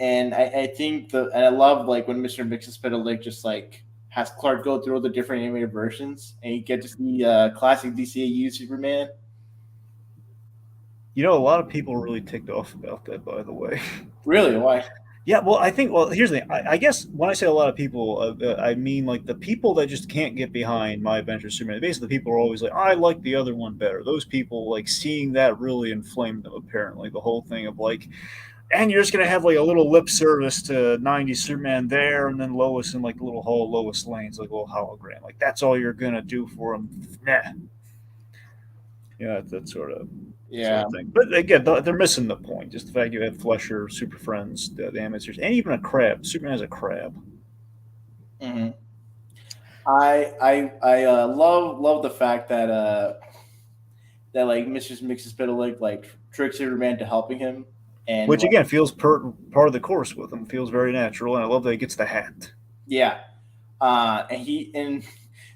B: And I think and I love like when Mr. Mixes just like has Clark go through all the different animated versions, and you get to see classic DCAU Superman.
A: You know, a lot of people are really ticked off about that. By the way.
B: Really, why?
A: Yeah, well, I think. Well, here's the thing. I guess when I say a lot of people, I mean like the people that just can't get behind My Adventure Superman. Basically, the people are always like, "I like the other one better." Those people like seeing that really inflamed them. Apparently, the whole thing of like, and you're just gonna have like a little lip service to '90s Superman there, and then Lois in like the little hall Lois Lane's like a little hologram. Like that's all you're gonna do for him? Nah. Yeah, that sort of
B: Yeah.
A: thing. But again, they're missing the point. Just the fact you have Flesher, Super Friends, the amateurs, and even a crab. Superman has a crab.
B: Mm-hmm. I love the fact that that like Mrs. Mixes like tricks Superman to helping him, and
A: Which
B: like
A: again feels part of the course with him. Feels very natural, and I love that he gets the hat.
B: yeah, and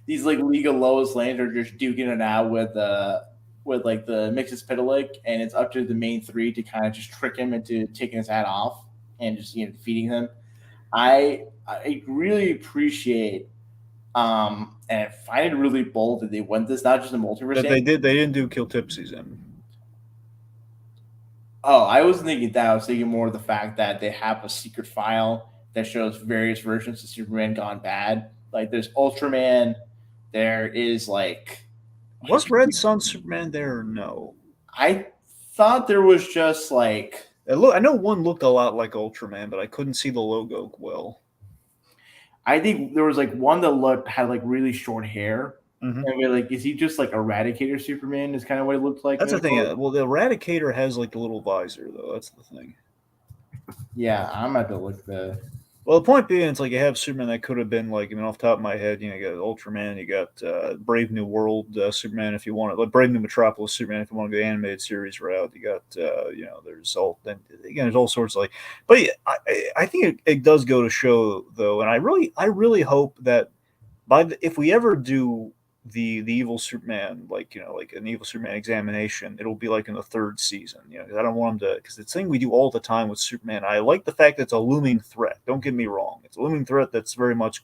B: these like League of Lois Lanes are just duking it out with like the Mixes and it's up to the main three to kind of just trick him into taking his hat off and just defeating him. I really appreciate and I find it really bold that they went this not just a multiverse.
A: That they didn't do Kill Tipsy's in.
B: Oh, I was thinking that. I was thinking more of the fact that they have a secret file that shows various versions of Superman gone bad. Like there's Ultraman, there is like
A: Was Red Sun Superman there or no?
B: I thought there was just like
A: I know one looked a lot like Ultraman, but I couldn't see the logo well.
B: I think there was like one that had like really short hair.
A: Mm-hmm.
B: And we're like, is he just like Eradicator Superman? Is kind of what it looked like.
A: That's the thing. Well, the Eradicator has like the little visor, though. That's the thing.
B: Yeah, I'm about to look the.
A: Well, the point being, it's like you have Superman that could have been like, off the top of my head, you got Ultraman, you got Brave New World Superman if you want it, like Brave New Metropolis Superman if you want to go the animated series route. You got, there's all, then again, there's all sorts of like, but yeah, I think it does go to show though, and I really hope that if we ever do the evil Superman, like an evil Superman examination, it'll be like in the third season. I don't want him to, because it's the thing we do all the time with Superman. I like the fact that it's a looming threat. Don't get me wrong; it's a looming threat that's very much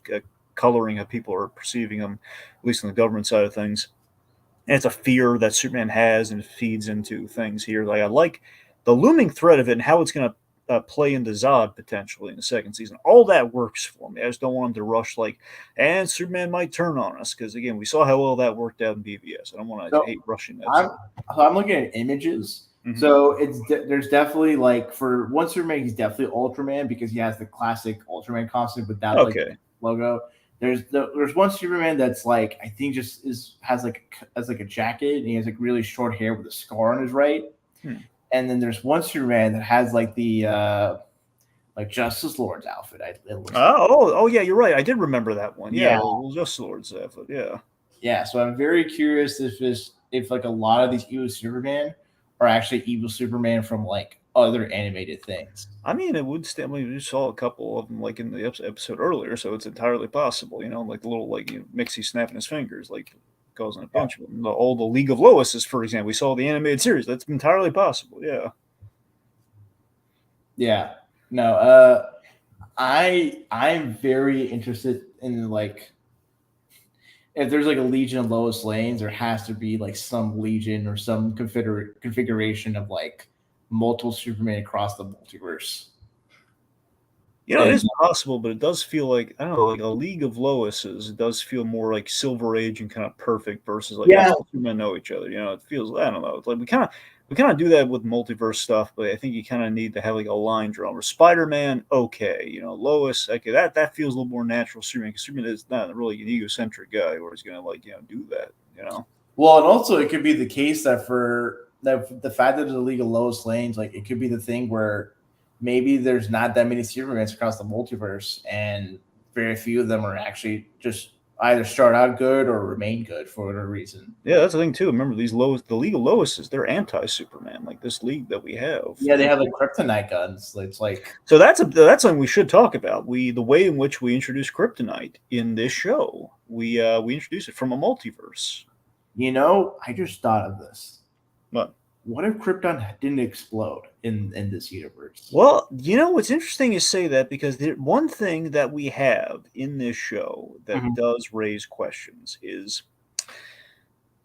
A: coloring how people are perceiving him, at least on the government side of things. And it's a fear that Superman has and feeds into things here. Like I like the looming threat of it and how it's going to play into Zod potentially in the second season. All that works for me. I just don't want him to rush and Superman might turn on us because again, we saw how well that worked out in BVS. I don't want to hate rushing that.
B: I'm looking at images. Mm-hmm. So there's definitely like for one Superman, he's definitely Ultraman because he has the classic Ultraman costume without like logo. There's one Superman that's like I think just has a jacket and he has like really short hair with a scar on his right. And then there's one Superman that has like the like Justice Lord's outfit.
A: Yeah, you're right. I did remember that one. Yeah. Justice Lord's outfit. Yeah.
B: Yeah. So I'm very curious if like a lot of these evil Superman are actually evil Superman from like other animated things.
A: I mean, it would stand. We saw a couple of them like in the episode earlier, so it's entirely possible. Like the little Mixie snapping his fingers, like causing a bunch of them. All the League of Lois's, for example, we saw the animated series. That's entirely possible. Yeah.
B: Yeah. No, I'm very interested in like if there's like a Legion of Lois Lanes, there has to be like some Legion or some configuration of like multiple Superman across the multiverse.
A: It is possible, but it does feel like, I don't know, like a League of Loises. It does feel more like Silver Age and kind of perfect versus like Supermen know each other. It feels, I don't know. It's like we kind of do that with multiverse stuff, but I think you kind of need to have like a line drawn. Where Spider-Man, okay, Lois, okay, that feels a little more natural. Superman is not really an egocentric guy where he's gonna do that.
B: Well, and also it could be the case that for the fact that there's a League of Lois Lanes, like it could be the thing where maybe there's not that many Supermans across the multiverse, and very few of them are actually just either start out good or remain good for whatever reason.
A: Yeah, that's the thing too. Remember the League of Loises, they're anti-Superman, like this league that we have.
B: Yeah, they have like kryptonite guns. It's like
A: so that's something we should talk about. The way in which we introduce kryptonite in this show. We introduce it from a multiverse.
B: I just thought of this.
A: What
B: if Krypton didn't explode in this universe?
A: Well, what's interesting is say that because one thing that we have in this show that does raise questions is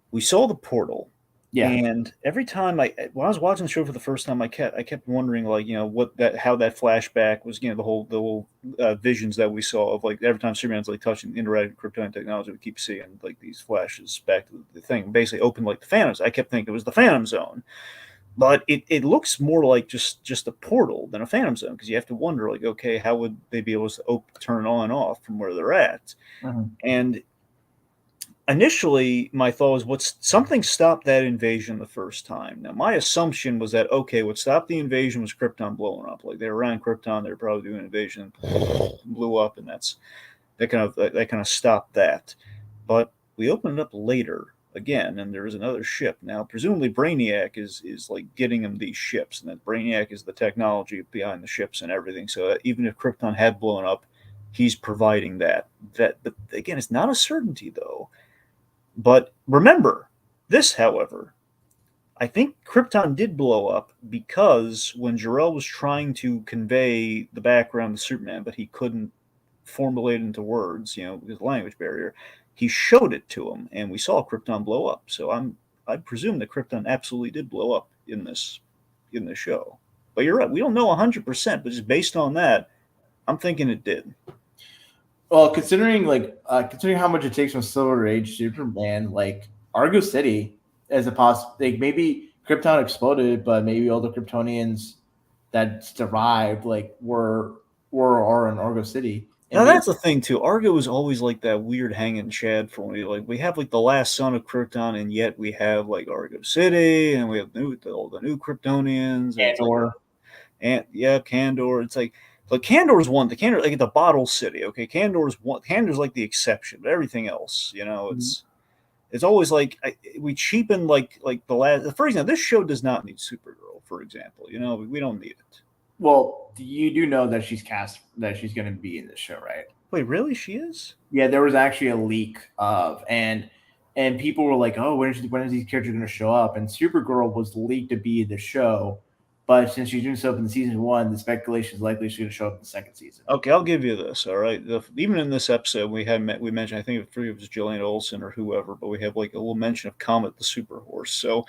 A: we saw the portal.
B: Yeah.
A: And every time when I was watching the show for the first time, I kept wondering, like, how that flashback was, the whole visions that we saw of, like, every time Superman's like touching interacting with Kryptonian technology, we keep seeing like these flashes back to the thing, basically open like the Phantom Zone. I kept thinking it was the Phantom Zone, but it looks more like just a portal than a Phantom Zone, because you have to wonder, like, okay, how would they be able to turn it on and off from where they're at? And initially, my thought was, something stopped that invasion the first time. Now, my assumption was that, okay, what stopped the invasion was Krypton blowing up. Like, they were around Krypton, they were probably doing an invasion, blew up, and that kind of stopped that. But we opened it up later again, and there was another ship. Now, presumably, Brainiac is like getting them these ships, and that Brainiac is the technology behind the ships and everything. So even if Krypton had blown up, he's providing that. But again, it's not a certainty, though. But remember this, however, I think Krypton did blow up because when Jor-El was trying to convey the background to Superman, but he couldn't formulate it into words, with the language barrier, he showed it to him, and we saw Krypton blow up. So I presume that Krypton absolutely did blow up in this show. But you're right, we don't know 100%, but just based on that, I'm thinking it did.
B: Well, considering how much it takes from Silver Age Superman, like Argo City as a like maybe Krypton exploded, but maybe all the Kryptonians that survived were in Argo City.
A: And now that's the thing too. Argo is always like that weird hanging chad for me. Like, we have like the last son of Krypton, and yet we have like Argo City, and we have all the new Kryptonians.
B: Kandor.
A: Kandor. It's like. But Kandor's one. Kandor, like the Bottle City. Okay, Kandor's one. Kandor's like the exception, but everything else, it's always like we cheapen like the last. For example, this show does not need Supergirl. For example, we don't need it.
B: Well, you do know that she's cast, that she's going to be in this show, right?
A: Wait, really? She is?
B: Yeah, there was actually a leak of and people were like, oh, when is these characters going to show up? And Supergirl was leaked to be in the show. But since she's doing so up in season 1, the speculation is likely she's going to show up in the second season.
A: Okay, I'll give you this. All right, even in this episode, we mentioned, I think it was Gillian Olsen or whoever, but we have like a little mention of Comet the Super Horse. So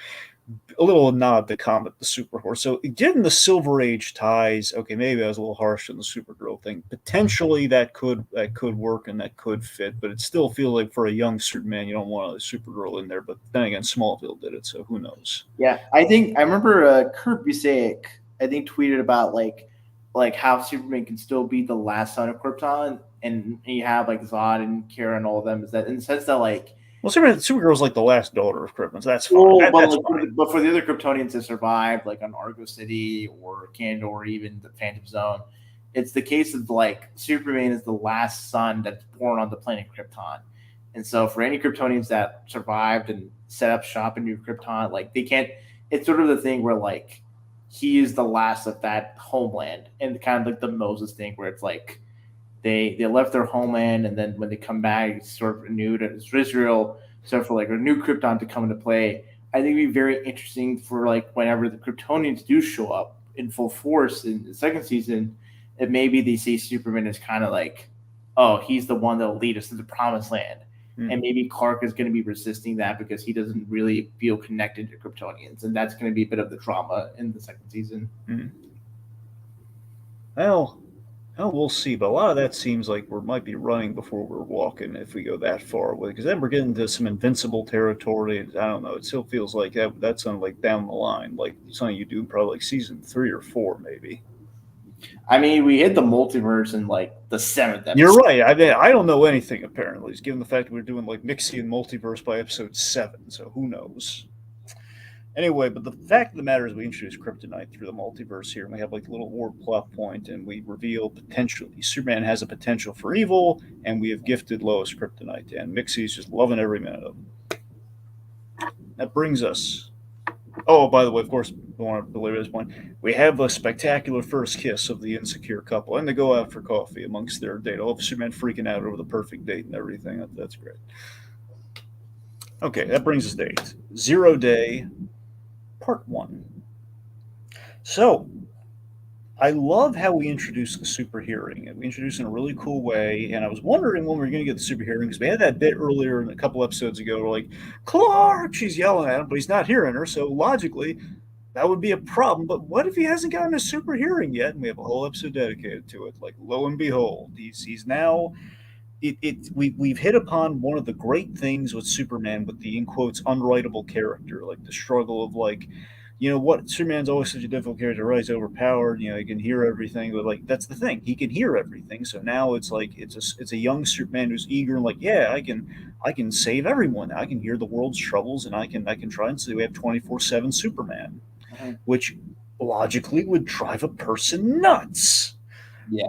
A: a little nod to Comet the Super Horse. So given the Silver Age ties, okay, maybe I was a little harsh on the Supergirl thing. Potentially that could work and that could fit, but it still feels like for a young Superman, you don't want a Supergirl in there. But then again, Smallville did it, so who knows?
B: Yeah, I remember Kurt Busiek, I think, tweeted about like how Superman can still be the last son of Krypton, and you have like Zod and Kara and all of them. Is that in the sense that like.
A: Well, Supergirl's like the last daughter of Krypton, so that's fine.
B: Fine. But for the other Kryptonians that survived, like on Argo City or Kandor, or even the Phantom Zone, it's the case of like Superman is the last son that's born on the planet Krypton. And so for any Kryptonians that survived and set up shop in New Krypton, like they can't. It's sort of the thing where like he is the last of that homeland, and kind of like the Moses thing where it's like. They left their homeland, and then when they come back, it's sort of renewed as Israel. So for like a new Krypton to come into play, I think it'd be very interesting for like whenever the Kryptonians do show up in full force in the second season, if maybe they see Superman as kind of like, oh, he's the one that'll lead us to the promised land. And maybe Clark is going to be resisting that because he doesn't really feel connected to Kryptonians. And that's going to be a bit of the drama in the second season.
A: Well, we'll see. But a lot of that seems like we might be running before we're walking if we go that far away. Because then we're getting into some invincible territory. I don't know. It still feels like that's on like down the line. Like something you do probably like season 3 or 4 maybe.
B: I mean, we hit the multiverse in like the 7th episode.
A: You're right. I mean, I don't know anything apparently, given the fact that we're doing like Mixie and multiverse by episode 7. So who knows? Anyway, but the fact of the matter is, we introduce Kryptonite through the multiverse here, and we have like a little war plot point, and we reveal potentially Superman has a potential for evil, and we have gifted Lois Kryptonite, and Mixie's just loving every minute of it. That brings us. Oh, by the way, of course, I want to belabor this point. We have the spectacular first kiss of the insecure couple, and they go out for coffee amongst their date. All of Superman freaking out over the perfect date and everything. That's great. Okay, that brings us to 8. 0 Day, Part 1. So, I love how we introduced the super hearing. We introduced it in a really cool way, and I was wondering when we were going to get the super hearing, because we had that bit earlier a couple episodes ago where, like, Clark, she's yelling at him, but he's not hearing her, so logically, that would be a problem. But what if he hasn't gotten a super hearing yet, and we have a whole episode dedicated to it? Like, lo and behold, he's now... We've hit upon one of the great things with Superman, with the in quotes unwritable character, like the struggle of like, you know what, Superman's always such a difficult character, right? He's overpowered, you know, he can hear everything, but like that's the thing, he can hear everything. So now it's like it's a young Superman who's eager and like, yeah, I can save everyone. I can hear the world's troubles, and I can try and say we have 24/7 Superman, which logically would drive a person nuts.
B: Yeah.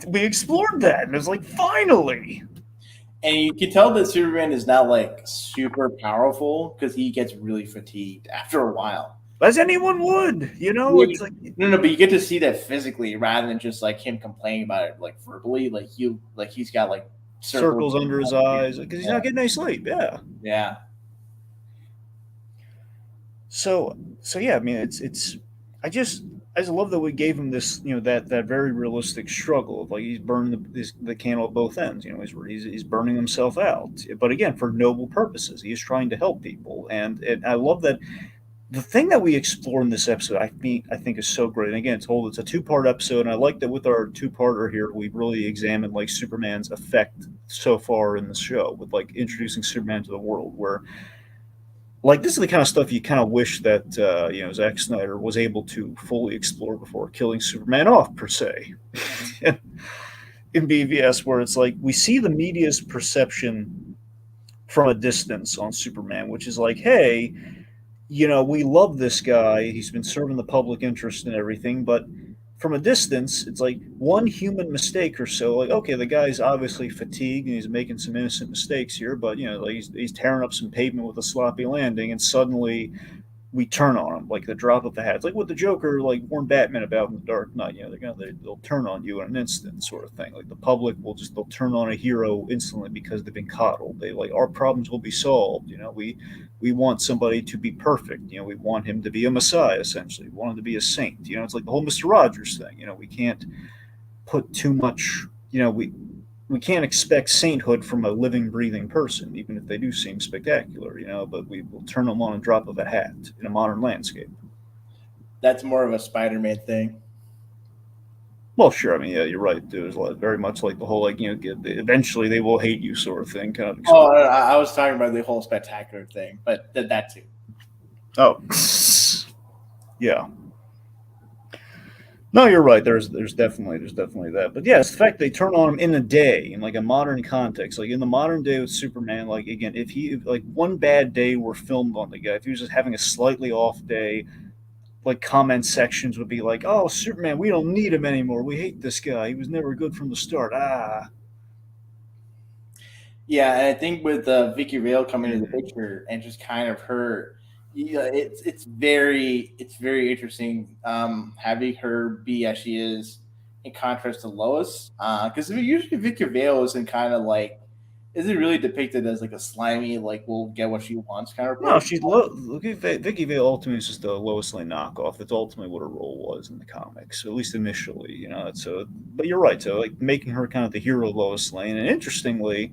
A: We explored that, and it was like, finally.
B: And you can tell that Superman is not like super powerful because he gets really fatigued after a while.
A: As anyone would, you know.
B: Yeah,
A: it's like
B: no, but you get to see that physically rather than just like him complaining about it like verbally. Like he's got like
A: circles under his eyes because he's not getting any sleep.
B: Yeah.
A: So yeah, I mean, it's. I just love that we gave him this, you know, that very realistic struggle of like he's burning the candle at both ends. You know, he's burning himself out, but again for noble purposes. He's trying to help people, and I love that. The thing that we explore in this episode, I think is so great. And again, it's a 2-part episode, and I like that with our 2-parter here, we've really examined like Superman's effect so far in the show with like introducing Superman to the world, where like this is the kind of stuff you kind of wish that you know, Zack Snyder was able to fully explore before killing Superman off per se. In BVS, where it's like we see the media's perception from a distance on Superman, which is like, hey, you know, we love this guy. He's been serving the public interest and everything, but from a distance, it's like one human mistake or so. Like, okay, the guy's obviously fatigued and he's making some innocent mistakes here, but you know, like he's tearing up some pavement with a sloppy landing, and suddenly we turn on him like the drop of a hat. It's like what the Joker like warned Batman about in the Dark Knight. You know, they'll turn on you in an instant, sort of thing. Like the public they'll turn on a hero instantly because they've been coddled. They like, our problems will be solved. You know, we want somebody to be perfect. You know, we want him to be a messiah, essentially. We want him to be a saint. You know, it's like the whole Mr. Rogers thing. You know, we can't put too much. You know, we can't expect sainthood from a living, breathing person, even if they do seem spectacular, you know, but we will turn them on a drop of a hat in a modern landscape.
B: That's more of a Spider-Man thing.
A: Well, sure. I mean, yeah, you're right. There's very much like the whole, like, you know, eventually they will hate you sort of thing. Kind of.
B: Oh, I was talking about the whole spectacular thing, but that too.
A: Oh, yeah. No, you're right. There's definitely that. But yeah, it's the fact they turn on him in a day, in like a modern context. Like in the modern day with Superman, like again, if like one bad day were filmed on the guy, if he was just having a slightly off day, like comment sections would be like, "Oh, Superman, we don't need him anymore. We hate this guy. He was never good from the start."
B: Yeah, and I think with Vicky Vale coming into the picture and just kind of her. Yeah, it's very interesting having her be as she is in contrast to Lois, because usually Victor Vale isn't kind of like is it really depicted as like a slimy, like will get what she wants kind of
A: No,
B: approach?
A: she's look at Vicky Vale. Ultimately, is just a Lois Lane knockoff. That's ultimately what her role was in the comics, at least initially. So. But you're right. So, like making her kind of the hero Lois Lane, and interestingly,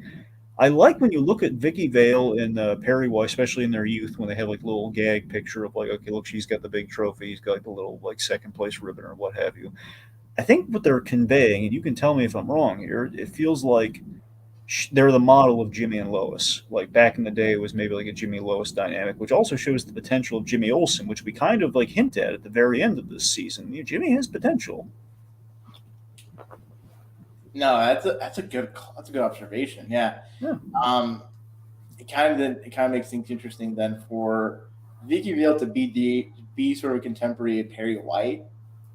A: I like when you look at Vicky Vale and Perry White, especially in their youth, when they have like little gag picture of like, okay, look, she's got the big trophy, he's got like the little like second place ribbon or what have you. I think what they're conveying, and you can tell me if I'm wrong here, it feels like they're the model of Jimmy and Lois. Like back in the day, it was maybe like a Jimmy Lois dynamic, which also shows the potential of Jimmy Olsen, which we kind of like hint at the very end of this season. Jimmy has potential.
B: No, that's a good observation. Yeah.
A: Yeah.
B: It kind of makes things interesting then for Vicky Vale to be sort of contemporary of Perry White,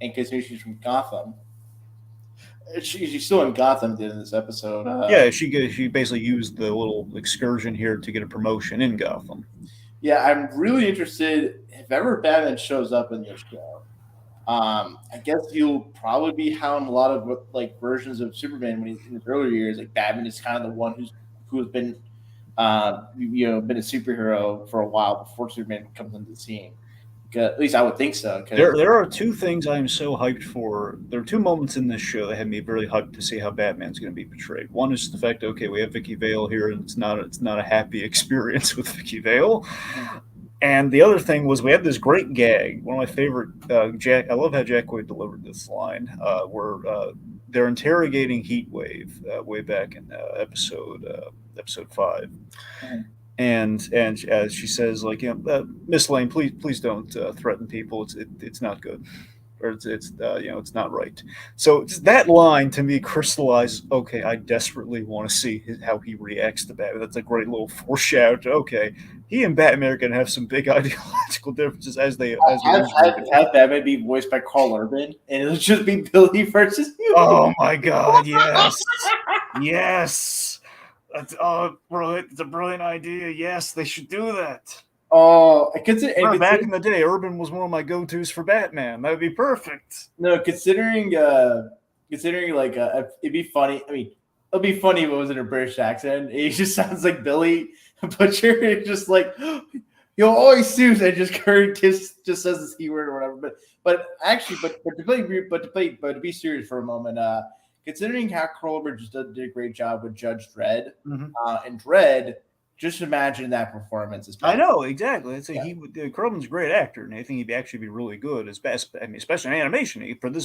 B: and considering she's from Gotham. She's still in Gotham in this episode.
A: Yeah, she basically used the little excursion here to get a promotion in Gotham.
B: Yeah, I'm really interested if ever Batman shows up in this show. I guess he'll probably be how in a lot of like versions of Superman when he's in his earlier years. Like Batman is kind of the one who's been been a superhero for a while before Superman comes into the scene. At least I would think so.
A: There are two things I'm so hyped for. There are two moments in this show that had me really hyped to see how Batman's going to be portrayed. One is the fact, okay, we have Vicky Vale here, and it's not a happy experience with Vicky Vale. And the other thing was we had this great gag. One of my favorite Jack. I love how Jack Quaid delivered this line, where they're interrogating Heatwave way back in episode 5. And as she says, like, Miss Lane, please don't threaten people. It's not good, or it's not right. So just that line to me crystallizes. Okay, I desperately want to see how he reacts to Batman. That's a great little foreshadow. Okay, he and Batman are going to have some big ideological differences as they
B: have Batman be voiced by Carl Urban, and it'll just be Billy versus you.
A: Oh my God! Yes, yes. It's a brilliant idea. Yes, they should do that.
B: Oh,
A: back in the day, Urban was one of my go-tos for Batman. That would be perfect.
B: No, considering like it'd be funny. I mean, it'd be funny if it was in a British accent. He just sounds like Billy Butcher. It's just like you'll always sue, and just just says the C word or whatever. But to be serious for a moment. Considering how Carl Urban just did a great job with Judge Dredd, and Dredd, just imagine that performance.
A: I know exactly. I'd say Carlman's a great actor, and I think he'd actually be really good as best. I mean, especially in animation for this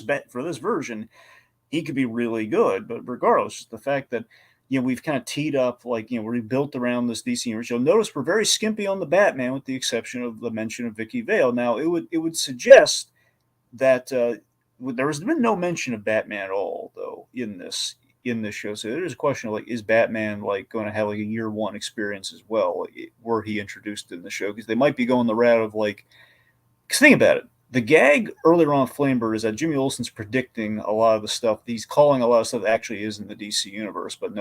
A: version, he could be really good. But regardless, the fact that we've kind of teed up we're built around this DC universe. You'll notice we're very skimpy on the Batman, with the exception of the mention of Vicky Vale. Now, it would suggest that. There has been no mention of Batman at all, though, in this show. So there's a question of is Batman going to have a year one experience as well? Were he introduced in the show? Because they might be going the route of because think about it. The gag earlier on Flamebird is that Jimmy Olsen's predicting a lot of the stuff. He's calling a lot of stuff that actually is in the DC universe, but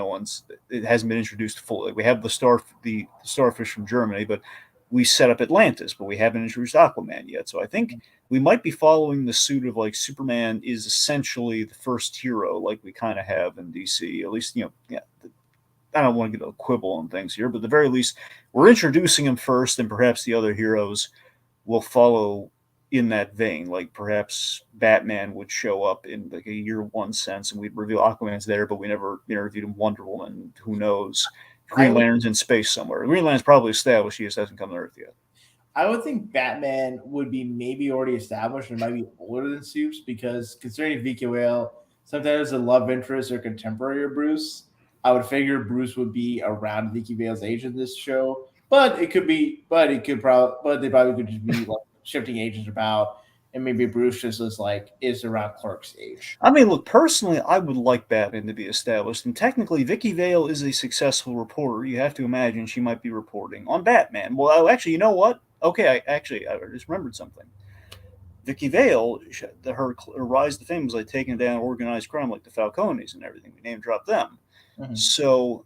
A: it hasn't been introduced fully. We have the starfish from Germany, but we set up Atlantis, but we haven't introduced Aquaman yet. So I think we might be following the suit of Superman is essentially the first hero, like we kind of have in DC. At least, I don't want to get a quibble on things here, but at the very least, we're introducing him first, and perhaps the other heroes will follow in that vein. Like perhaps Batman would show up in a year one sense, and we'd reveal Aquaman's there, but we never interviewed him. Wonder Woman, who knows? Green Lantern's in space somewhere. Green Lantern's probably established. He just hasn't come to Earth yet.
B: I would think Batman would be maybe already established and might be older than Supes, because considering Vicky Vale sometimes a love interest or contemporary of Bruce, I would figure Bruce would be around Vicky Vale's age in this show. But they probably could just be shifting ages about, and maybe Bruce just is around Clark's age.
A: I mean, look, personally, I would like Batman to be established, and technically, Vicky Vale is a successful reporter. You have to imagine she might be reporting on Batman. Well, actually, you know what? Okay, I just remembered something. Vicky Vale, her rise to fame was taking down organized crime like the Falcones and everything. We name dropped them. Mm-hmm. So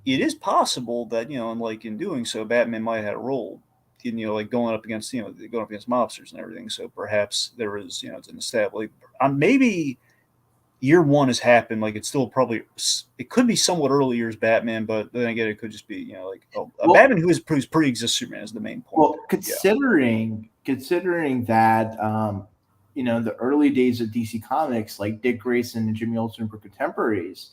A: it is possible that in doing so, Batman might have had a role. Going up against mobsters and everything. So perhaps there is, it's an established. Maybe year one has happened. Like, it's still probably, it could be somewhat early years Batman, but then again, it could just be, like a Batman who pre-exists Superman is the main point.
B: Well, considering that, the early days of DC Comics, like Dick Grayson and Jimmy Olsen were contemporaries,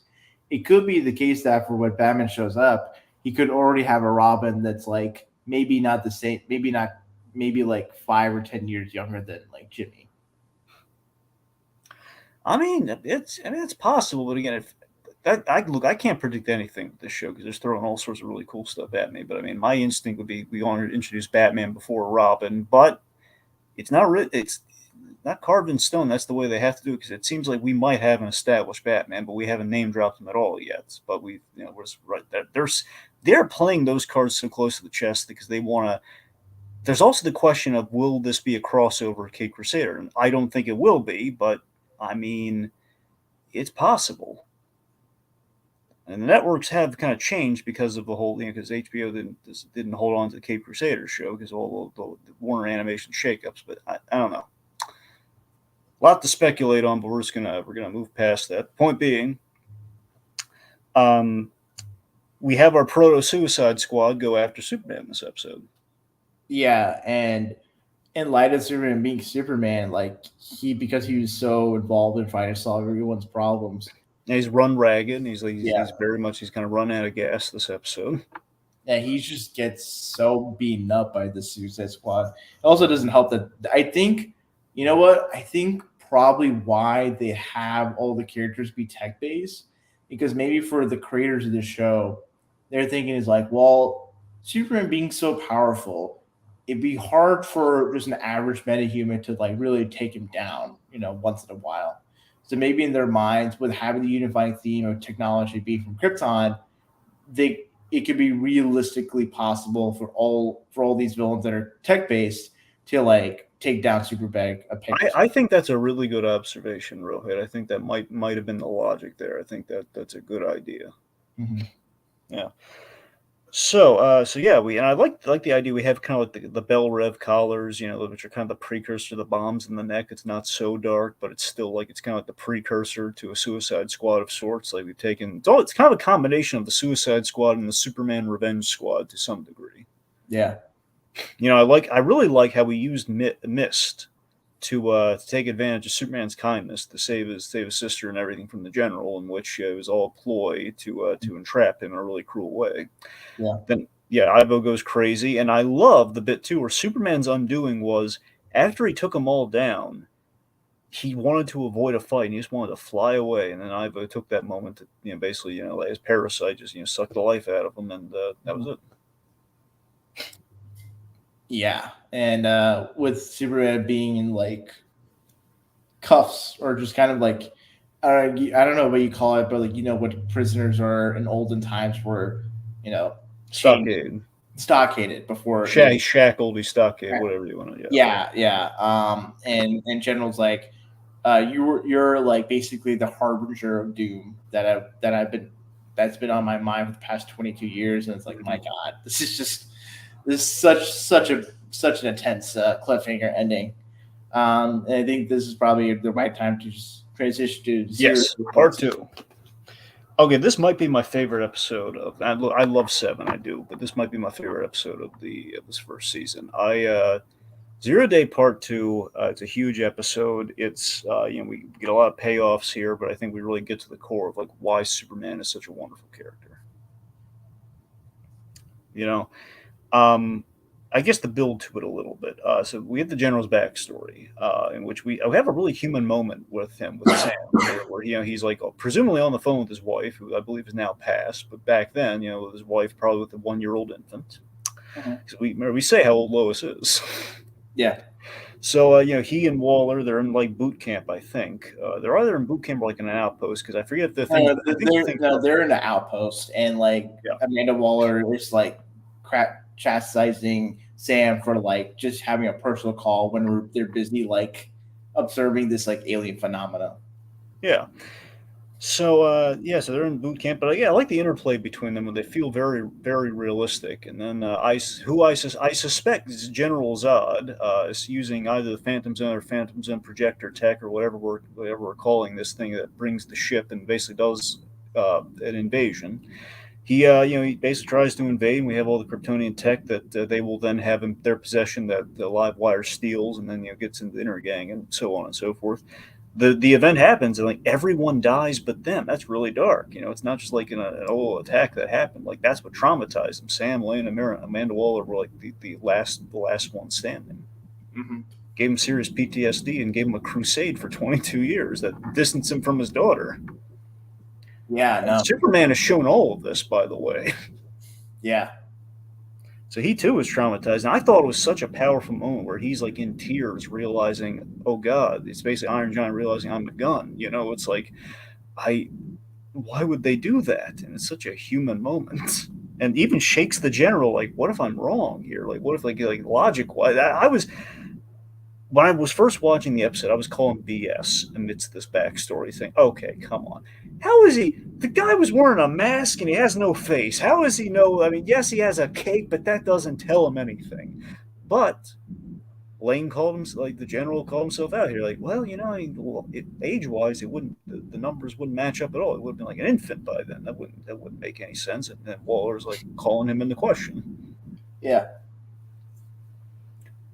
B: it could be the case that for when Batman shows up, he could already have a Robin that's like maybe not the same, maybe like 5 or 10 years younger than like Jimmy.
A: I mean, it's possible, but again, I can't predict anything with this show because they're throwing all sorts of really cool stuff at me. But I mean, my instinct would be we want to introduce Batman before Robin, but it's not carved in stone. That's the way they have to do it because it seems like we might have an established Batman, but we haven't name dropped him at all yet. But we're right there. They're playing those cards so close to the chest because they want to. There's also the question of will this be a crossover with Cape Crusader? And I don't think it will be, but I mean, it's possible. And the networks have kind of changed because of the whole, because HBO didn't hold on to the Cape Crusader show because all the Warner Animation shakeups. But I don't know. A lot to speculate on, but we're gonna move past that. Point being, we have our proto Suicide Squad go after Superman this episode.
B: Yeah, and in light of Superman being Superman, like because he was so involved in trying to solve everyone's problems.
A: And he's run ragged. He's very much kind of run out of gas this episode.
B: Yeah, he just gets so beaten up by the Suicide Squad. It also doesn't help that I think, you know what? I think probably why they have all the characters be tech based, because maybe for the creators of the show, they're thinking is like, well, Superman being so powerful, it'd be hard for just an average metahuman to like really take him down, once in a while. So maybe in their minds, with having the unifying theme of technology being from Krypton, it could be realistically possible for all these villains that are tech based to like take down Superbag.
A: I think that's a really good observation, Rohith. I think that might have been the logic there. I think that's a good idea.
B: Mm-hmm.
A: Yeah. So yeah, I like the idea we have kind of like the Bell Rev collars, which are kind of the precursor to the bombs in the neck. It's not so dark, but it's still like it's kind of like the precursor to a Suicide Squad of sorts. Like we've taken it's kind of a combination of the Suicide Squad and the Superman Revenge Squad to some degree.
B: Yeah.
A: I really like how we used Mist to take advantage of Superman's kindness to save his sister and everything from the General, in which it was all a ploy to entrap him in a really cruel way.
B: Yeah.
A: Then Ivo goes crazy, and I love the bit too where Superman's undoing was after he took them all down, he wanted to avoid a fight and he just wanted to fly away, and then Ivo took that moment to basically like his parasite just sucked the life out of him, and that was it.
B: Yeah, and with Superman being in like cuffs or just kind of like I don't know what you call it, but like what prisoners are in olden times were, stockaded before
A: shackled, stockade, whatever you want to.
B: Yeah. And General's like, you're like basically the harbinger of doom that's been on my mind for the past 22 years, and it's like, my God, this is such an intense cliffhanger ending. And I think this is probably the right time to just transition to
A: part 2. Okay, this might be my favorite episode of. I love 7, I do, but this might be my favorite episode of this first season. Zero Day Part 2. It's a huge episode. It's we get a lot of payoffs here, but I think we really get to the core of like why Superman is such a wonderful character. I guess to build to it a little bit. So we have the General's backstory, in which we have a really human moment with Sam, where he's like presumably on the phone with his wife, who I believe is now passed, but back then, with his wife, probably with a 1-year-old infant. Because we say how old Lois is.
B: Yeah.
A: So he and Waller, they're in like boot camp, I think. They're either in boot camp or like in an outpost, because I forget the thing.
B: They're in the outpost, and like Amanda Waller is like chastising Sam for like just having a personal call when they're busy like observing this like alien phenomena.
A: Yeah. So so they're in boot camp, but yeah, I like the interplay between them, and they feel very, very realistic. And then I suspect is General Zod is using either the Phantom Zone or Phantom Zone projector tech or whatever we're calling this thing that brings the ship and basically does an invasion. He basically tries to invade, and we have all the Kryptonian tech that they will then have in their possession that the Live Wire steals, and then gets into the inner gang and so on and so forth. The event happens, and like everyone dies but them. That's really dark. It's not just like an old attack that happened. Like that's what traumatized them. Sam Lane and Amanda Waller were like the last one standing.
B: Mm-hmm.
A: Gave him serious PTSD and gave him a crusade for 22 years that distanced him from his daughter.
B: Yeah, no.
A: Superman has shown all of this, by the way.
B: Yeah.
A: So he too was traumatized. And I thought it was such a powerful moment where he's like in tears, realizing, oh God, it's basically Iron Giant realizing I'm the gun. It's like, why would they do that? And it's such a human moment. And even shakes the general, like, what if I'm wrong here? Like, what if like logic wise? When I was first watching the episode, I was calling BS amidst this backstory thing. Okay, come on. How is he? The guy was wearing a mask and he has no face. How does he know? I mean, yes, he has a cape, but that doesn't tell him anything. But Lane called him, like the general called himself out here, like, well, age-wise, it wouldn't, the numbers wouldn't match up at all. It would have been like an infant by then. That wouldn't make any sense. And then Waller's like calling him into question.
B: Yeah.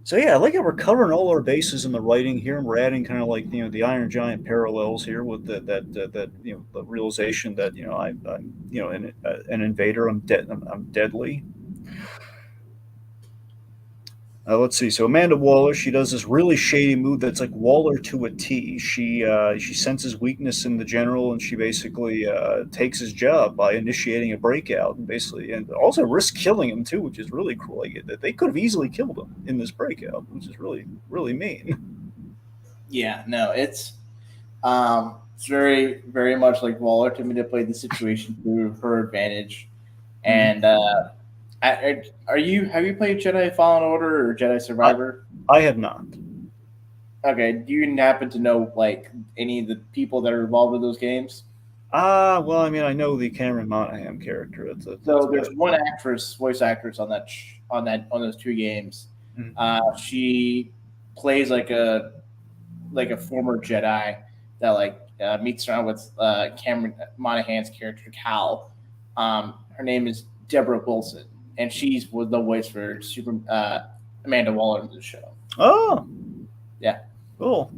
A: So yeah, I like how we're covering all our bases in the writing here, and we're adding kind of like the Iron Giant parallels here with that the realization that I'm an invader. I'm dead. I'm deadly. Let's see. So Amanda Waller, she does this really shady move that's like Waller to a T. She senses weakness in the general, and she basically takes his job by initiating a breakout, and also risk killing him too, which is really cool. Like, they could have easily killed him in this breakout, which is really, really mean.
B: Yeah, no, it's very, very much like Waller to manipulate the situation to her advantage. And have you played Jedi Fallen Order or Jedi Survivor?
A: I have not.
B: Okay, do you happen to know like any of the people that are involved in those games?
A: Well, I mean, I know the Cameron Monaghan character.
B: So there's one voice actress on those two games.
A: Mm-hmm.
B: She plays like a former Jedi that meets around with Cameron Monaghan's character Cal. Her name is Deborah Wilson, and she's the voice for Amanda Waller in the show.
A: Oh,
B: yeah,
A: cool.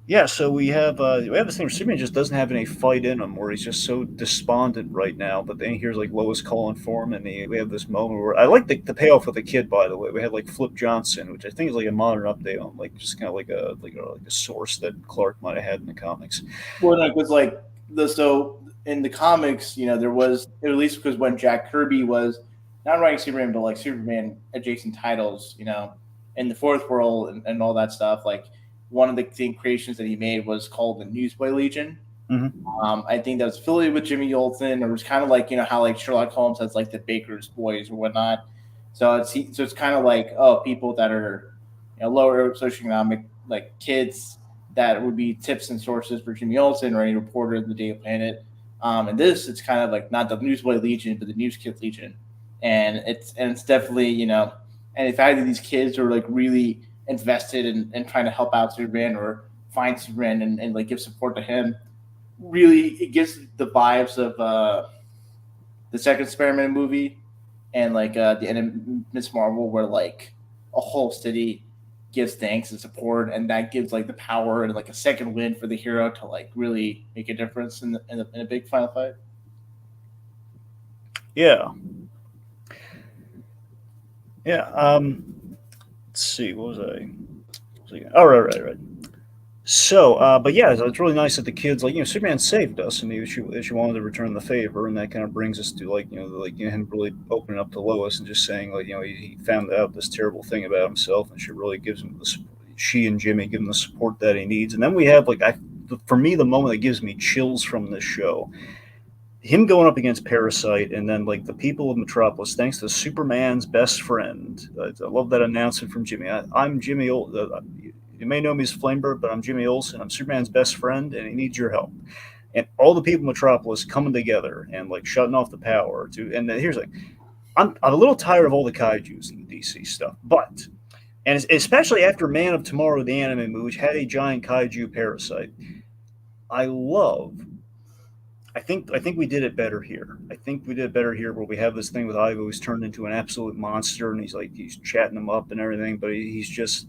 A: Yeah, so we have this thing where Superman just doesn't have any fight in him, where he's just so despondent right now. But then he hears like Lois calling for him, and we have this moment where I like the payoff with the kid. By the way, we had like Flip Johnson, which I think is like a modern update on like just kind of like a source that Clark might have had in the comics.
B: Well, no, because in the comics, there was, at least because when Jack Kirby was not writing Superman, but like Superman adjacent titles, in the Fourth World and all that stuff, like. One of the creations that he made was called the Newsboy Legion.
A: Mm-hmm.
B: I think that was affiliated with Jimmy Olsen, or it was kind of like how like Sherlock Holmes has like the Baker's Boys or whatnot. So it's kind of like people that are lower socioeconomic, like kids that would be tips and sources for Jimmy Olsen or any reporter in the Daily Planet. And it's kind of like not the Newsboy Legion, but the News Kid Legion, and it's definitely and the fact that these kids are like really invested in trying to help out Superman or find Superman and like give support to him. Really, it gives the vibes of the second Spider-Man movie and like the end of Miss Marvel, where like a whole city gives thanks and support, and that gives like the power and like a second win for the hero to like really make a difference in a big final fight.
A: Yeah. Let's see, what was I? Oh, right. So, but yeah, so it's really nice that the kids, like, Superman saved us, and she wanted to return the favor, and that kind of brings us to him really opening up to Lois and just saying he found out this terrible thing about himself, and she really gives him she and Jimmy give him the support that he needs, and then we have for me the moment that gives me chills from this show. Him going up against Parasite, and then like the people of Metropolis, thanks to Superman's best friend. I love that announcement from Jimmy. I'm Jimmy. You may know me as Flamebird, but I'm Jimmy Olsen. I'm Superman's best friend, and he needs your help. And all the people in Metropolis coming together and like shutting off the power to. And here's the thing: I'm a little tired of all the kaiju's in the DC stuff, but and especially after Man of Tomorrow, the anime movie, which had a giant kaiju parasite. I love. I think we did it better here. I think we did it better here, where we have this thing with Ivo who's turned into an absolute monster, and he's chatting him up and everything, but he's just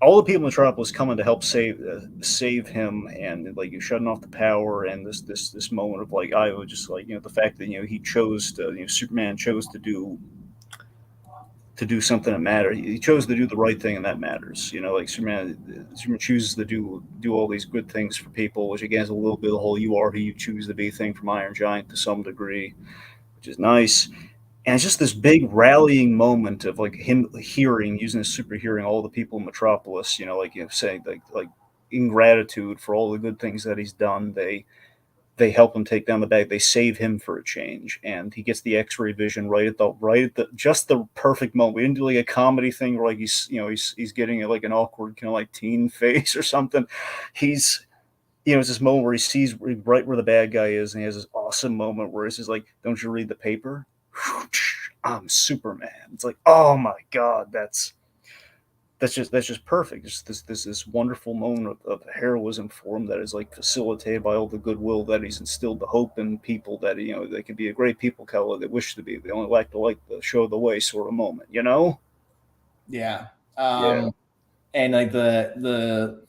A: all the people in Metropolis coming to help save him, and like you shutting off the power, and this moment of like Ivo just like the fact that he chose to Superman chose to do something that matters. He chose to do the right thing, and that matters. Like Superman chooses to do all these good things for people, which again is a little bit of the whole "you are who you choose to be" thing from Iron Giant to some degree, which is nice. And it's just this big rallying moment of like him using his super hearing all the people in Metropolis, saying like in gratitude for all the good things that he's done. They help him take down the bag. They save him for a change, and he gets the X-ray vision right at the just the perfect moment. We didn't do like a comedy thing where like he's getting like an awkward like teen face or something. He's it's this moment where he sees right where the bad guy is, and he has this awesome moment where it's just like, "Don't you read the paper? I'm Superman." It's like, oh my god, that's just perfect. Just this wonderful moment of heroism for him that is like facilitated by all the goodwill that he's instilled, the hope in people that they can be a great people color that wish to be. They only like to the show the way sort of moment,
B: Yeah.
A: Yeah.
B: And like the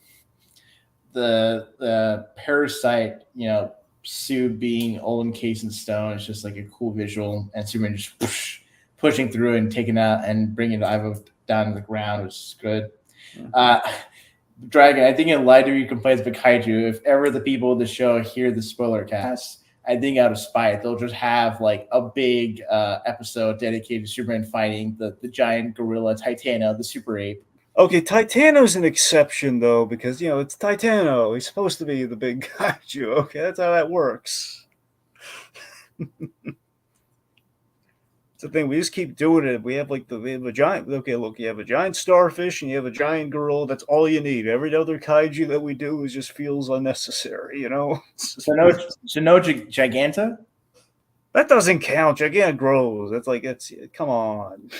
B: parasite, suit being all encased in stone. It's just like a cool visual, and Superman just pushing through and taking out and bringing Ivo down to the ground, which is good. Dragon, I think in light of your complaints about kaiju, if ever the people of the show hear the spoiler cast, I think out of spite, they'll just have like a big episode dedicated to Superman fighting the giant gorilla Titano, the super ape.
A: Okay, Titano's an exception though, because it's Titano. He's supposed to be the big kaiju. Okay, that's how that works. It's the thing. We just keep doing it. We have a giant. Okay, look, you have a giant starfish and you have a giant gorilla. That's all you need. Every other kaiju that we do just feels unnecessary.
B: So no Giganta.
A: That doesn't count. Gigantic grows. Come on.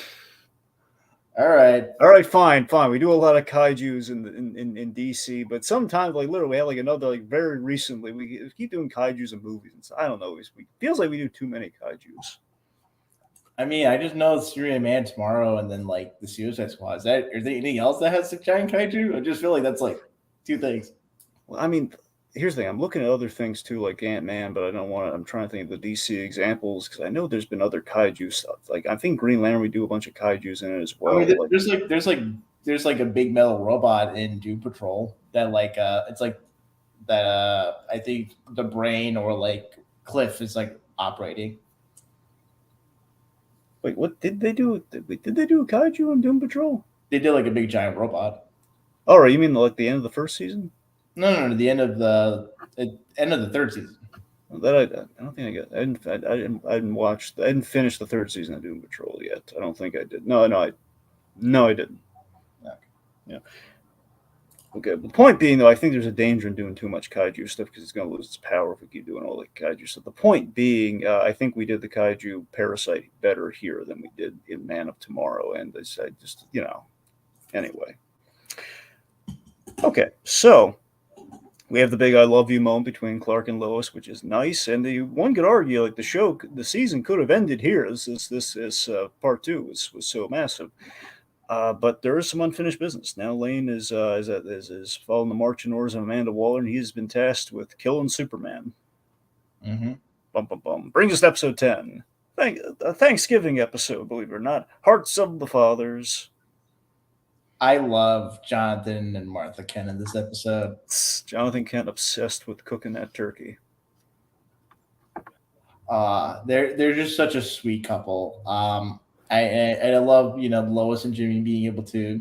B: All right,
A: fine. We do a lot of kaijus in DC, but sometimes, like literally, we have like another very recently. We keep doing kaijus in movies, and so I don't know. It feels like we do too many kaijus.
B: I mean, I just know it's Man Tomorrow, and then like the Suicide Squad. Is there anything else that has a giant kaiju? I just feel like that's like two things.
A: Well, I mean, here's the thing. I'm looking at other things too, like Ant-Man, but I don't want to. I'm trying to think of the DC examples because I know there's been other kaiju stuff. Like I think Green Lantern, we do a bunch of kaijus in it as well.
B: I mean, there's a big metal robot in Doom Patrol that it's like that. I think the brain or like Cliff is like operating.
A: Wait, what did they do? Did they do a kaiju on Doom Patrol?
B: They did like a big giant robot.
A: Oh, right, you mean like the end of the first season?
B: No, the end of the third season.
A: That I don't think I got. I didn't watch. I didn't finish the third season of Doom Patrol yet. I don't think I did. No, I didn't.
B: Okay.
A: Yeah. Okay. But the point being, though, I think there's a danger in doing too much kaiju stuff because it's going to lose its power if we keep doing all the kaiju stuff. The point being, I think we did the kaiju parasite better here than we did in Man of Tomorrow, and I just anyway. Okay, so we have the big "I love you" moment between Clark and Lois, which is nice. And one could argue like the season could have ended here. This part 2 was so massive. But there is some unfinished business. Now Lane is following the marching orders of Amanda Waller, and he has been tasked with killing Superman.
B: Mm-hmm.
A: Bum, bum, bum. Brings us to episode 10. A Thanksgiving episode, believe it or not. Hearts of the Fathers.
B: I love Jonathan and Martha Kent in this episode.
A: Jonathan Kent obsessed with cooking that turkey.
B: They're just such a sweet couple. I love Lois and Jimmy being able to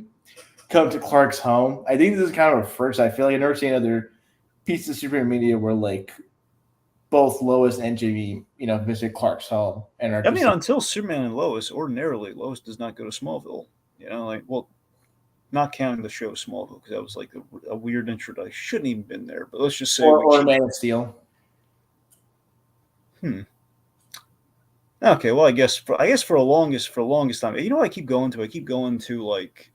B: come to Clark's home. I think this is kind of a first. I feel like I've never seen other pieces of Superman media where like both Lois and Jimmy visit Clark's home and
A: until Superman and Lois, ordinarily Lois does not go to Smallville. not counting the show Smallville, because that was like a weird introduction. Shouldn't even been there, but let's just say
B: or Man of Steel.
A: Okay, well, I guess for the longest time, you know, I keep going to like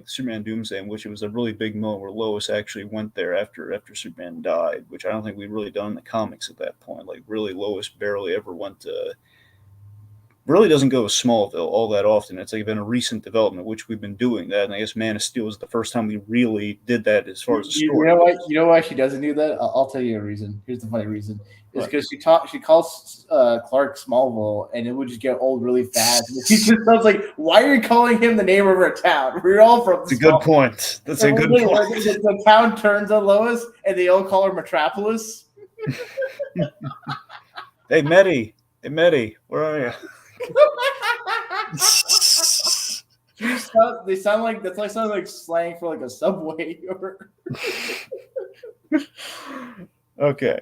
A: Superman Doomsday, in which it was a really big moment where Lois actually went there after Superman died, which I don't think we'd really done in the comics at that point. Like, really, Lois barely ever went to. Really doesn't go to Smallville all that often. It's like been a recent development, which we've been doing that, and I guess Man of Steel is the first time we really did that as far as the story.
B: You know why she doesn't do that? I'll tell you a reason. Here's the funny reason: is because she calls Clark Smallville, and it would just get old really fast. She just sounds like, "Why are you calling him the name of our town? We're all from."
A: That's a good point. That's a good point.
B: The town turns on Lois, and they all call her Metropolis.
A: Hey, Medi, where are you?
B: They sound like slang for like a subway.
A: Okay.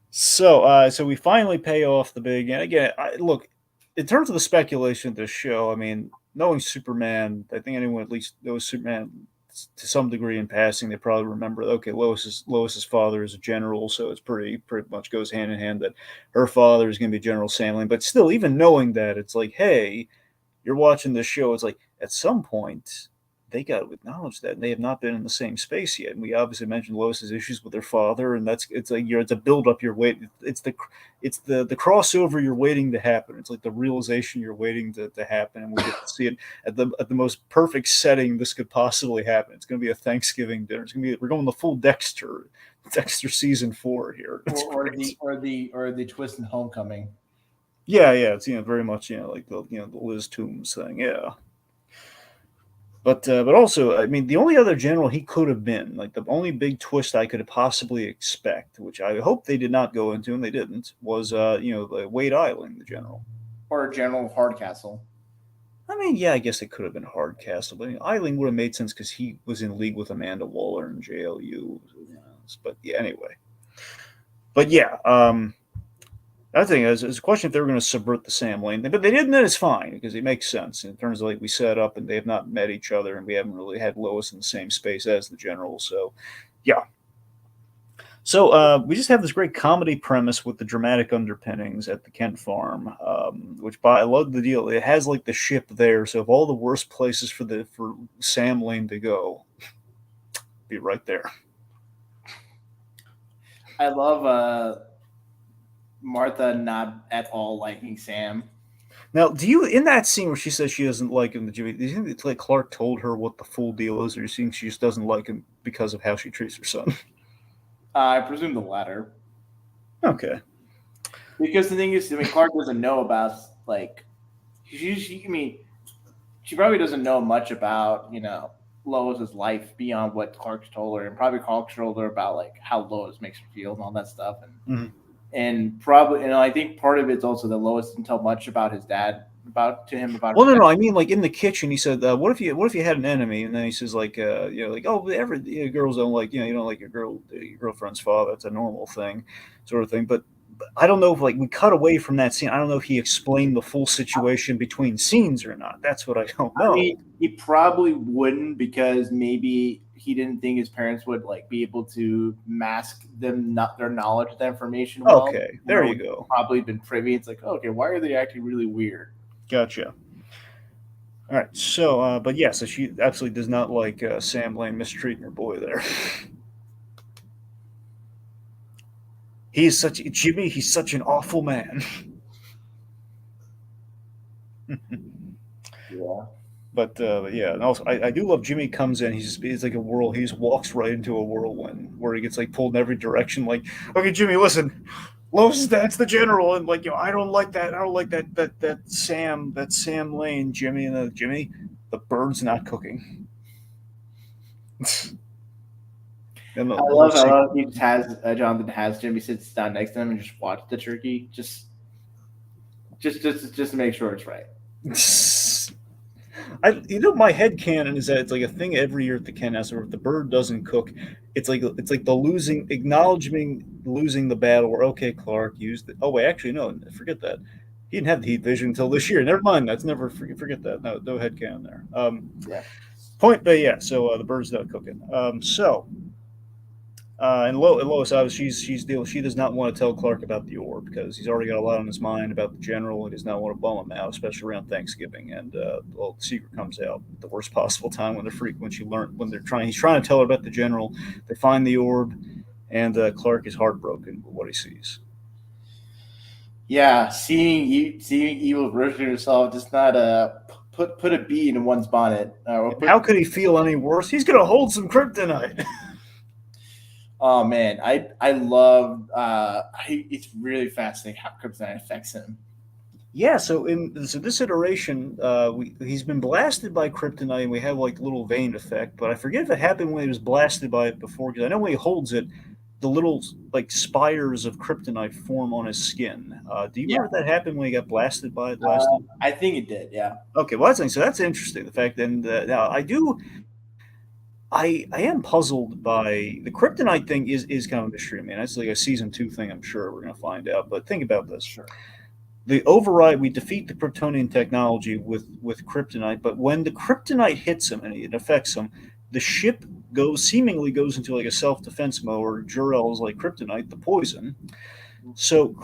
A: So we finally pay off the big. And again, look, in terms of the speculation of this show, I mean, knowing Superman, I think anyone at least knows Superman to some degree in passing, they probably remember. Okay, Lois's father is a general, so it's pretty much goes hand in hand that her father is going to be General Sam Lane. But still, even knowing that, it's like, hey, you're watching this show. It's like at some point they got to acknowledge that they have not been in the same space yet. And we obviously mentioned Lois's issues with her father, and it's a build up you're waiting. It's the crossover you're waiting to happen. It's like the realization you're waiting to happen, and we get to see it at the most perfect setting this could possibly happen. It's going to be a Thanksgiving dinner. We're going the full Dexter season 4 here.
B: Or the twist in Homecoming.
A: Yeah, it's very much like the Liz Toombs thing, yeah. But also, I mean, the only other general he could have been, like the only big twist I could possibly expect, which I hope they did not go into, and they didn't, was the Wade Eiling, the general,
B: or General Hardcastle.
A: I mean, yeah, I guess it could have been Hardcastle, but Eiling would have made sense because he was in league with Amanda Waller and JLU. But yeah, anyway. But yeah, I think it's a question if they were going to subvert the Sam Lane thing, but they didn't. Then it's fine because it makes sense in terms of like we set up and they have not met each other, and we haven't really had Lois in the same space as the general. So, yeah. So we just have this great comedy premise with the dramatic underpinnings at the Kent farm, which I love the deal. It has like the ship there, so of all the worst places for Sam Lane to go, be right there.
B: I love Martha not at all liking Sam.
A: Now, do you, in that scene where she says she doesn't like him, do you think it's like Clark told her what the full deal is, or do you think she just doesn't like him because of how she treats her son?
B: I presume the latter.
A: Okay.
B: Because the thing is, I mean, Clark doesn't know about, like, she probably doesn't know much about, Lois's life beyond what Clark's told her, and probably Clark told her about, like, how Lois makes her feel and all that stuff. And And probably, I think part of it's also that Lois didn't tell much about his dad about.
A: Well, no, I mean, like in the kitchen, he said, "What if you had an enemy?" And then he says, like, girls don't like, you don't like your girlfriend's father. It's a normal thing, sort of thing. But I don't know if like we cut away from that scene. I don't know if he explained the full situation between scenes or not. That's what I don't know.
B: I mean, he probably wouldn't, because maybe he didn't think his parents would like be able to mask them, not their knowledge of the information. Well.
A: Okay, there you go.
B: Probably been privy. It's like, okay, why are they acting really weird?
A: Gotcha. All right, so but yeah, so she absolutely does not like Sam Lane mistreating her boy there. He's such an awful man.
B: Yeah.
A: But yeah, and also I do love Jimmy comes in. He's like a whirl. He just walks right into a whirlwind where he gets like pulled in every direction. Like, okay, Jimmy, listen, Lois, that's the general, and like I don't like that. I don't like that Sam Lane, Jimmy, and Jimmy, the bird's not cooking.
B: I love how he has Jonathan has Jimmy sits down next to him and just watch the turkey, just to make sure it's right.
A: My headcanon is that it's like a thing every year at the Ken House, where if the bird doesn't cook, it's like the acknowledging losing the battle. Where okay, Clark used it. Oh wait, actually no, forget that. He didn't have the heat vision until this year. Never mind. That's never forget that. No headcanon there.
B: Yeah.
A: But yeah, so the bird's not cooking. And Lois, obviously, she does not want to tell Clark about the orb because he's already got a lot on his mind about the general. He does not want to bum him out, especially around Thanksgiving. And the secret comes out at the worst possible time when he's trying to tell her about the general. They find the orb, and Clark is heartbroken with what he sees.
B: Yeah, seeing evil version of yourself does not put a bee in one's bonnet.
A: How could he feel any worse? He's gonna hold some kryptonite.
B: Oh man, I love. It's really fascinating how kryptonite affects him.
A: Yeah, so in this iteration, he's been blasted by kryptonite, and we have like a little vein effect. But I forget if it happened when he was blasted by it before, because I know when he holds it, the little like spires of kryptonite form on his skin. Do you remember that happened when he got blasted by it last time?
B: I think it did. Yeah.
A: Okay, well that's interesting. The fact that now I am puzzled by the kryptonite thing is kind of a mystery. I mean, that's like a season 2 thing. I'm sure we're going to find out. But think about this:
B: Sure.
A: the override, we defeat the Kryptonian technology with kryptonite, but when the kryptonite hits him and it affects him, the ship seemingly goes into like a self-defense mode. Or Jor-El is like kryptonite, the poison. So,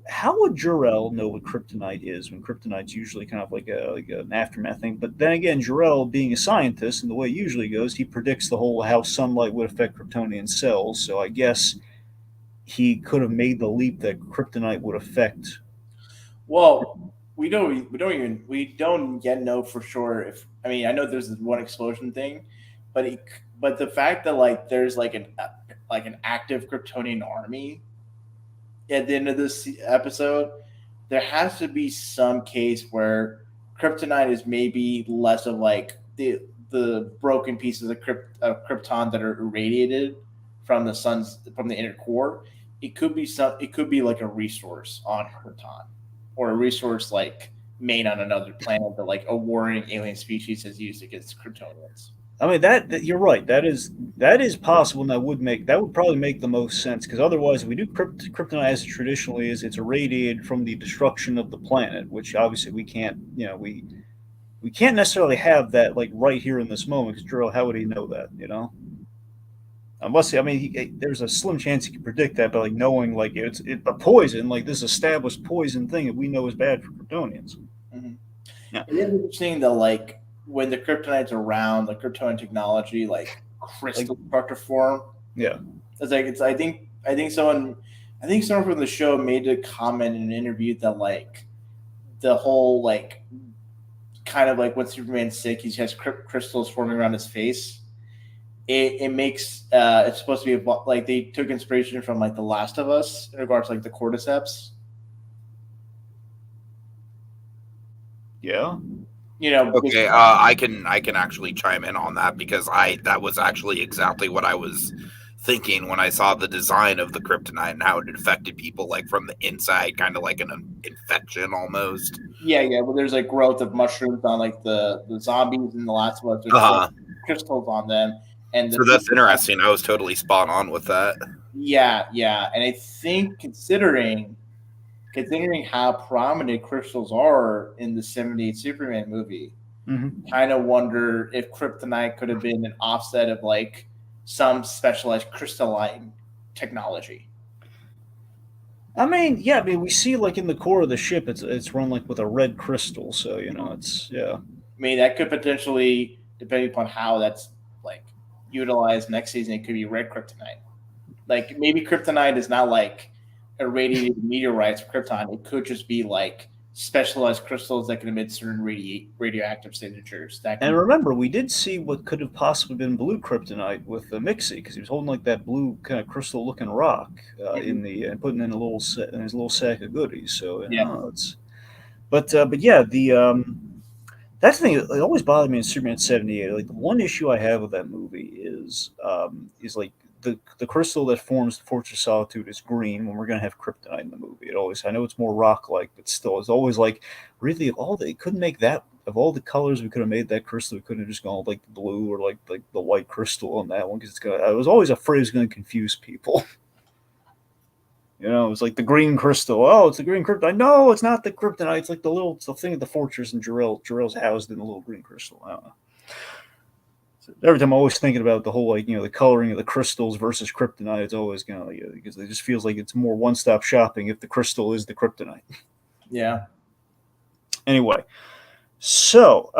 A: how would Jor-El know what kryptonite is when kryptonite's usually kind of like an aftermath thing? But then again, Jor-El, being a scientist, and the way it usually goes, he predicts the whole how sunlight would affect Kryptonian cells. So, I guess he could have made the leap that kryptonite would affect.
B: Well, we don't yet know for sure if. I mean, I know there's this one explosion thing, but the fact that like there's like an active Kryptonian army at the end of this episode, there has to be some case where kryptonite is maybe less of like the broken pieces of Krypton that are irradiated from the inner core. It could be like a resource on Krypton, or a resource like made on another planet that like a warring alien species has used against Kryptonians.
A: I mean that you're right. That is possible, and that would probably make the most sense, because otherwise, if we do kryptonite as it traditionally is, it's irradiated from the destruction of the planet, which obviously we can't. We can't necessarily have that like right here in this moment. Because Jor-El, how would he know that? Unless there's a slim chance he can predict that, but like knowing like it's a poison, like this established poison thing that we know is bad for Kryptonians.
B: Mm-hmm. Yeah. It is interesting that like when the kryptonite's around, the Kryptonian technology, like crystal start to form.
A: Yeah,
B: I think someone from the show made a comment in an interview that like the whole like kind of like when Superman's sick, he has crystals forming around his face. It makes it's supposed to be like they took inspiration from like The Last of Us in regards to like the cordyceps.
A: Yeah.
C: Okay, I can actually chime in on that, because that was actually exactly what I was thinking when I saw the design of the kryptonite and how it affected people like from the inside, kind of like an infection almost.
B: Yeah. Well, there's like growth of mushrooms on like the zombies in The Last of Us. There's like crystals on them.
C: So that's interesting. I was totally spot on with that.
B: Yeah. And I think considering how prominent crystals are in the 78 Superman movie, kind of wonder if kryptonite could have been an offset of like some specialized crystalline technology.
A: I mean, we see like in the core of the ship, it's run like with a red crystal, so it's I
B: mean, that could potentially, depending upon how that's like utilized next season, it could be red kryptonite. Like maybe kryptonite is not like irradiated meteorites of Krypton. It could just be like specialized crystals that can emit certain radioactive signatures.
A: And remember, we did see what could have possibly been blue kryptonite with Mixie, because he was holding like that blue kind of crystal-looking rock and putting in in his little sack of goodies. So that's the thing. It always bothered me in Superman 78. Like the one issue I have with that movie is like the crystal that forms the Fortress of Solitude is green when we're going to have kryptonite in the movie. I know it's more rock-like, but still, it's always like, really, couldn't make that, of all the colors we could have made that crystal, we couldn't have just gone like the blue or like the white crystal on that one, because I was always afraid it was going to confuse people. It was like the green crystal. Oh, it's the green kryptonite. No, it's not the kryptonite. It's like the thing at the fortress, and Jor-El's housed in the little green crystal. I don't know. Every time I'm always thinking about the whole the coloring of the crystals versus kryptonite. It's always because it just feels like it's more one-stop shopping if the crystal is the kryptonite.
B: Yeah.
A: Anyway, so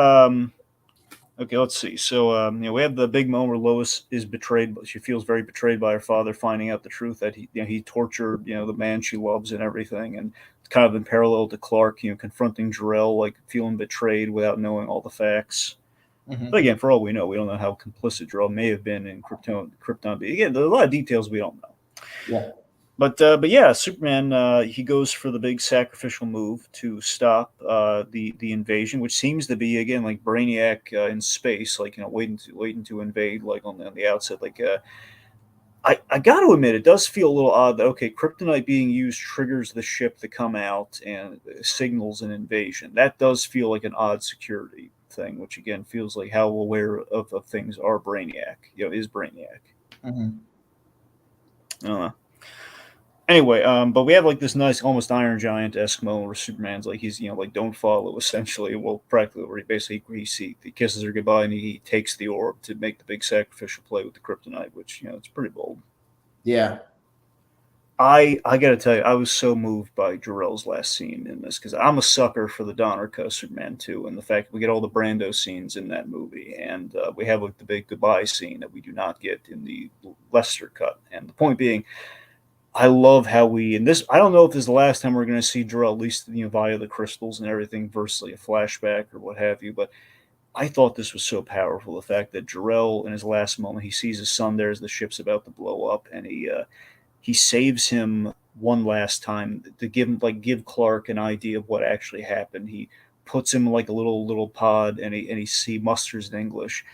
A: okay, let's see. So we have the big moment where Lois is betrayed, but she feels very betrayed by her father, finding out the truth that he tortured the man she loves and everything, and it's kind of in parallel to Clark, confronting Jor-El, like feeling betrayed without knowing all the facts.
B: Mm-hmm.
A: But again, for all we know, we don't know how complicit Jor-El may have been in Krypton. Again, there's a lot of details we don't know.
B: Yeah.
A: But yeah, Superman he goes for the big sacrificial move to stop the invasion, which seems to be again like Brainiac in space, like waiting to invade, like on the outset. Like I got to admit, it does feel a little odd that okay, kryptonite being used triggers the ship to come out and signals an invasion. That does feel like an odd security thing, which again feels like how aware of things are Brainiac. Is Brainiac.
B: Mm-hmm.
A: I don't know. Anyway, but we have like this nice, almost Iron Giant-esque moment where Superman's like he's like don't follow essentially. Well, practically where he kisses her goodbye and he takes the orb to make the big sacrificial play with the kryptonite, which it's pretty bold.
B: Yeah.
A: I gotta tell you, I was so moved by Jor-El's last scene in this because I'm a sucker for the Donner cut Superman 2 and the fact that we get all the Brando scenes in that movie, and we have like the big goodbye scene that we do not get in the Lester cut. And the point being, I love how in this. I don't know if this is the last time we're going to see Jor-El, at least via the crystals and everything, versus like a flashback or what have you. But I thought this was so powerful. The fact that Jor-El, in his last moment, he sees his son there as the ship's about to blow up, and he saves him one last time to give Clark an idea of what actually happened. He puts him like a little pod, and he musters in English,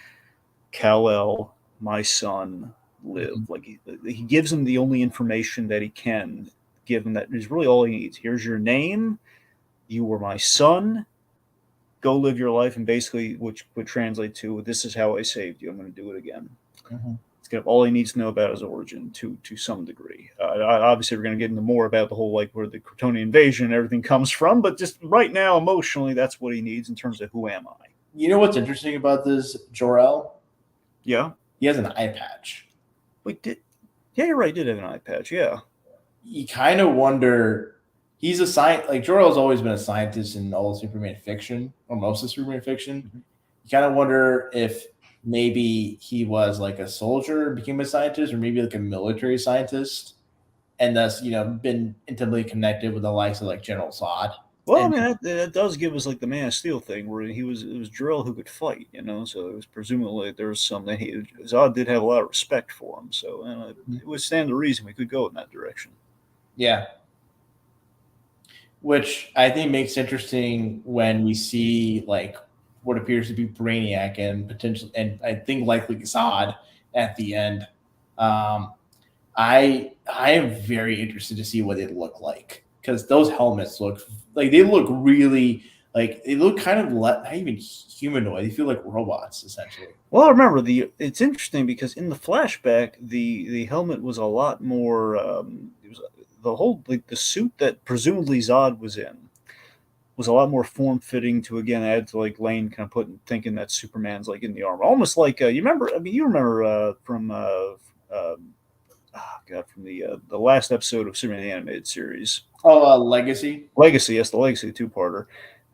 A: Kal-El, my son, live. Like he gives him the only information that he can give him, that is really all he needs. Here's your name, you were my son, go live your life, and basically which would translate to this is how I saved you, I'm going to do it again.
B: Mm-hmm.
A: It's kind of all he needs to know about his origin to some degree. Obviously we're going to get into more about the whole like where the Kryptonian invasion and everything comes from, but just right now emotionally that's what he needs in terms of who am I.
B: You know what's interesting about this Jor-El?
A: Yeah,
B: he has an eye patch.
A: Wait, yeah, you're right. He did have an eye patch. Yeah.
B: You kind of wonder. He's a scientist. Like Jor-El's always been a scientist in all of Superman fiction, or most of Superman fiction. Mm-hmm. You kind of wonder if maybe he was like a soldier, became a scientist, or maybe like a military scientist, and thus been intimately connected with the likes of like General Zod.
A: Well, I mean that does give us like the Man of Steel thing, where it was Jor-El who could fight, so it was presumably there was something. Zod did have a lot of respect for him, so it would stand to reason we could go in that direction.
B: Yeah, which I think makes interesting when we see like what appears to be Brainiac and potential, and I think likely Zod at the end. I am very interested to see what they look like, because those helmets look really like they look kind of not even humanoid. They feel like robots essentially.
A: Well, remember it's interesting because in the flashback the helmet was a lot more. It was the whole like the suit that presumably Zod was in was a lot more form fitting to again add to like Lane kind of thinking that Superman's like in the armor, almost like you remember. I mean, you remember from from the last episode of Superman the Animated Series.
B: Legacy.
A: Legacy, yes, the Legacy two-parter.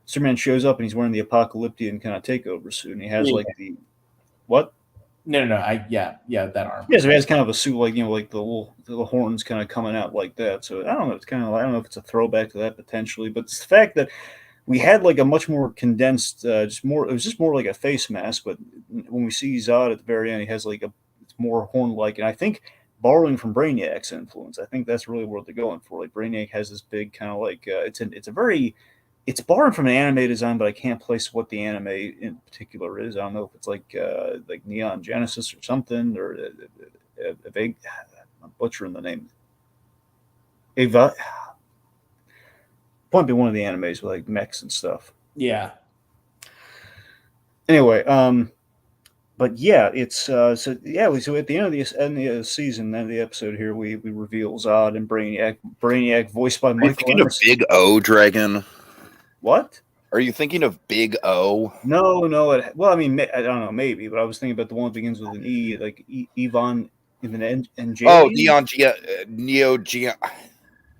A: Superman shows up and he's wearing the Apocalyptian kind of takeover suit, and he has like the what?
B: No, that arm.
A: Yeah, so he has kind of a suit like like the little horns kind of coming out like that. So I don't know. It's kind of I don't know if it's a throwback to that potentially, but it's the fact that we had like a much more condensed, it was just more like a face mask. But when we see Zod at the very end, he has like it's more horn-like, and I think borrowing from Brainiac's influence, I think that's really what they're going for. Like Brainiac has this big kind of like it's borrowed from an anime design, but I can't place what the anime in particular is. I don't know if it's like Neon Genesis or something, or a vague. I'm butchering the name. Ava. Point be one of the animes with like mechs and stuff.
B: Yeah.
A: Anyway, but yeah, it's so at the end of the season, end of the episode here, we reveal Zod and Brainiac voiced by Michael
C: Emerson. A big O dragon.
A: What?
C: Are you thinking of Big O?
A: No. Well, I mean, I don't know, maybe, but I was thinking about the one that begins with an E, like Yvonne, even
C: Oh,
A: Evangelion.
C: Neo Geo.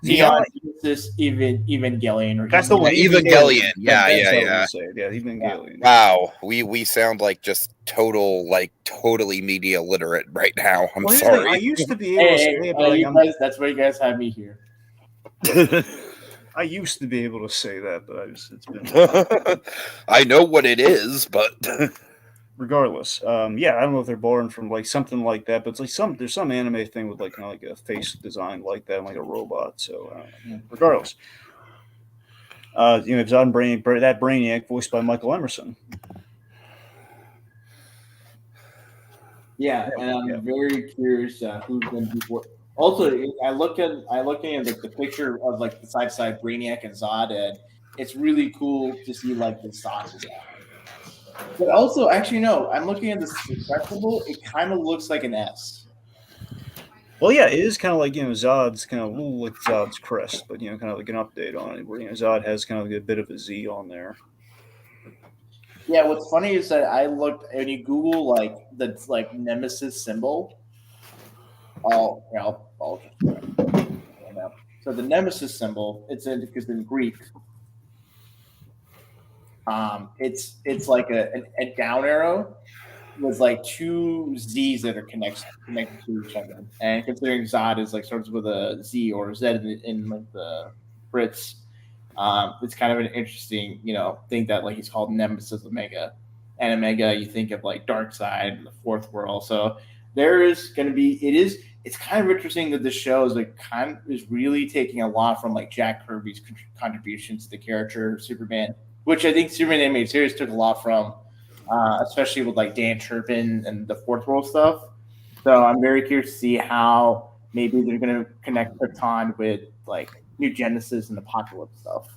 A: See,
B: Neon
A: now
B: Genesis Evangelion or
A: that's the one,
C: Evangelion.
A: That's
C: Yeah.
A: how we say it. Yeah, Evangelion.
C: Wow, we sound like just totally media literate right now. I'm
A: Well, here's the thing.
C: sorry.
A: I used to be able to say it, but
B: you guys, that's why you guys have me here.
A: I used to be able to say that, but it's been.
C: I know what it is, but
A: regardless, yeah, I don't know if they're born from like something like that, but it's like there's some anime thing with like kind of like a face design like that, like a robot. So regardless, it's on that Brainiac voiced by Michael Emerson.
B: Yeah, and I'm very curious who's going to be. Also, I look at like the picture of like the side Brainiac and Zod, and it's really cool to see like the Zod design. But also, actually, no, I'm looking at this Respectable. It kind of looks like an S.
A: Well, yeah, it is kind of like Zod's kind of a little like Zod's crest, but kind of like an update on it, where Zod has kind of like a bit of a Z on there.
B: Yeah, what's funny is that I looked when you Google like the like Nemesis symbol. I'll just so the Nemesis symbol it's in Greek. It's like a down arrow with like two Z's that are connected to each other. And considering Zod is like starts with a Z or a Z in like the Brits, it's kind of an interesting, thing that like he's called Nemesis Omega. And Omega, you think of like Dark Side and the Fourth World. So there is going to be it's kind of interesting that this show is like is really taking a lot from like Jack Kirby's contributions to the character of Superman, which I think Superman animated series took a lot from, especially with like Dan Turpin and the Fourth World stuff. So I'm very curious to see how maybe they're going to connect Krypton with like New Genesis and Apocalypse stuff.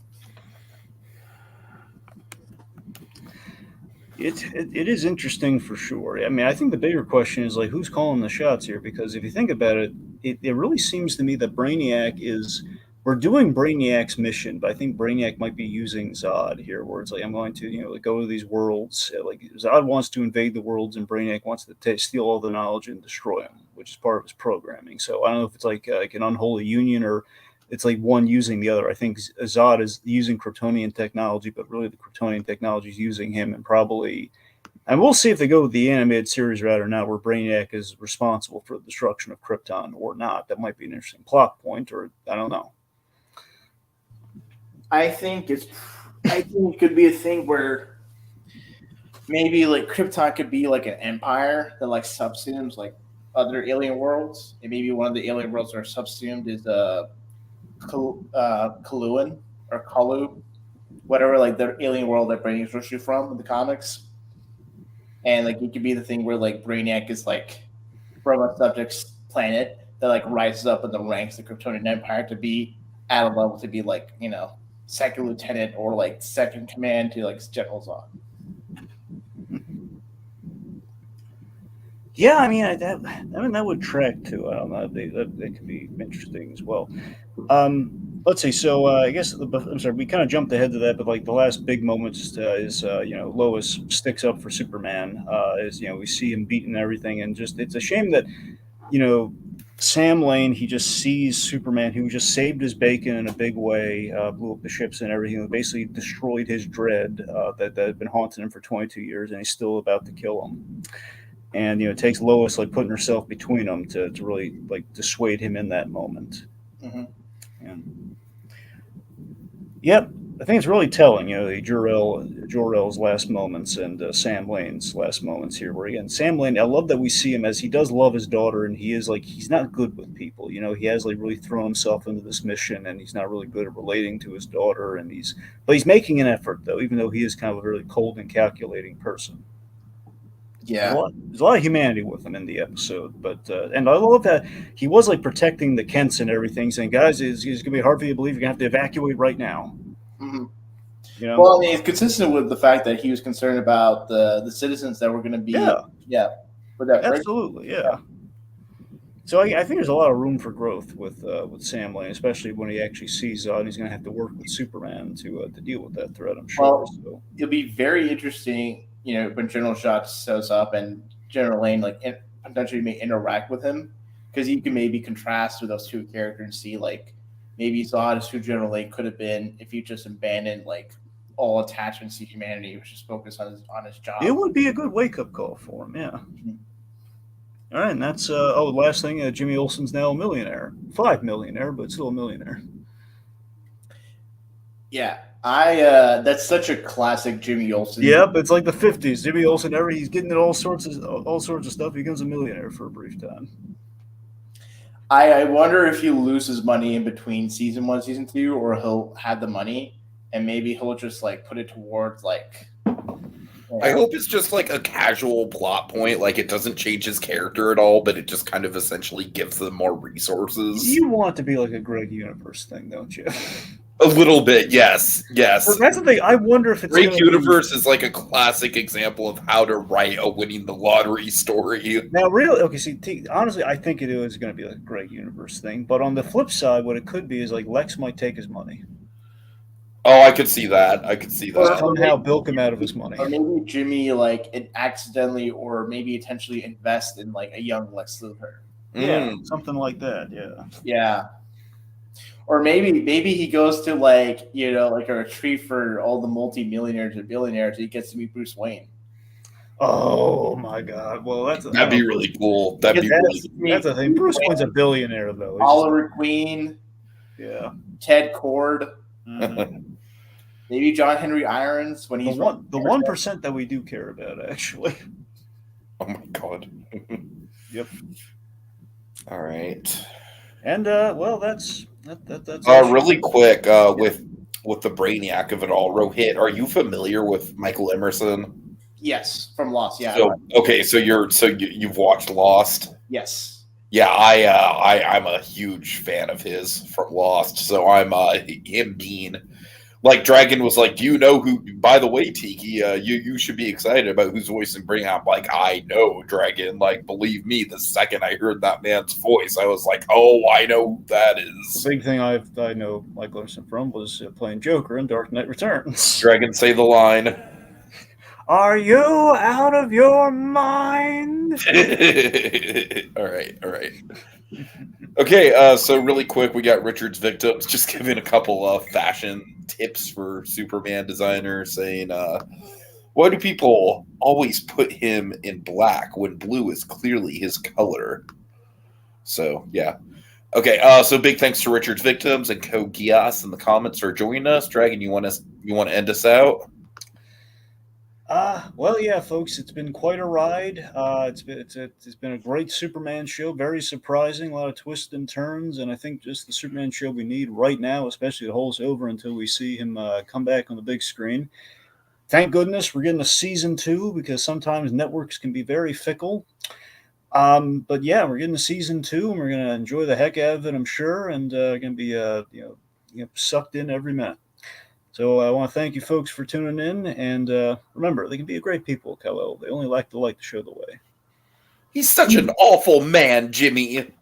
A: It is interesting for sure. I mean, I think the bigger question is like who's calling the shots here, because if you think about it, it really seems to me that we're doing Brainiac's mission, but I think Brainiac might be using Zod here, where it's like I'm going to like go to these worlds. Like Zod wants to invade the worlds, and Brainiac wants to steal all the knowledge and destroy them, which is part of his programming. So I don't know if it's like an unholy union or it's like one using the other. I think Zod is using Kryptonian technology, but really the Kryptonian technology is using him, and we'll see if they go with the animated series route or not, where Brainiac is responsible for the destruction of Krypton or not. That might be an interesting plot point, or I don't know.
B: I think it could be a thing where maybe like Krypton could be like an empire that like subsumes like other alien worlds, and maybe one of the alien worlds that are subsumed is Kaluan or Kalu, whatever, like the alien world that Brainiac's originally from in the comics. And like it could be the thing where like Brainiac is like from a subject's planet that like rises up in the ranks of the Kryptonian Empire to be at a level to be like, second lieutenant or like second command to like General Zod.
A: Yeah, I mean that would track too. I don't know. That could be interesting as well. Let's see. So I guess I'm sorry. We kind of jumped ahead to that, but like the last big moment is Lois sticks up for Superman. We see him beating everything, and just it's a shame that Sam Lane, he just sees Superman, who just saved his bacon in a big way, blew up the ships and everything, basically destroyed his dread that had been haunting him for 22 years, and he's still about to kill him. And it takes Lois like putting herself between them to really like dissuade him in that moment.
B: Mm-hmm.
A: And, yep, I think it's really telling. The Jor-El's last moments and Sam Lane's last moments here. Where again, Sam Lane, I love that we see him as he does love his daughter, and he is like he's not good with people. He has like really thrown himself into this mission, and he's not really good at relating to his daughter. And he's making an effort though, even though he is kind of a very cold and calculating person.
B: Yeah,
A: there's a lot of humanity with him in the episode, but and I love that he was like protecting the Kents and everything, saying, "Guys, it's going to be hard for you to believe. You're going to have to evacuate right now."
B: Mm-hmm. Well, I mean, it's consistent with the fact that he was concerned about the citizens that were going to be, with that.
A: Absolutely, yeah. So I think there's a lot of room for growth with Sam Lane, especially when he actually sees he's going to have to work with Superman to deal with that threat. I'm sure.
B: Well,
A: So
B: it'll be very interesting, when General Shot shows up and General Lane potentially may interact with him, because you can maybe contrast with those two characters and see maybe Zod is who General Lane could have been if he just abandoned all attachments to humanity, which is focused on his job.
A: it would be a good wake up call for him. Yeah.
B: Mm-hmm.
A: All right, and that's last thing. Jimmy Olsen's now a millionaire, $5 millionaire, but still a millionaire.
B: Yeah, that's such a classic Jimmy Olsen.
A: Yep, it's like the '50s. Jimmy Olsen, he's getting all sorts of stuff. He becomes a millionaire for a brief time.
B: I wonder if he loses money in between season 1, season 2, or he'll have the money and maybe he'll just put it towards
C: I hope it's just a casual plot point, it doesn't change his character at all, but it just kind of essentially gives them more resources.
A: You want it to be like a Greg Universe thing, don't you?
C: A little bit, yes.
A: Well, that's the thing. I wonder if it's
C: Greg Universe is a classic example of how to write a winning the lottery story.
A: Now, really, okay. See, honestly, I think it is going to be like a Greg Universe thing. But on the flip side, what it could be is Lex might take his money.
C: Oh, I could see that.
A: Or somehow bilk him out of his money.
B: Or maybe Jimmy accidentally or maybe intentionally invest in a young Lex Luthor.
A: Yeah, something like that. Yeah.
B: Yeah. Or maybe he goes to a retreat for all the multi-millionaires and billionaires. And he gets to meet Bruce Wayne.
A: Oh my God! Well,
C: that'd be really cool. That's
A: the thing. Bruce Wayne's a billionaire, though.
B: Oliver Queen.
A: Yeah.
B: Ted Cord.
A: Mm-hmm.
B: Maybe John Henry Irons when he's
A: the 1% that we do care about, actually.
C: Oh my God.
A: Yep.
C: All right.
A: And that's
C: really quick with the Brainiac of it all. Rohith, are you familiar with Michael Emerson?
B: Yes, from Lost. Yeah.
C: So you've watched Lost?
B: Yes.
C: Yeah, I'm a huge fan of his from Lost. So I'm him being Dragon was do you know who? By the way, Tiki, you should be excited about who's voicing Brainiac. I know Dragon. Believe me, the second I heard that man's voice, I was oh, I know who that is.
A: The big thing I know Michael Emerson from was playing Joker in Dark Knight Returns.
C: Dragon, say the line.
A: Are you out of your mind?
C: All right. Okay, so really quick, we got Richard's Victims just giving a couple of fashion tips for Superman designers, saying, why do people always put him in black when blue is clearly his color? So, yeah. Okay, so big thanks to Richard's Victims and Kogias in the comments for joining us. Dragon, you want to end us out?
A: Well, yeah, folks, it's been quite a ride. It's been a great Superman show, very surprising, a lot of twists and turns, and I think just the Superman show we need right now, especially to hold us over until we see him come back on the big screen. Thank goodness we're getting a season 2 because sometimes networks can be very fickle. But yeah, we're getting a season 2, and we're gonna enjoy the heck out of it, I'm sure, and gonna be sucked in every minute. So I want to thank you folks for tuning in, and remember, they can be a great people, Kal-El. They only like to show the way.
C: He's such an awful man, Jimmy.